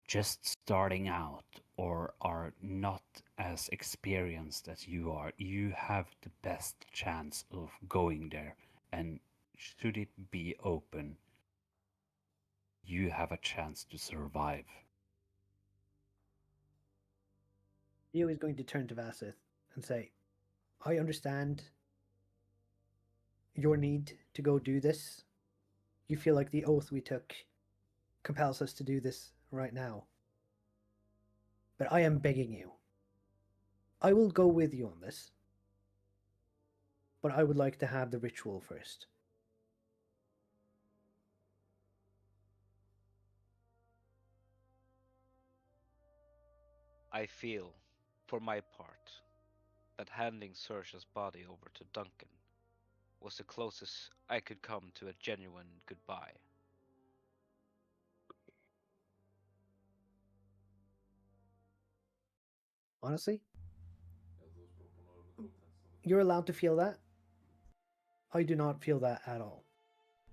just starting out or are not as experienced as you are. You have the best chance of going there, and should it be open, you have a chance to survive. Dio is going to turn to Vasith and say, I understand your need to go do this. You feel like the oath we took compels us to do this right now. But I am begging you. I will go with you on this. But I would like to have the ritual first. I feel, for my part, that handing Saoirse's body over to Duncan was the closest I could come to a genuine goodbye. Honestly, you're allowed to feel that. I do not feel that at all.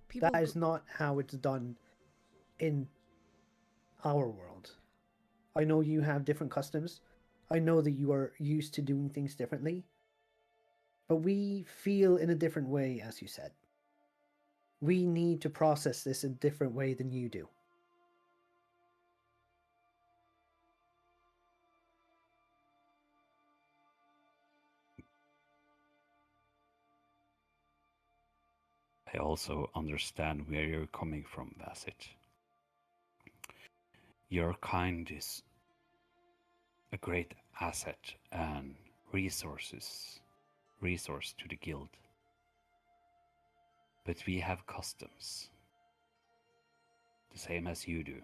People, That is not how it's done in our world. I know you have different customs. I know that you are used to doing things differently. But we feel in a different way, as you said. We need to process this in a different way than you do. I also understand where you're coming from, Bassett. Your kind is a great asset and resource to the guild. But we have customs, the same as you do,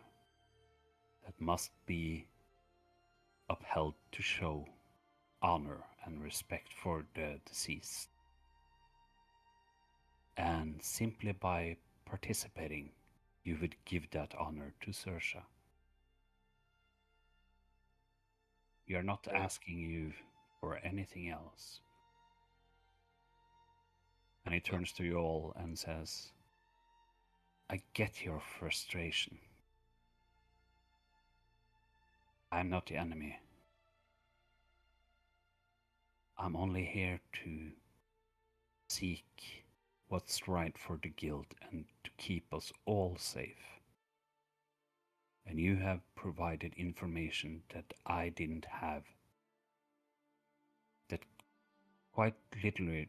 that must be upheld to show honor and respect for the deceased. And simply by participating, you would give that honor to Saoirse. We are not Very asking you for anything else. And he well. turns to you all and says, I get your frustration. I'm not the enemy. I'm only here to seek what's right for the guild and to keep us all safe. And you have provided information that I didn't have, that quite literally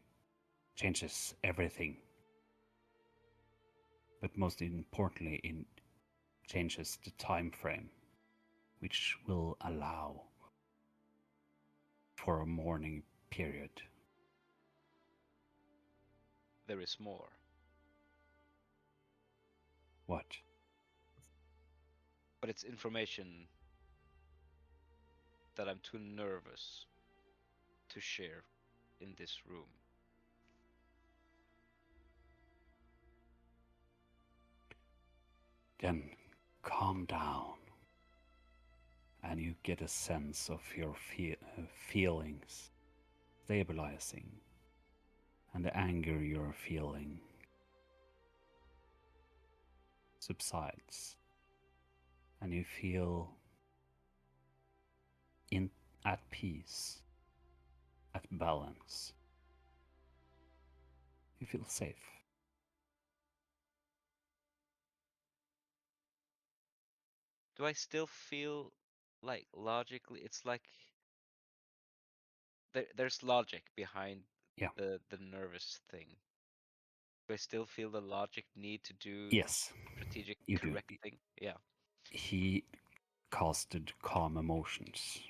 changes everything. But most importantly, it changes the time frame, which will allow for a mourning period. There is more. What? But it's information that I'm too nervous to share in this room. Then calm down, and you get a sense of your feelings stabilizing, and the anger you're feeling subsides, and you feel at peace, at balance. You feel safe. Do I still feel like logically it's like there's logic behind Yeah. the nervous thing? Do I still feel the logic need to do Yes, strategic you do. correct thing? Yeah. He casted calm emotions.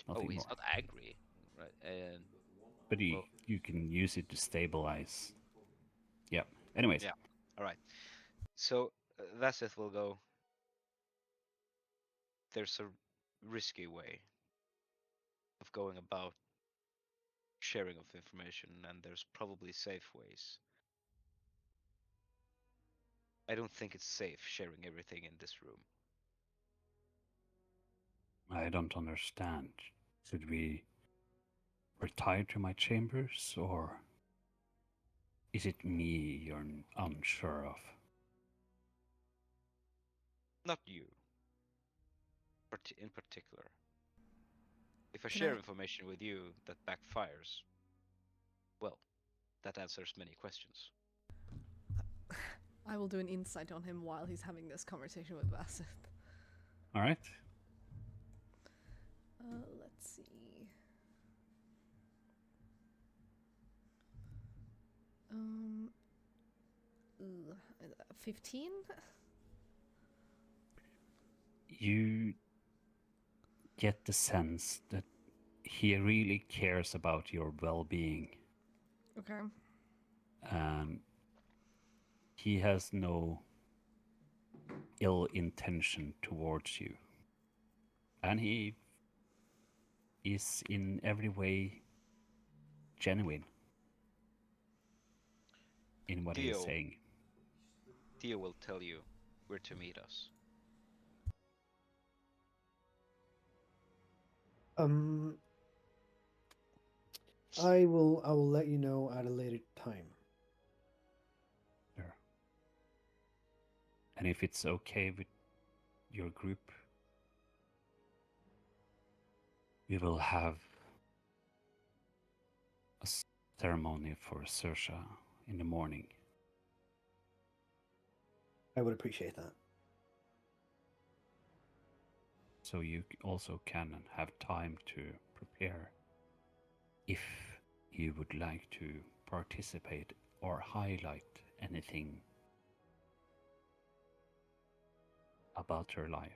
Oh, Nothing he's more. not angry, right? And But well, you can use it to stabilize. Yeah. Anyways, yeah. All right. So Vaseth will go. There's a risky way of going about sharing of information, and there's probably safe ways. I don't think it's safe sharing everything in this room. I don't understand. Should we retire to my chambers, or is it me you're unsure of? Not you, in particular. If I Can share I? information with you that backfires, well, that answers many questions. I will do an insight on him while he's having this conversation with Bassett. All right. Let's see. 15? You get the sense that he really cares about your well-being, Okay. and he has no ill intention towards you, and he is in every way genuine in what he's Dio, saying. Dio will tell you where to meet us. Um, I will let you know at a later time. Sure. And if it's okay with your group, we will have a ceremony for Sersha in the morning. I would appreciate that. So you also can have time to prepare if you would like to participate or highlight anything about her life.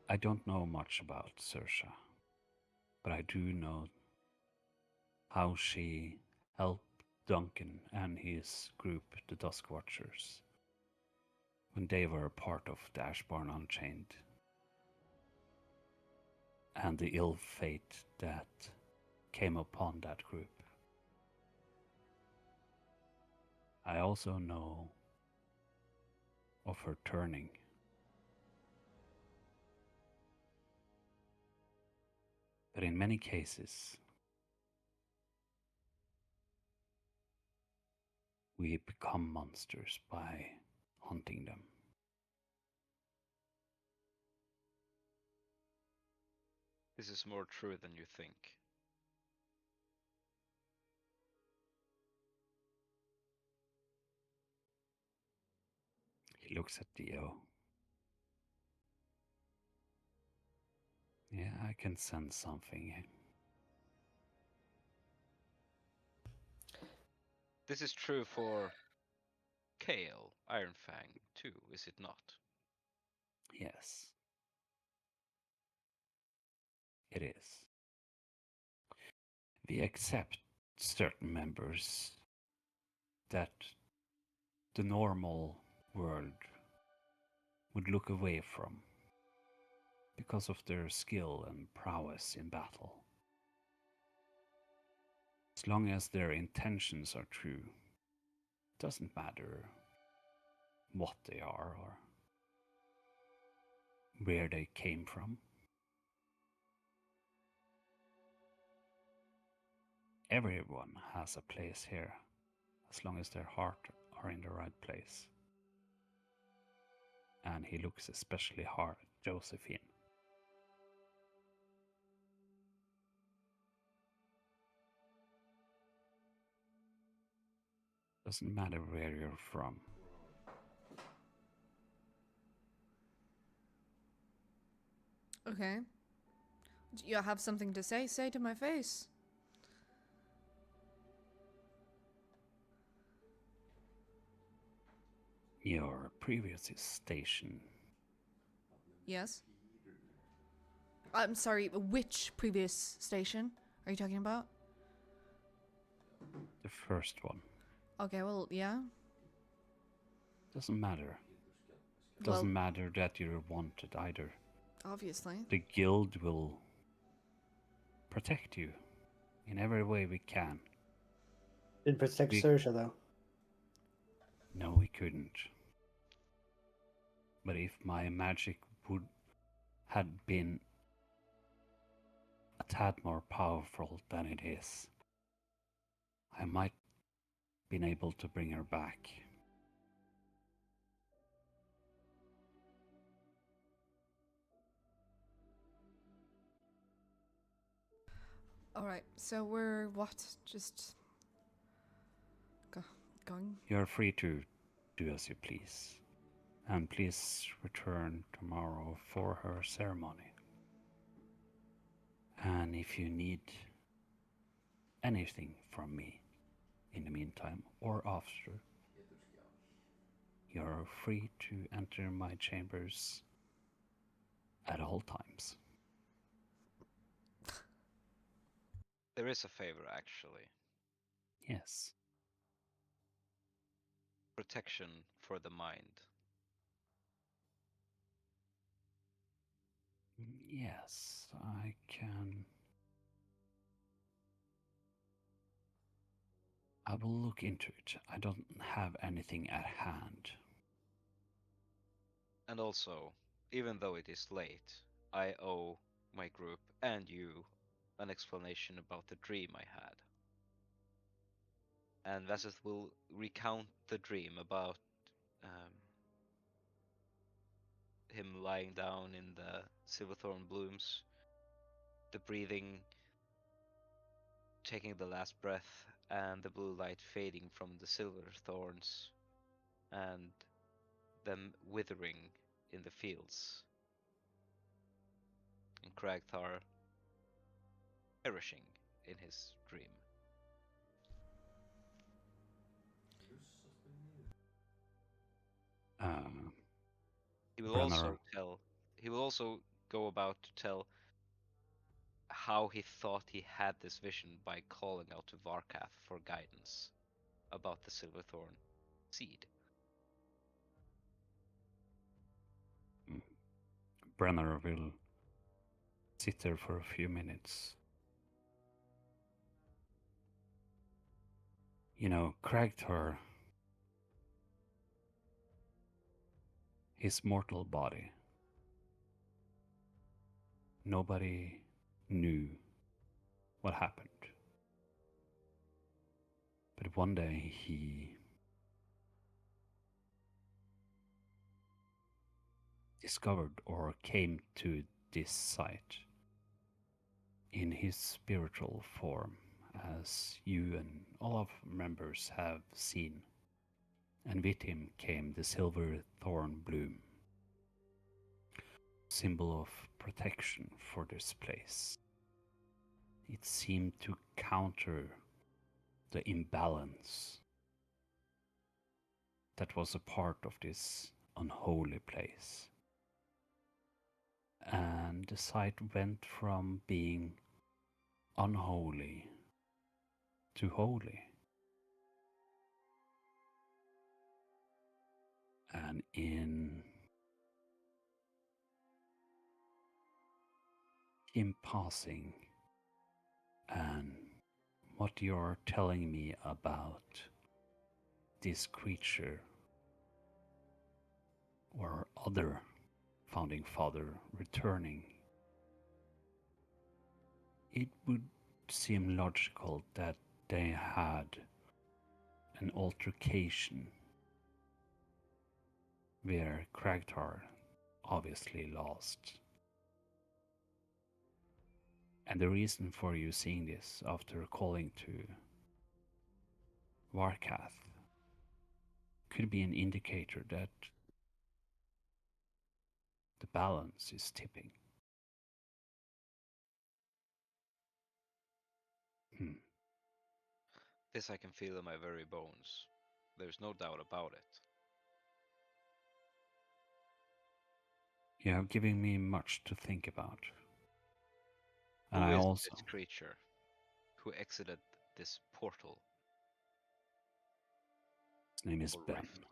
I don't know much about Sersha, but I do know how she helped Duncan and his group, the Dusk Watchers, when they were a part of the Ashbourne Unchained, and the ill fate that came upon that group. I also know of her turning. But in many cases, we become monsters by hunting them. This is more true than you think. He looks at Dio. Yeah, I can sense something. This is true for Kale, Ironfang, too, is it not? Yes, it is. We accept certain members that the normal world would look away from because of their skill and prowess in battle. As long as their intentions are true, it doesn't matter what they are or where they came from. Everyone has a place here, as long as their heart are in the right place. And he looks especially hard at Josephine. Doesn't matter where you're from. Okay. You have something to say? Say to my face. Your previous station. Yes. I'm sorry, which previous station are you talking about? The first one. Okay, well, yeah. Doesn't matter. Well, Doesn't matter that you're wanted either. obviously. The guild will protect you in every way we can. Didn't protect We- Saoirse though. No, we couldn't. But if my magic had been a tad more powerful than it is, I might been able to bring her back. Alright, so we're what? Just going? You're free to do as you please. And please return tomorrow for her ceremony. And if you need anything from me in the meantime or after, you're free to enter my chambers at all times. There is a favor, actually. Yes. Protection for the mind. Yes, I can. I will look into it. I don't have anything at hand. And also, even though it is late, I owe my group and you an explanation about the dream I had. And Vaseth will recount the dream about him lying down in the silverthorn blooms, the breathing, taking the last breath, and the blue light fading from the silver thorns, and them withering in the fields, and Cragthar perishing in his dream. He will Brenner. also tell. He will also go about to tell how he thought he had this vision by calling out to Varkath for guidance about the Silverthorn seed. Brenner will sit there for a few minutes. You know, Cragthor, his mortal body, nobody knew what happened. But one day he discovered or came to this site in his spiritual form, as you and all of members have seen. And with him came the silver thorn bloom, symbol of protection for this place. It seemed to counter the imbalance that was a part of this unholy place. And the site went from being unholy too holy. And in passing, and what you're telling me about this creature or other founding father returning, it would seem logical that they had an altercation where Kragtar obviously lost. And the reason for you seeing this after calling to Warkath could be an indicator that the balance is tipping. This I can feel in my very bones. There's no doubt about it. You have given me much to think about. Who And I is also, this creature who exited this portal his name is or Ben. rift?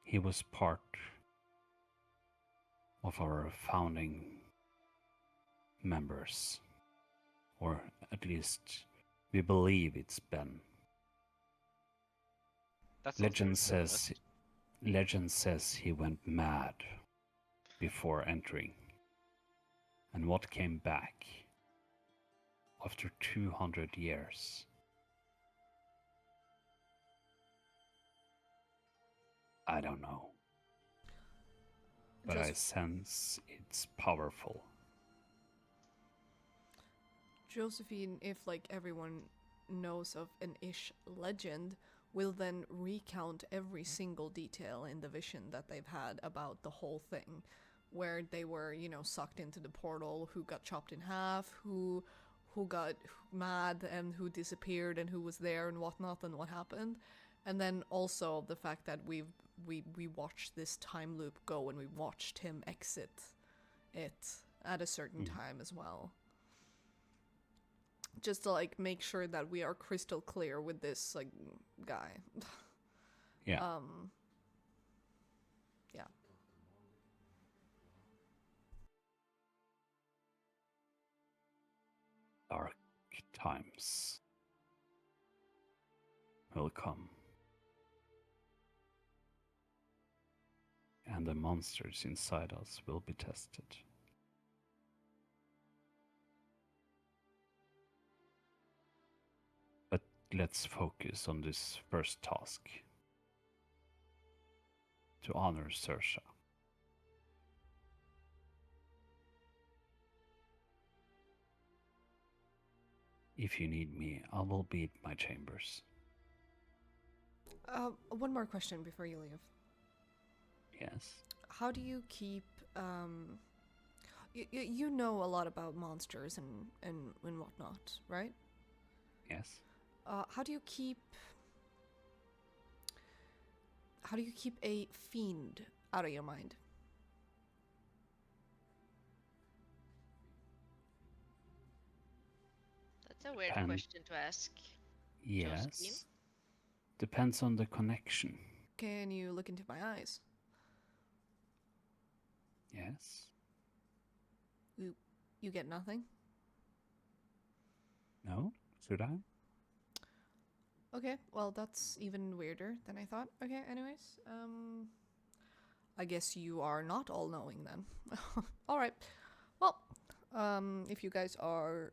He was part of our founding members, or at least we believe it's Ben. That sounds Legend says he went mad before entering. And what came back after 200 years? I don't know. But I sense it's powerful. Josephine, if like everyone knows of an ish legend, will then recount every single detail in the vision that they've had about the whole thing, where they were, you know, sucked into the portal, who got chopped in half, who got mad and who disappeared and who was there and whatnot and what happened. And then also the fact that we watched this time loop go and we watched him exit it at a certain time as well. Just to like make sure that we are crystal clear with this like guy. Yeah. Yeah. Dark times will come. And the monsters inside us will be tested. But let's focus on this first task. To honor Sersha. If you need me, I will be at my chambers. One more question before you leave. Yes. How do you keep you know a lot about monsters and whatnot, right? Yes. How do you keep a fiend out of your mind? That's a weird question to ask. Yes. Josephine? Depends on the connection. Can you look into my eyes? Yes. You get nothing? No? Should I? Okay, well that's even weirder than I thought. Okay, anyways, I guess you are not all knowing then. All right. Well, if you guys are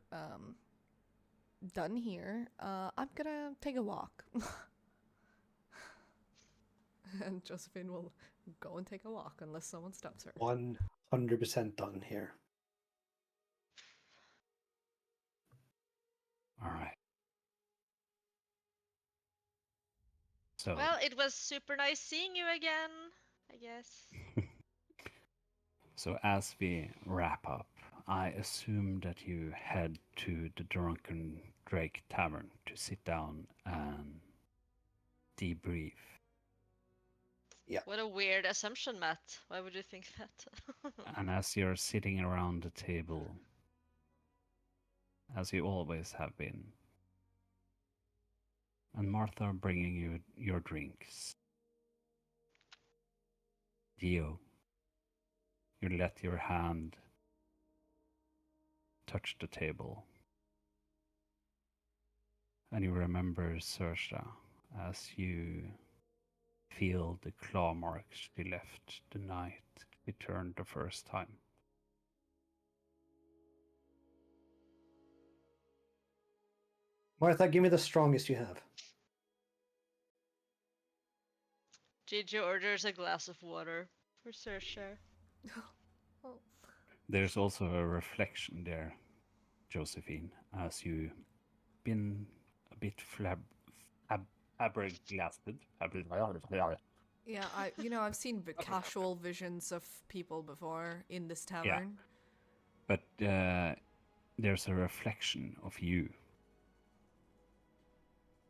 done here, I'm gonna take a walk. And Josephine will go and take a walk unless someone stops her. 100% done here. All right. So, Well, it was super nice seeing you again, I guess. so as we wrap up, I assume that you head to the Drunken Drake Tavern to sit down and debrief. Yeah. What a weird assumption, Matt. Why would you think that? And as you're sitting around the table, as you always have been, and Martha bringing you your drinks. Dio, you let your hand touch the table, and you remember Saoirse as you feel the claw marks she left the night she turned the first time. Martha, give me the strongest you have. Gigi orders a glass of water for Saoirse. There's also a reflection there, Josephine, as you been a bit flabbergasted. Yeah, I've seen casual visions of people before in this Yeah. tavern. But there's a reflection of you.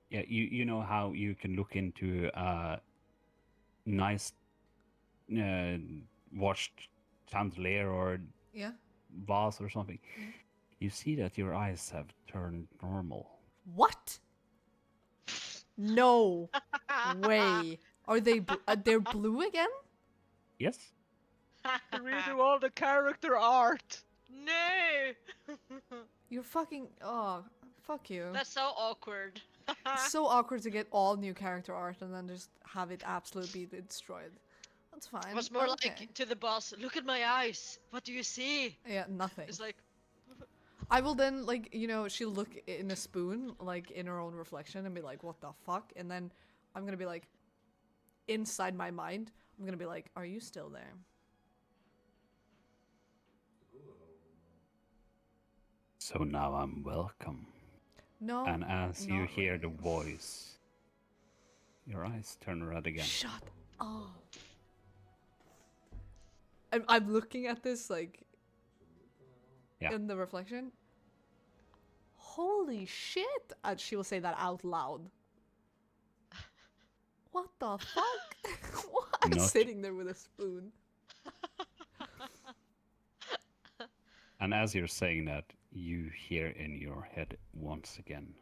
Yeah, you know how you can look into a nice washed chandelier or Yeah. vase or something. You see that your eyes have turned normal. What? No way. Are they? They're blue again? Yes? Redo all the character art. No! You're fucking. Oh, fuck you. That's so awkward. It's so awkward to get all new character art and then just have it absolutely be destroyed. That's fine. It was more okay. like to the boss, look at my eyes. What do you see? Yeah, nothing. It's like, I will then, like, she'll look in a spoon, like, in her own reflection and be like, what the fuck? And then I'm gonna be like, inside my mind, I'm gonna be like, are you still there? So now I'm welcome. No. And as you not hear the really. voice, your eyes turn red again. Shut up. I'm looking at this, like, Yeah. in the reflection. Holy shit! And she will say that out loud. What the fuck? I'm Not- sitting there with a spoon. And as you're saying that, you hear in your head once again,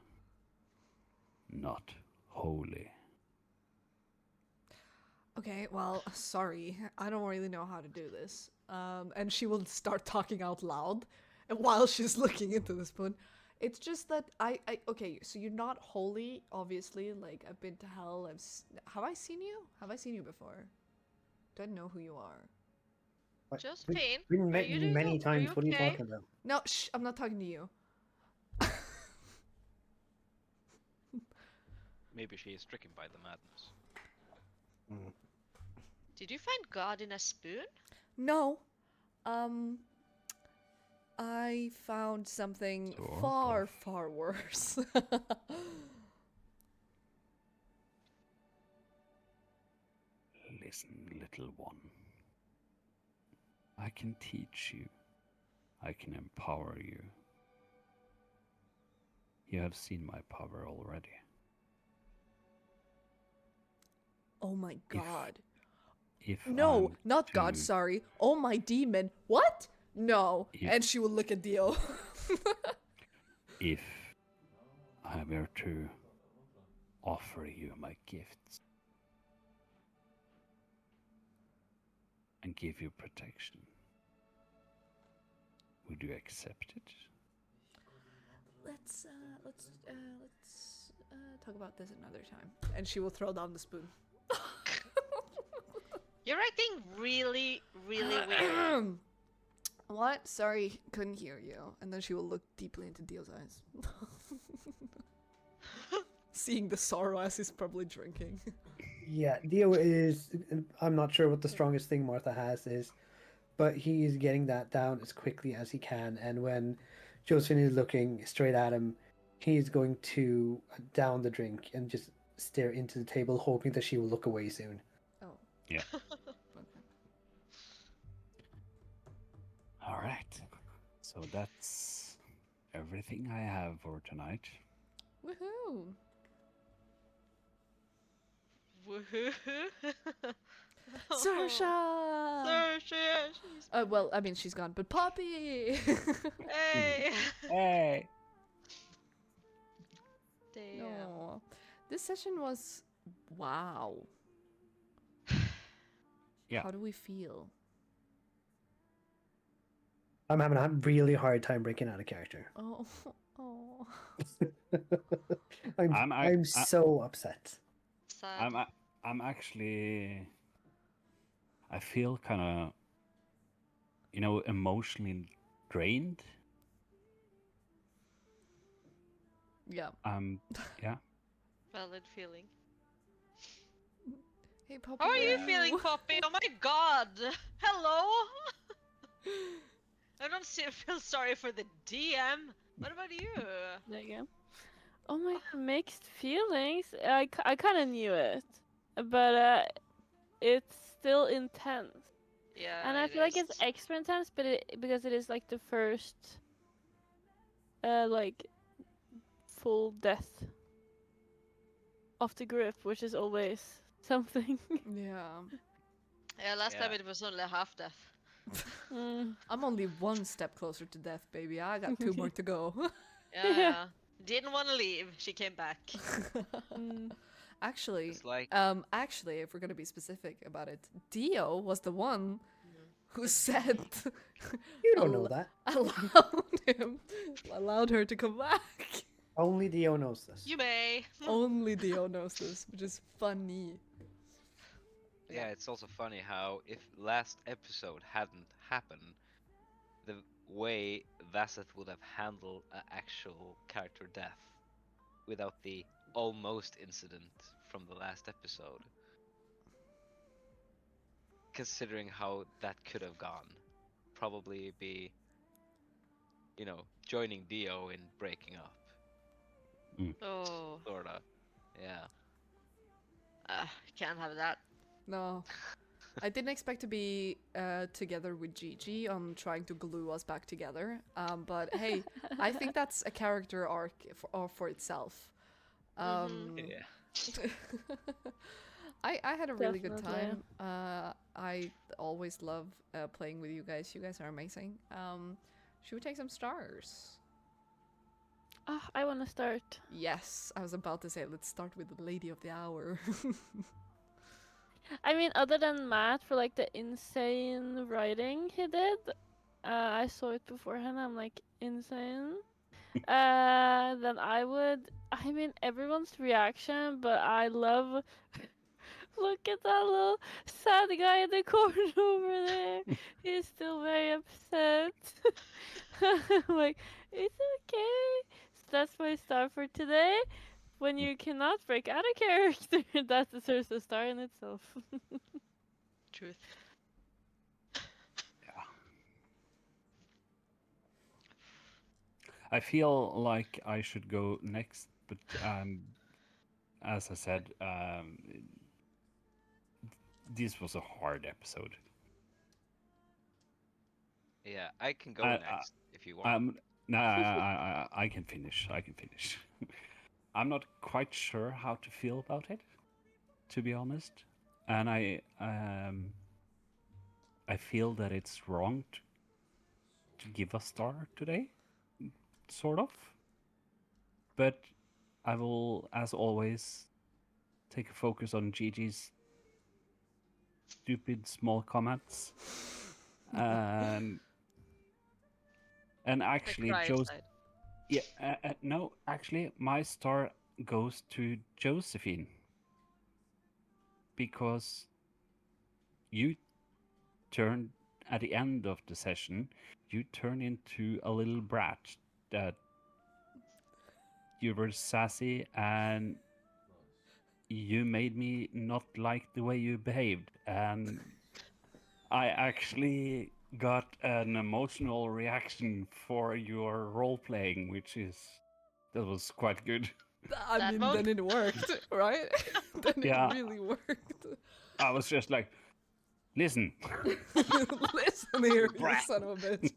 not holy. Okay, well, sorry. I don't really know how to do this. And she will start talking out loud and while she's looking into the spoon. It's just that okay, so you're not holy, obviously. Like, I've been to hell. Have I seen you? Have I seen you before? Don't know who you are. What? Josephine, We've are met you you many are times. you What are you okay? talking about? No, shh, I'm not talking to you. Maybe she is stricken by the madness. Did you find God in a spoon? No. I found something Sort far, of. far worse. Listen, little one. I can teach you. I can empower you. You have seen my power already. Oh my god. If No, I'm not God, to- sorry. Oh my demon. What? No. Yeah. And she will look at Dio. If I were to offer you my gifts and give you protection, would you accept it? Let's talk about this another time. And she will throw down the spoon. You're acting really, really weird. What? Sorry, couldn't hear you. And then she will look deeply into Dio's eyes. Seeing the sorrow as he's probably drinking. Yeah, Dio is. I'm not sure what the strongest thing Martha has is, but he is getting that down as quickly as he can. And when Josephine is looking straight at him, he's going to down the drink and just stare into the table, hoping that she will look away soon. Oh. Yeah. Okay. All right. So that's everything I have for tonight. Woohoo! Woohoo! Saoirse! Saoirse, she's Well, I mean, she's gone, but Poppy! hey. Hey! Damn. Aw. This session was wow. Yeah. How do we feel? I'm having a really hard time breaking out of character. Oh, oh. I'm so upset. Sad. I'm actually. I feel kind of, emotionally drained. Yeah. Yeah. Valid feeling. Hey, Poppy. How are you Yeah. feeling, Poppy? Oh my god! Hello? I don't feel sorry for the DM. What about you? There you go. Oh my god, mixed feelings. I kind of knew it, but it's still intense. Yeah, And I it feel like is. it's extra intense, but because it is like the first, like, full death of the group, which is always something. Yeah. Yeah, last time Yeah. it was only half death. Mm. I'm only one step closer to death, baby. I got 2 more to go. Yeah, yeah. Didn't want to leave. She came back. Mm. Actually, It's like actually, if we're gonna be specific about it, Dio was the one who said You don't know that. allowed her to come back. Only Dio knows this. You may. Only Dio knows this, which is funny. yeah, it's also funny how if last episode hadn't happened, the way Vasseth would have handled an actual character death without the almost incident from the last episode. Considering how that could have gone, probably be, joining Dio in breaking up, Oh, sorta. Yeah. can't have that. No. I didn't expect to be together with Gigi on trying to glue us back together. But hey, I think that's a character arc for itself. Yeah. I had a really good Definitely. time. I always love playing with you guys. You guys are amazing. Should we take some stars? I want to start. Yes, I was about to say let's start with the lady of the hour. I mean, other than Matt for like the insane writing he did, I saw it beforehand. I'm like insane. Then I would. I mean, everyone's reaction, but I love. Look at that little sad guy in the corner over there. He's still very upset. I'm like, it's okay. So that's my star for today. When you cannot break out of character, that deserves a star in itself. Truth. Yeah. I feel like I should go next, but as I said, this was a hard episode. Yeah, I can go I- next if you want. No, I can finish. I can finish. I'm not quite sure how to feel about it, to be honest, and I feel that it's wrong to give a star today, sort of. But I will, as always, take a focus on Gigi's stupid small comments. And actually, cry Joe's. inside. Yeah, no, actually, my star goes to Josephine because you turned at the end of the session, you turn into a little brat that you were sassy and you made me not like the way you behaved, and I actually got an emotional reaction for your role playing, that was quite good. I That mean, mode? then it worked, right? Then Yeah. it really worked. I was just like, listen, Listen here, you Brat. son of a bitch.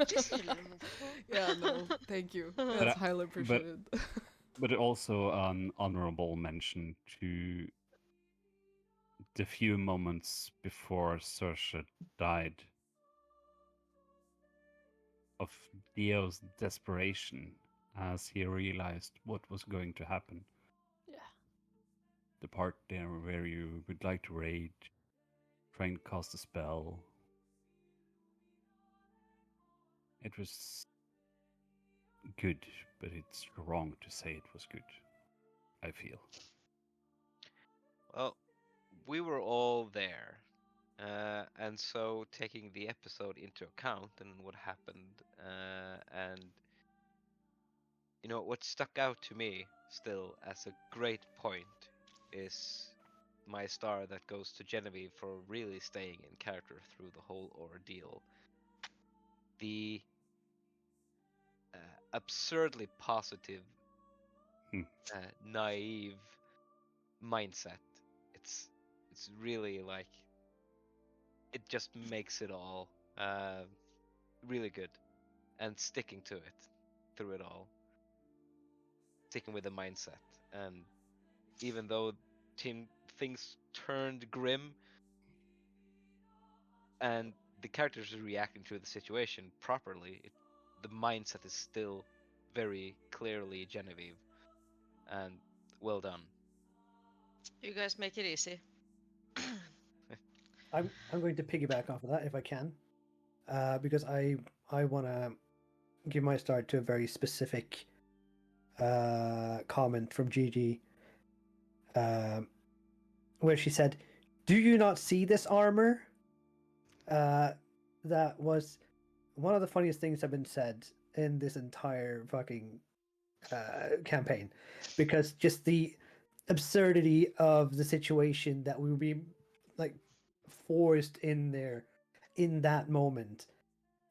Just a little. Yeah, no, thank you. I- That's highly appreciated. but also an honorable mention to the few moments before Saoirse died of Dio's desperation as he realized what was going to happen. the part there where you would like to rage, trying to cast a spell. It was good, but it's wrong to say it was good, I feel. Well, we were all there. And so taking the episode into account and what happened, and what stuck out to me still as a great point is my star that goes to Genevieve for really staying in character through the whole ordeal. The absurdly positive, Hmm. naive mindset. It's really like it just makes it all really good, and sticking to it through it all, sticking with the mindset. And even though things turned grim and the characters are reacting to the situation properly, the mindset is still very clearly Genevieve, and well done. You guys make it easy. I'm going to piggyback off of that if I can, because I want to give my start to a very specific comment from Gigi, where she said, "Do you not see this armor?" That was one of the funniest things that have been said in this entire fucking campaign, because just the absurdity of the situation that we would be like forced in there in that moment.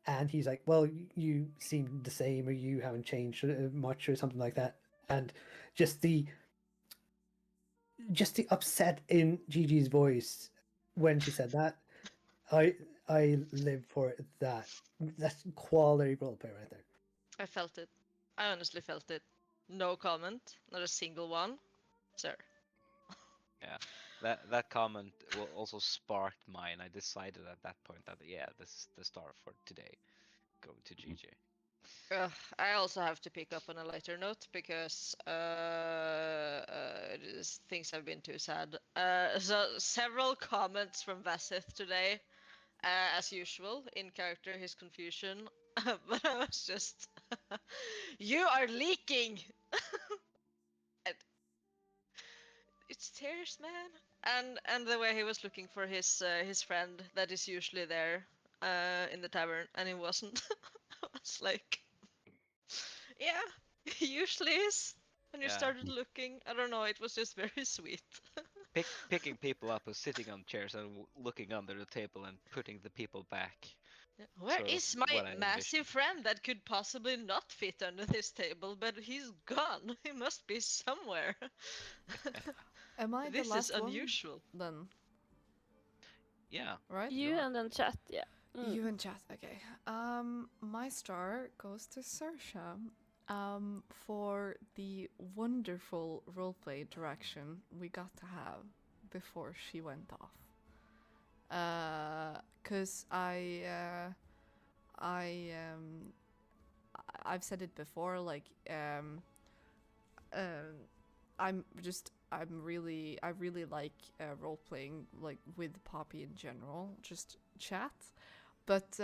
And he's like, well, you seem the same, or you haven't changed much, or something like that. And just the upset in Gigi's voice when she said that, I live for that. That's quality roleplay right there. I felt it. I honestly felt it. No comment, not a single one, sir. Yeah, that comment will also sparked mine. I decided at that point that yeah, this is the star for today. Go to GJ. I also have to pick up on a lighter note because things have been too sad. So several comments from Vasith today, as usual, in character, his confusion. But I was just, you are leaking. And it's tears, man. And the way he was looking for his friend that is usually there, in the tavern, and he wasn't. I was like, yeah, he usually is. And you Yeah, started looking. I don't know. It was just very sweet. picking people up and sitting on chairs and looking under the table and putting the people back. Yeah. Where Sort of is my what I envisioned. massive friend that could possibly not fit under this table, but he's gone? He must be somewhere. Am I This the is last unusual. one then? Yeah. Right? You are. and then chat, yeah. You in chat, okay. My star goes to Saoirse, for the wonderful roleplay interaction we got to have before she went off. 'Cause I've said it before, like, I really like role playing, like, with Poppy in general, just chat. But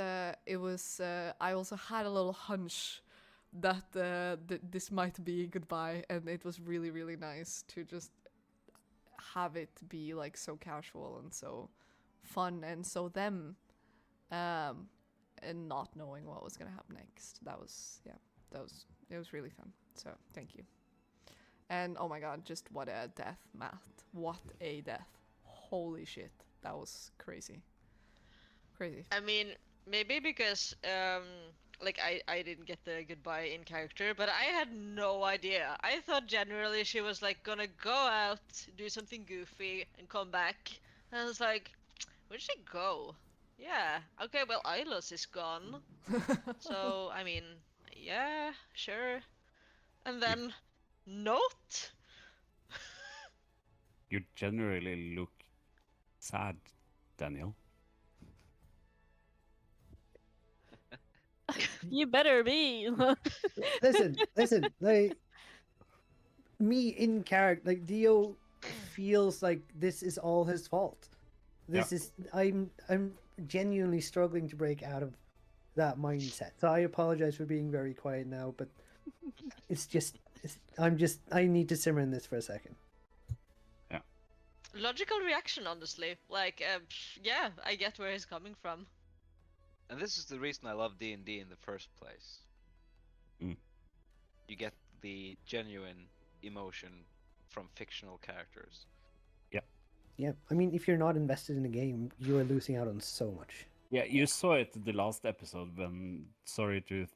it was I also had a little hunch that this might be goodbye, and it was really, really nice to just have it be like so casual and so fun and so them, and not knowing what was gonna happen next. It was really fun. So thank you. And oh my god, just what a death, Matt. What a death. Holy shit. That was crazy. Crazy. I mean, maybe because like I didn't get the goodbye in character, but I had no idea. I thought generally she was like gonna go out, do something goofy, and come back. And I was like, where'd she go? Yeah, okay, well Ilos is gone. So I mean, yeah, sure. And then note. You generally look sad, Daniel. You better be. Listen, like me in character, like Dio feels like this is all his fault. This is I'm genuinely struggling to break out of that mindset. So I apologize for being very quiet now, but it's just I need to simmer in this for a second. Logical reaction, honestly. Like, yeah, I get where he's coming from. And this is the reason I love D&D in the first place. Mm. You get the genuine emotion from fictional characters. Yeah, I mean, if you're not invested in the game, you are losing out on so much. Yeah, you saw it the last episode when, sorry to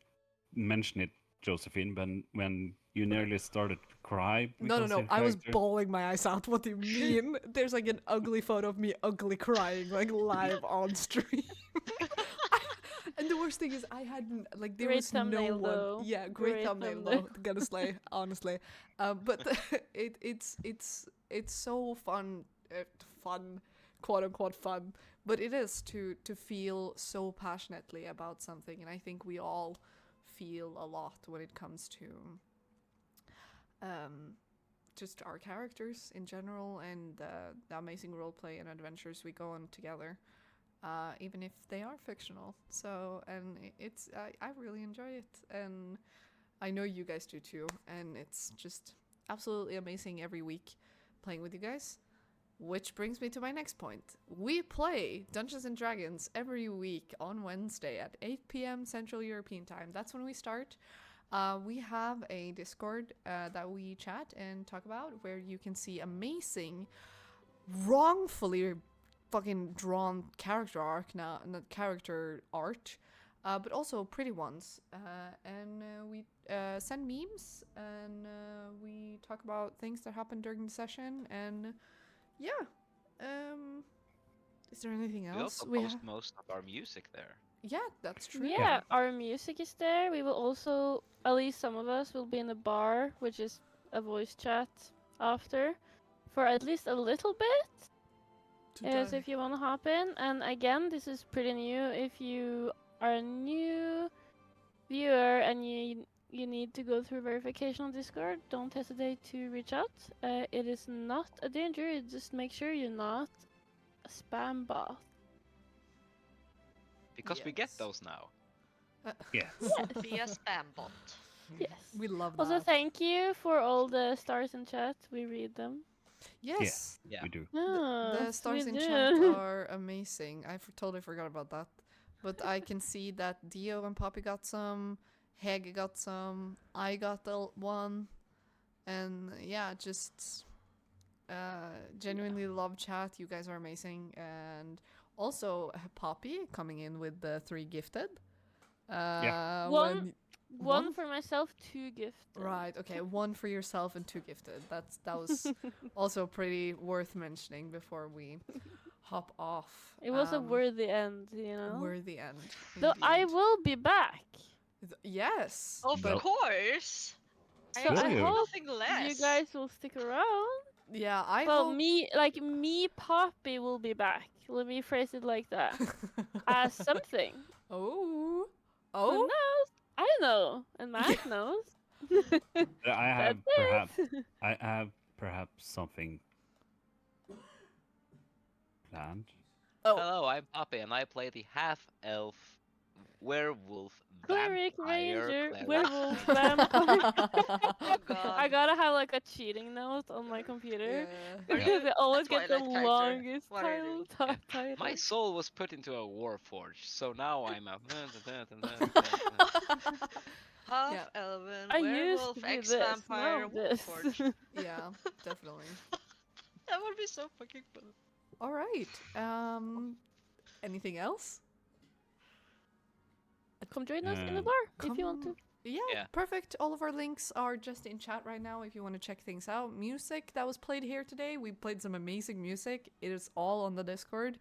mention it, Josephine, when you nearly started to cry. No, because your I was character- bawling my eyes out. What do you mean? There's like an ugly photo of me ugly crying, like live on stream. And the worst thing is I hadn't, like, there Great was no thumbnail, one. though. Yeah, great Great thumbnail thumbnail. though. Gonna slay, honestly. But it's so fun, quote unquote fun. But it is to feel so passionately about something, and I think we all feel a lot when it comes to just our characters in general and the amazing roleplay and adventures we go on together, even if they are fictional. So, and it's I really enjoy it, and I know you guys do too, and it's just absolutely amazing every week playing with you guys. Which brings me to my next point. We play Dungeons and Dragons every week on Wednesday at 8 p.m. Central European Time. That's when we start. We have a Discord that we chat and talk about, where you can see amazing, wrongfully fucking drawn character art, but also pretty ones. And we send memes, and we talk about things that happened during the session, and yeah. Is there anything else? We also post most of our music there. Yeah, that's true. Yeah, our music is there. We will also, at least some of us, will be in a bar, which is a voice chat after, for at least a little bit. So if you want to hop in, and again, this is pretty new. If you are a new viewer and you need to go through verification on Discord, don't hesitate to reach out. It is not a danger. Just make sure you're not a spam bot. Because we get Yes. those now. Yes. Be a spam bot. Yes. We love Also, that. thank you for all the stars in chat. We read them. Yes. Yeah. We do. The Yes, stars we in do. chat are amazing. I totally forgot about that. But I can see that Dio and Poppy got some, Hege got some, I got the one, and yeah, just genuinely love chat. You guys are amazing, and also Poppy coming in with the 3 gifted. Yeah. One one? for myself, 2 gifted. Right. Okay. 1 for yourself and 2 gifted. That was also pretty worth mentioning before we hop off. It was a worthy end, you know. Worthy end. Though I indeed. will be back. Yes. Of No. course. So I I Will you? expect hope nothing less. you guys will stick around. Yeah. I Well, hope. me, Poppy will be back. Let me phrase it like that. As something. Oh. Who Oh. knows? I know, and Matt knows. I have That's perhaps something planned. Oh. Hello, I'm Poppy, and I play the half-elf werewolf Cleric, vampire ranger, cleric. werewolf, vampire. Oh god. I gotta have like a cheating note on my computer. Yeah. Yeah. They always A get the Twilight character. longest What are you title. My soul was put into a warforge, so now I'm a. Half Yeah. elven, I used werewolf, to be ex this, vampire, now this. warforged. Yeah. Definitely. That would be so fucking fun. All right. Anything else? Come join us in the Um, bar if you want to. Yeah, Yeah. perfect. All of our links are just in chat right now if you want to check things out. Music that was played here today, we played some amazing music. It is all on the Discord.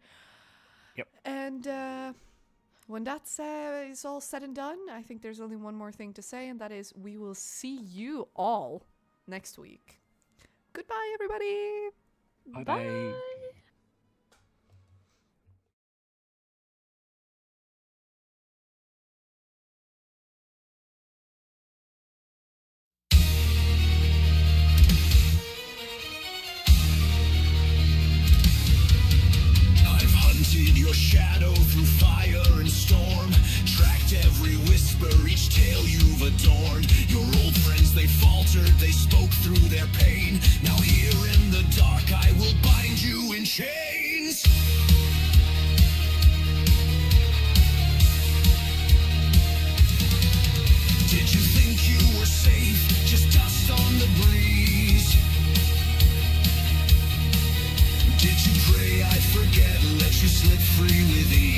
Yep. And when that's is all said and done, I think there's only one more thing to say, and that is we will see you all next week. Goodbye, everybody. Bye bye. adorned. Your old friends, they faltered, they spoke through their pain. Now here in the dark, I will bind you in chains. Did you think you were safe? Just dust on the breeze. Did you pray I'd forget, let you slip free with ease?